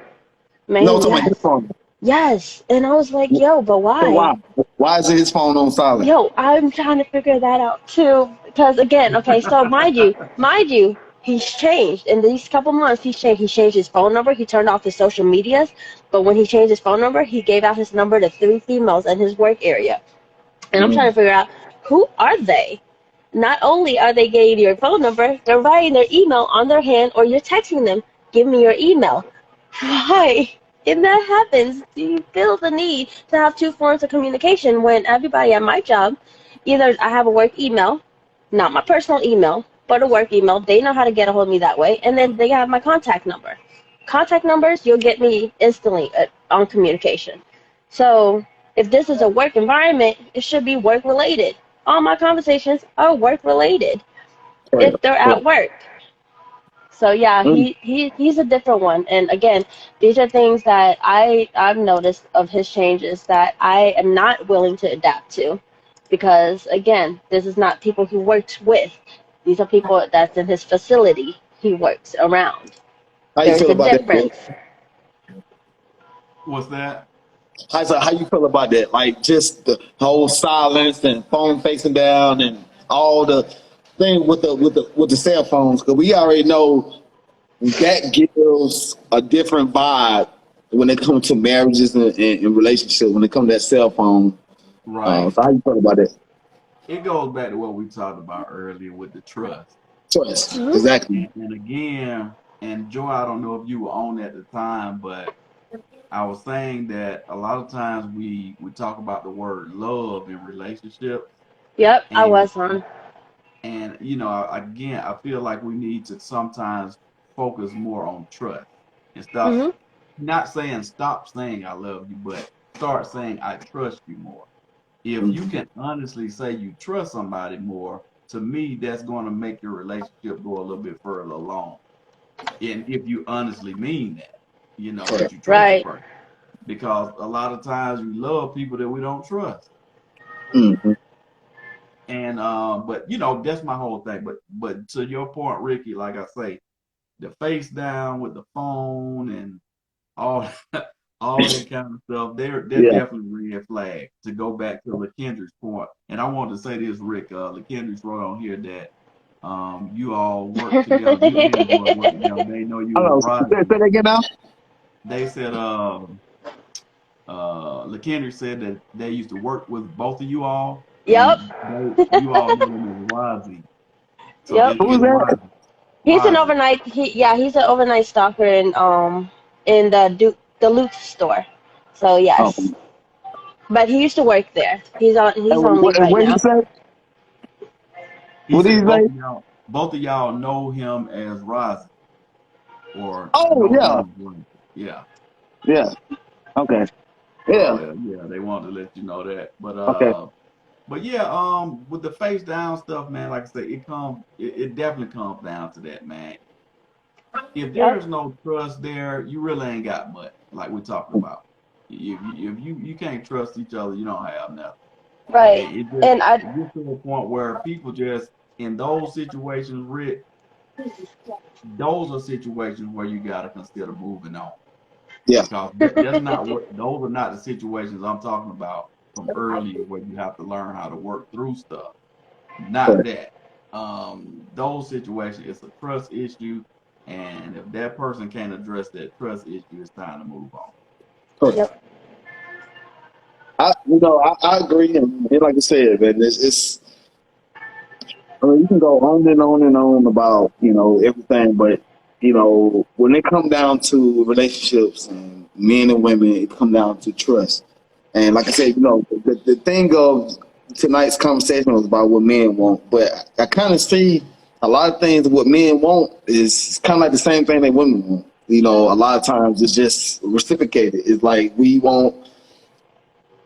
Speaker 2: No, I'm
Speaker 3: man,
Speaker 2: talking about his
Speaker 3: yes.
Speaker 2: phone.
Speaker 3: Yes. And I was like, yo, but
Speaker 2: So why?
Speaker 3: why?
Speaker 2: Why is his phone on silent?
Speaker 3: Yo, I'm trying to figure that out too. Because again, okay, so mind you, he's changed. In these couple months, he's changed. He changed his phone number. He turned off his social medias. But when he changed his phone number, he gave out his number to three females in his work area. And I'm trying
Speaker 2: Mm.
Speaker 3: to figure out who are they? Not only are they getting your phone number, they're writing their email on their hand or you're texting them, give me your email. Why? If that happens, do you feel the need to have two forms of communication when everybody at my job, either I have a work email, not my personal email, but a work email, they know how to get a hold of me that way, and then they have my contact number. Contact numbers, you'll get me instantly on communication. So if this is a work environment, it should be work related. All my conversations are work related if
Speaker 2: Correct.
Speaker 3: they're at
Speaker 2: Correct.
Speaker 3: work. So yeah, he's a different one. And again, these are things that I've noticed of his changes that I am not willing to adapt to, because again, this is not people he works with. These are people that's in his facility he works around.
Speaker 2: How you
Speaker 3: There's
Speaker 2: feel
Speaker 3: a
Speaker 2: about that, Joy?
Speaker 3: difference.
Speaker 1: What's that?
Speaker 2: How you feel about that? Like just the whole silence and phone facing down and all the thing with the cell phones, because we already know that gives a different vibe when it comes to marriages and relationships. When it comes to that cell phone,
Speaker 1: Right.
Speaker 2: so how you feel about that?
Speaker 1: It goes back to what we talked about earlier with the trust.
Speaker 2: Choice,
Speaker 3: Hmm.
Speaker 2: exactly.
Speaker 1: And again, and Joy, I don't know if you were on at the time, but I was saying that a lot of times we talk about the word love in relationships,
Speaker 3: Yep, I
Speaker 1: and
Speaker 3: was on.
Speaker 1: again, I feel like we need to sometimes focus more on trust and stop.
Speaker 3: Hmm.
Speaker 1: Not saying stop saying I love you, but start saying I trust you more. If you
Speaker 2: Mm-hmm.
Speaker 1: can honestly say you trust somebody more, to me, that's going to make your relationship go a little bit further along. And if you honestly mean that, that
Speaker 2: Correct.
Speaker 1: you trust the
Speaker 3: Right.
Speaker 1: person, because a lot of times we love people that we don't trust.
Speaker 2: Mm-hmm.
Speaker 1: And but that's my whole thing. But to your point, Ricky, like I say, the face down with the phone and all all that kind of stuff, they're
Speaker 2: Yeah.
Speaker 1: definitely red flag. To go back to LaKendra's point, and I want to say this, Rick, LaKendra's wrote on here that you all work together, you and your boy work together. They know you as
Speaker 2: Hello. Say
Speaker 1: Rodney.
Speaker 2: that again now.
Speaker 1: They said LaKendra said that they used to work with both of you all,
Speaker 3: Yep.
Speaker 1: and you all know him as Rozzy. So
Speaker 3: Yep.
Speaker 2: Who was
Speaker 1: it's
Speaker 2: that?
Speaker 1: Rozzy.
Speaker 3: He's an
Speaker 1: Rozzy.
Speaker 3: overnight. He's an overnight stalker in the Luke store. So
Speaker 2: Oh,
Speaker 3: yes, but he used to work there. He's on leave
Speaker 2: and
Speaker 3: right
Speaker 2: what did he
Speaker 3: now.
Speaker 2: say?
Speaker 1: He
Speaker 2: What did he
Speaker 1: said
Speaker 2: say?
Speaker 1: both of y'all know him as Rozzy, or
Speaker 2: Oh
Speaker 1: know
Speaker 2: yeah,
Speaker 1: him as Rozzy. Yeah.
Speaker 2: yeah. Okay.
Speaker 1: So
Speaker 2: Yeah.
Speaker 1: yeah, they wanted to let you know that.
Speaker 2: Okay.
Speaker 1: But yeah, with the face down stuff, man, like I said, it definitely comes down to that, man. If there
Speaker 3: Yep.
Speaker 1: is no trust there, you really ain't got much, like we're talking about. If you can't trust each other, you don't have nothing.
Speaker 3: Right.
Speaker 1: It just
Speaker 3: And I
Speaker 1: it gets to a point where people just in those situations, Rick, those are situations where you gotta consider moving on.
Speaker 2: Yeah.
Speaker 1: Because that's not what those are not the situations I'm talking about from earlier where you have to learn how to work through stuff. Not
Speaker 2: Correct.
Speaker 1: that. Those situations, it's a trust issue, and if that person can't address that trust issue, it's time to move on.
Speaker 2: Correct.
Speaker 3: yep.
Speaker 2: I agree, and like I said, man, it's I mean, you can go on and on and on about, everything, but, when it come down to relationships and men and women, it come down to trust. And like I said, the thing of tonight's conversation was about what men want, but I kind of see a lot of things what men want is kind of like the same thing that women want. A lot of times it's just reciprocated. It's like we want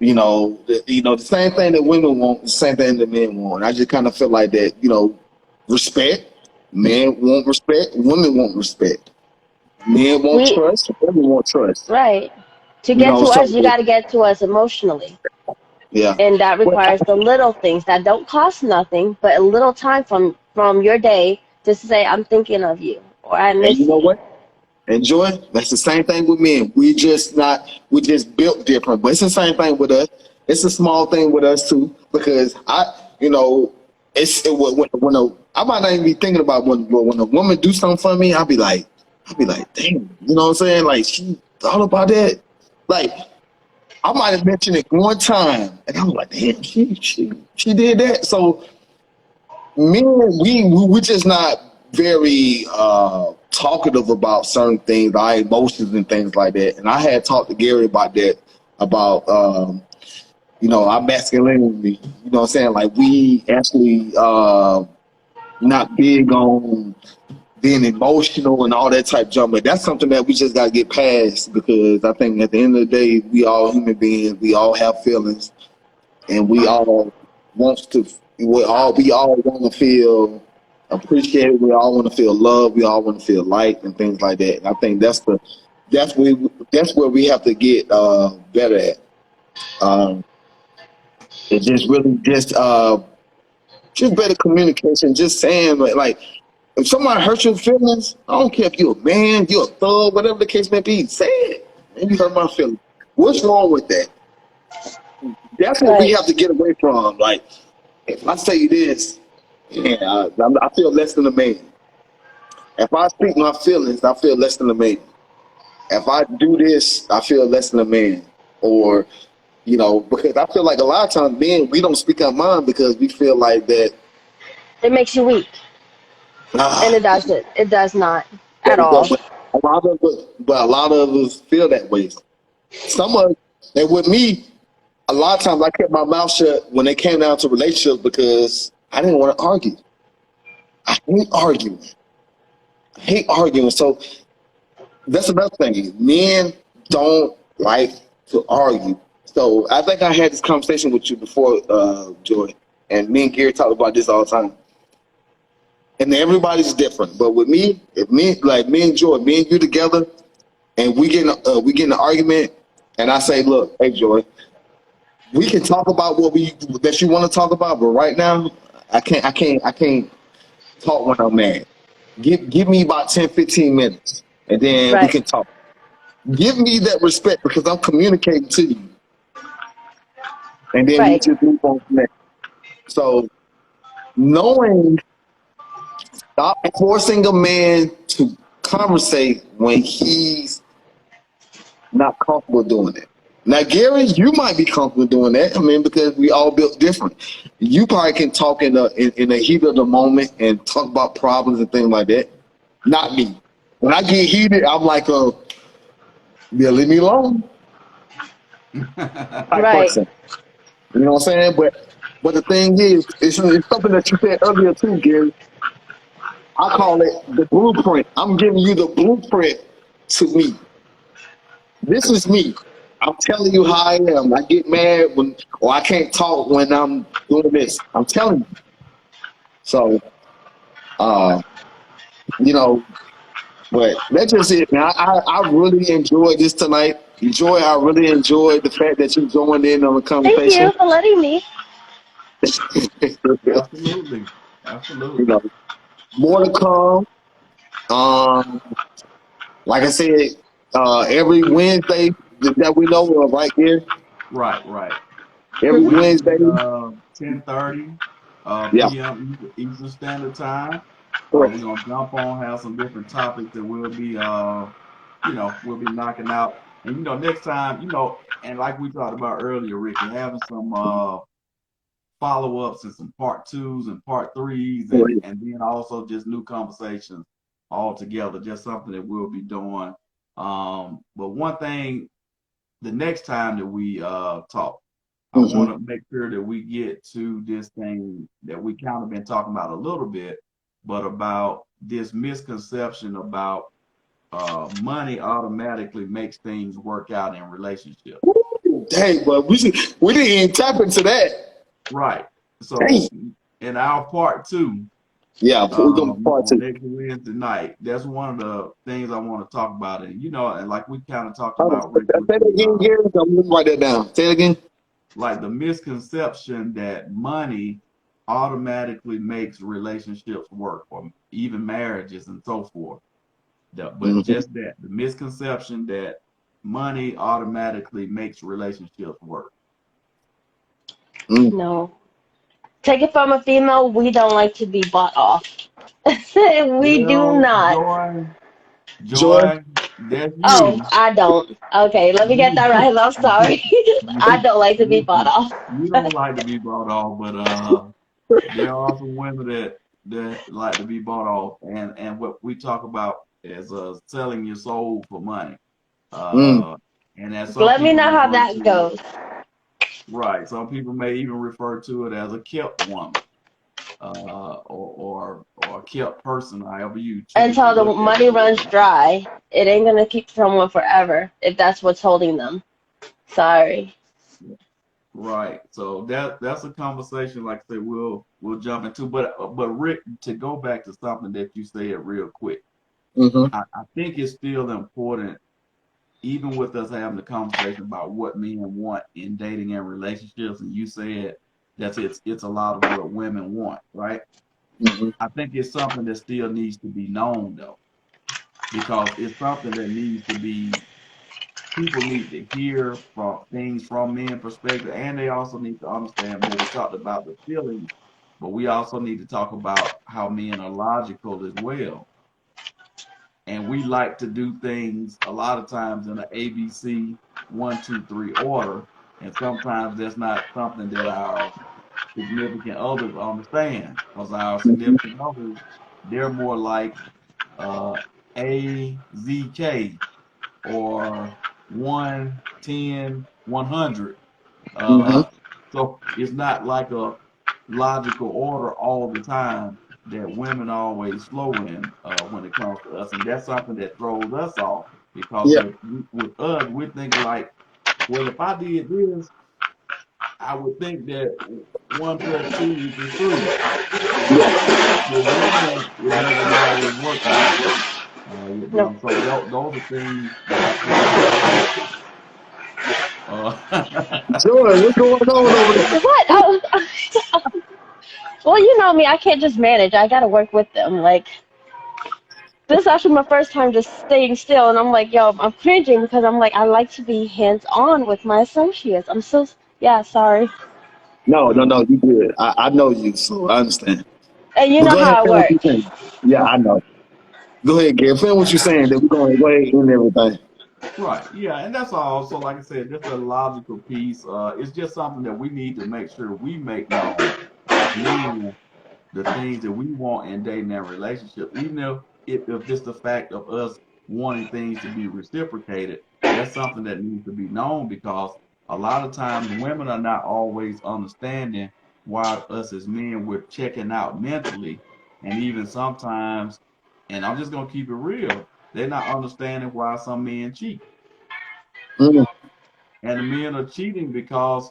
Speaker 2: the same thing that women want, the same thing that men want. I just kind of feel like that, respect. Men want respect, women want respect. Men want
Speaker 3: We
Speaker 2: trust, women want trust.
Speaker 3: right. To get to
Speaker 2: So
Speaker 3: us, you got to get to us emotionally,
Speaker 2: yeah.
Speaker 3: and that
Speaker 2: But
Speaker 3: requires the little things that don't cost nothing, but a little time from your day just to say I'm thinking of you or I
Speaker 2: and you
Speaker 3: miss
Speaker 2: know
Speaker 3: you.
Speaker 2: what? Enjoy. That's the same thing with men. We just built different, but it's the same thing with us. It's a small thing with us too, because I might not even be thinking about when a woman do something for me, I'll be like, damn, you know what I'm saying? Like she thought about that. Like I might have mentioned it one time, and I was like, damn, she did that. So me, we're just not very talkative about certain things, our emotions and things like that. And I had talked to Gary about that, about our masculinity. You know what I'm saying? Like we actually not big on being emotional and all that type of junk. But that's something that we just got to get past, because I think at the end of the day, we all human beings. We all have feelings, and we all want to. We all want to feel appreciated. We all want to feel loved. We all want to feel liked and things like that. And I think that's where we have to get better at. Um, it's just really just better communication. Just saying like if somebody hurts your feelings, I don't care if you're a man, you're a thug, whatever the case may be. Say it. And you hurt my feelings. What's wrong with that? That's what we
Speaker 3: Right.
Speaker 2: have to get away from. Like if I say this, yeah, I feel less than a man. If I speak my feelings, I feel less than a man. If I do this, I feel less than a man. Or, because I feel like a lot of times men, we don't speak our mind because we feel like that,
Speaker 3: It makes you weak, and
Speaker 2: ah,
Speaker 3: it doesn't. It does not
Speaker 2: there
Speaker 3: at
Speaker 2: we go.
Speaker 3: all.
Speaker 2: But a lot of us feel that way. Some of, and with me, a lot of times I kept my mouth shut when it came down to relationships because I didn't want to argue. I hate arguing. I hate arguing. So that's another thing. Men don't like to argue. So I think I had this conversation with you before, Joy, and me and Gary talk about this all the time. And everybody's different, but with me, if me like me and Joy, me and you together, and we get in an argument, and I say, look, hey Joy, we can talk about that you want to talk about, but right now, I can't talk when I'm mad. Give me about 10, 15 minutes, and then we
Speaker 3: Right.
Speaker 2: can talk. Give me that respect because I'm communicating to you, and then we
Speaker 3: Right.
Speaker 2: just move on from there. So knowing, stop forcing a man to conversate when he's not comfortable doing it. Now, Gary, you might be comfortable doing that. I mean, because we all built different. You probably can talk in the heat of the moment and talk about problems and things like that. Not me. When I get heated, I'm like, yeah, leave me alone type
Speaker 3: Right.
Speaker 2: person. You know what I'm saying? But the thing is, it's something that you said earlier too, Gary. I call it the blueprint. I'm giving you the blueprint to me. This is me. I'm telling you how I am. I get mad or I can't talk when I'm doing this. I'm telling you. So, uh, you know, but that's just it, man. I really enjoyed this tonight. I really enjoyed the fact that you joined in on the
Speaker 3: Thank
Speaker 2: conversation.
Speaker 3: you for letting me.
Speaker 1: Absolutely.
Speaker 2: You
Speaker 1: Absolutely.
Speaker 2: know, more to come. Um, like I said, every Wednesday that we know of, right here.
Speaker 1: Right, right.
Speaker 2: Every
Speaker 1: Wednesday,
Speaker 2: Wednesday.
Speaker 1: 10:30
Speaker 2: Yeah,
Speaker 1: p.m. Eastern Standard Time. We're
Speaker 2: correct.
Speaker 1: gonna jump on, have some different topics that we'll be knocking out. And next time, and like we talked about earlier, Ricky, having some follow-ups and some part twos and part threes, and
Speaker 2: Correct.
Speaker 1: and then also just new conversations all together. Just something that we'll be doing. But one thing, the next time that we talk, I want
Speaker 2: Mm-hmm.
Speaker 1: to make sure that we get to this thing that we kind of been talking about a little bit, but about this misconception about money automatically makes things work out in relationships.
Speaker 2: Dang, but we didn't even tap into that.
Speaker 1: Right.
Speaker 2: Dang.
Speaker 1: So in our part two,
Speaker 2: Yeah, we're gonna be part
Speaker 1: on
Speaker 2: two.
Speaker 1: next Wednesday night, that's one of the things I want to talk about. And like we kind of talked
Speaker 2: Hold on.
Speaker 1: about, Rick,
Speaker 2: Say
Speaker 1: with
Speaker 2: that again, Gary. I'm gonna write that down. Say it again.
Speaker 1: like the misconception that money automatically makes relationships work or even marriages and so forth. But
Speaker 2: Mm-hmm.
Speaker 1: just that, the misconception that money automatically makes relationships work.
Speaker 2: Mm.
Speaker 3: No. Take it from a female. We don't like to be bought off. We do
Speaker 1: Well,
Speaker 3: not.
Speaker 2: Joy.
Speaker 1: Joy, that's
Speaker 3: Oh,
Speaker 1: you.
Speaker 3: I don't. Okay, let me get that right. I'm sorry. I don't like to be bought
Speaker 1: You,
Speaker 3: off.
Speaker 1: you don't like to be bought off, but there are some women that like to be bought off, and what we talk about is selling your soul for money.
Speaker 2: Mm.
Speaker 1: Uh, and as some
Speaker 3: Let me
Speaker 1: people
Speaker 3: know how
Speaker 1: refer
Speaker 3: that
Speaker 1: to it,
Speaker 3: goes.
Speaker 1: right? Some people may even refer to it as a kept woman, or a kept person, however you choose to
Speaker 3: Until the
Speaker 1: look at
Speaker 3: money
Speaker 1: it.
Speaker 3: runs dry. It ain't gonna keep someone forever if that's what's holding them. Sorry.
Speaker 1: Right. So that's a conversation, like I said, we'll jump into. But Rick, to go back to something that you said real quick,
Speaker 2: Mm-hmm.
Speaker 1: I think it's still important, even with us having the conversation about what men want in dating and relationships, and you said that it's a lot of what women want, right?
Speaker 2: Mm-hmm.
Speaker 1: I think it's something that still needs to be known though, because it's something that needs to be people need to hear from things from men perspective, and they also need to understand what we talked about the feelings, but we also need to talk about how men are logical as well. And we like to do things a lot of times in an ABC 1, 2, 3 order, and sometimes that's not something that our significant others understand, because our significant others, they're more like AZK or 1, 10, 100.
Speaker 2: Mm-hmm.
Speaker 1: So it's not like a logical order all the time that women always flow in when it comes to us, and that's something that throws us off because
Speaker 2: Yeah.
Speaker 1: with us we're thinking like, well, if I did this, I would think that 1 plus 2 equals 3,
Speaker 2: Yeah.
Speaker 1: but with women it doesn't always work like that with
Speaker 3: No.
Speaker 1: them. So those are things that I think we should.
Speaker 2: Joy, what's going on over there?
Speaker 3: What? Oh, well, you know me. I can't just manage. I gotta work with them. Like this is actually my first time just staying still, and I'm like, yo, I'm cringing because I'm like, I like to be hands on with my associates. I'm so yeah, sorry.
Speaker 2: No, no, no, you good. I know you, so I understand.
Speaker 3: And you
Speaker 2: But
Speaker 3: know
Speaker 2: go ahead and
Speaker 3: how it
Speaker 2: finish what you're
Speaker 3: works.
Speaker 2: saying. Yeah, I know. Go ahead, Gary. Finish what you're saying. Then we're going to go ahead and end everything.
Speaker 1: Right. Yeah, and that's all. So, like I said, just a logical piece. It's just something that we need to make sure we make known as men the things that we want in dating and relationship, even if it's the fact of us wanting things to be reciprocated, that's something that needs to be known because a lot of times women are not always understanding why us as men we're checking out mentally, and even sometimes, and I'm just gonna keep it real, they're not understanding why some men cheat,
Speaker 2: Mm,
Speaker 1: and the men are cheating because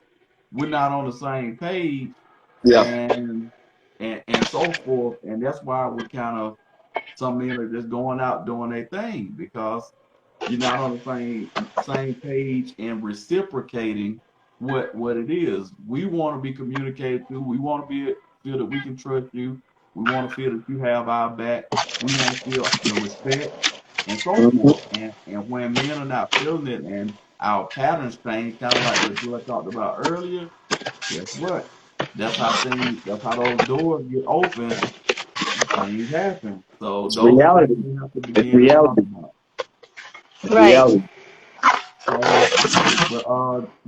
Speaker 1: we're not on the same page
Speaker 2: yeah.
Speaker 1: and and so forth. And that's why we kind of some men are just going out doing their thing because you're not on the same page and reciprocating what it is. We want to be communicated to. We want to be feel that we can trust you. We want to feel that you have our back. We want to feel the respect and so
Speaker 2: Mm-hmm.
Speaker 1: forth. And when men are not feeling it and our patterns change, kind of like what Joy talked about earlier, guess what? That's how those doors get open and things happen. So
Speaker 2: It's
Speaker 1: those are things
Speaker 2: reality.
Speaker 1: we have to
Speaker 2: It's
Speaker 1: begin to talk
Speaker 2: reality.
Speaker 1: about.
Speaker 2: It's
Speaker 3: Right.
Speaker 2: reality.
Speaker 1: So, but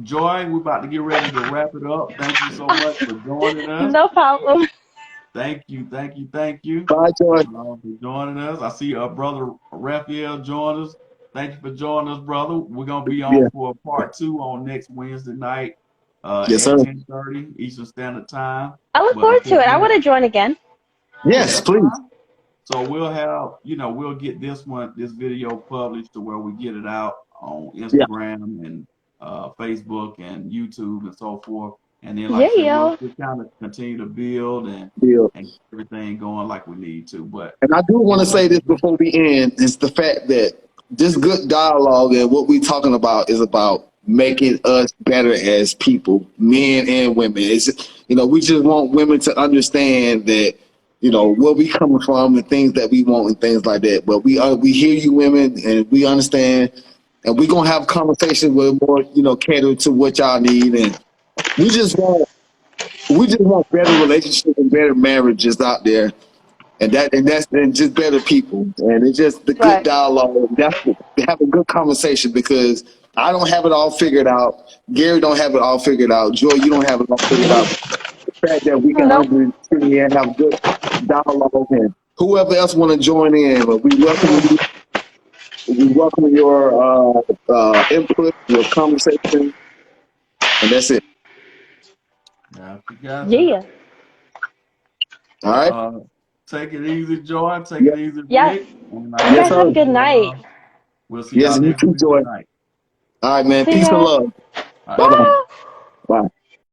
Speaker 1: Joy, we're about to get ready to wrap it up. Thank you so much for joining us.
Speaker 3: No problem.
Speaker 1: Thank you
Speaker 2: Bye, Joy.
Speaker 1: for joining us. I see our brother Raphael join us. Thank you for joining us, brother. We're gonna be
Speaker 2: Yeah.
Speaker 1: on for part 2 on next Wednesday night
Speaker 2: Yes,
Speaker 1: at
Speaker 2: sir.
Speaker 1: 10:30 Eastern Standard Time.
Speaker 3: I look
Speaker 1: But
Speaker 3: forward to
Speaker 1: until
Speaker 3: it. I
Speaker 1: then,
Speaker 3: want to join again.
Speaker 1: yeah,
Speaker 2: Yes,
Speaker 1: that's
Speaker 2: please.
Speaker 1: fine. So we'll have, we'll get this video published to where we get it out on
Speaker 2: Yeah.
Speaker 1: Instagram and Facebook and YouTube and so forth. And then, like
Speaker 3: Yeah,
Speaker 1: I said, we'll
Speaker 3: yo.
Speaker 1: just kind of continue to build
Speaker 2: Deal.
Speaker 1: and get everything going like we need to. But
Speaker 2: And I do want to
Speaker 1: Joy,
Speaker 2: say this before we end is the fact that this good dialogue and what we're talking about is about making us better as people, men and women. We just want women to understand that, where we coming from and things that we want and things like that. But we hear you women and we understand and we're going to have conversations with more, cater to what y'all need. And we just want, we just want better relationships and better marriages out there and just better people, and it's just the good
Speaker 3: Right.
Speaker 2: dialogue. That's have a good conversation because I don't have it all figured out. Gary don't have it all figured out. Joy, you don't have it all figured out. The fact that we can
Speaker 3: Nope.
Speaker 2: sit here and have good dialogue, and whoever else want to join in, but we welcome you. We welcome your input, your conversation, and that's it.
Speaker 1: gotcha.
Speaker 3: Yeah.
Speaker 2: All
Speaker 1: Well,
Speaker 2: right.
Speaker 1: take it easy, Joy. Take
Speaker 2: Yeah.
Speaker 1: it easy,
Speaker 3: Yes.
Speaker 1: Rick. And like
Speaker 3: You
Speaker 1: I
Speaker 2: Yes,
Speaker 3: guys
Speaker 1: said,
Speaker 3: have
Speaker 2: sir.
Speaker 3: a good night.
Speaker 1: we'll see
Speaker 2: Yes,
Speaker 1: y'all
Speaker 2: you
Speaker 1: next
Speaker 2: too,
Speaker 1: Wednesday
Speaker 2: Joy.
Speaker 1: night.
Speaker 2: All right, man.
Speaker 3: See
Speaker 2: Peace and
Speaker 3: ya.
Speaker 2: love.
Speaker 1: All right,
Speaker 2: Bye bye.
Speaker 1: peace.
Speaker 3: Bye.
Speaker 2: Bye.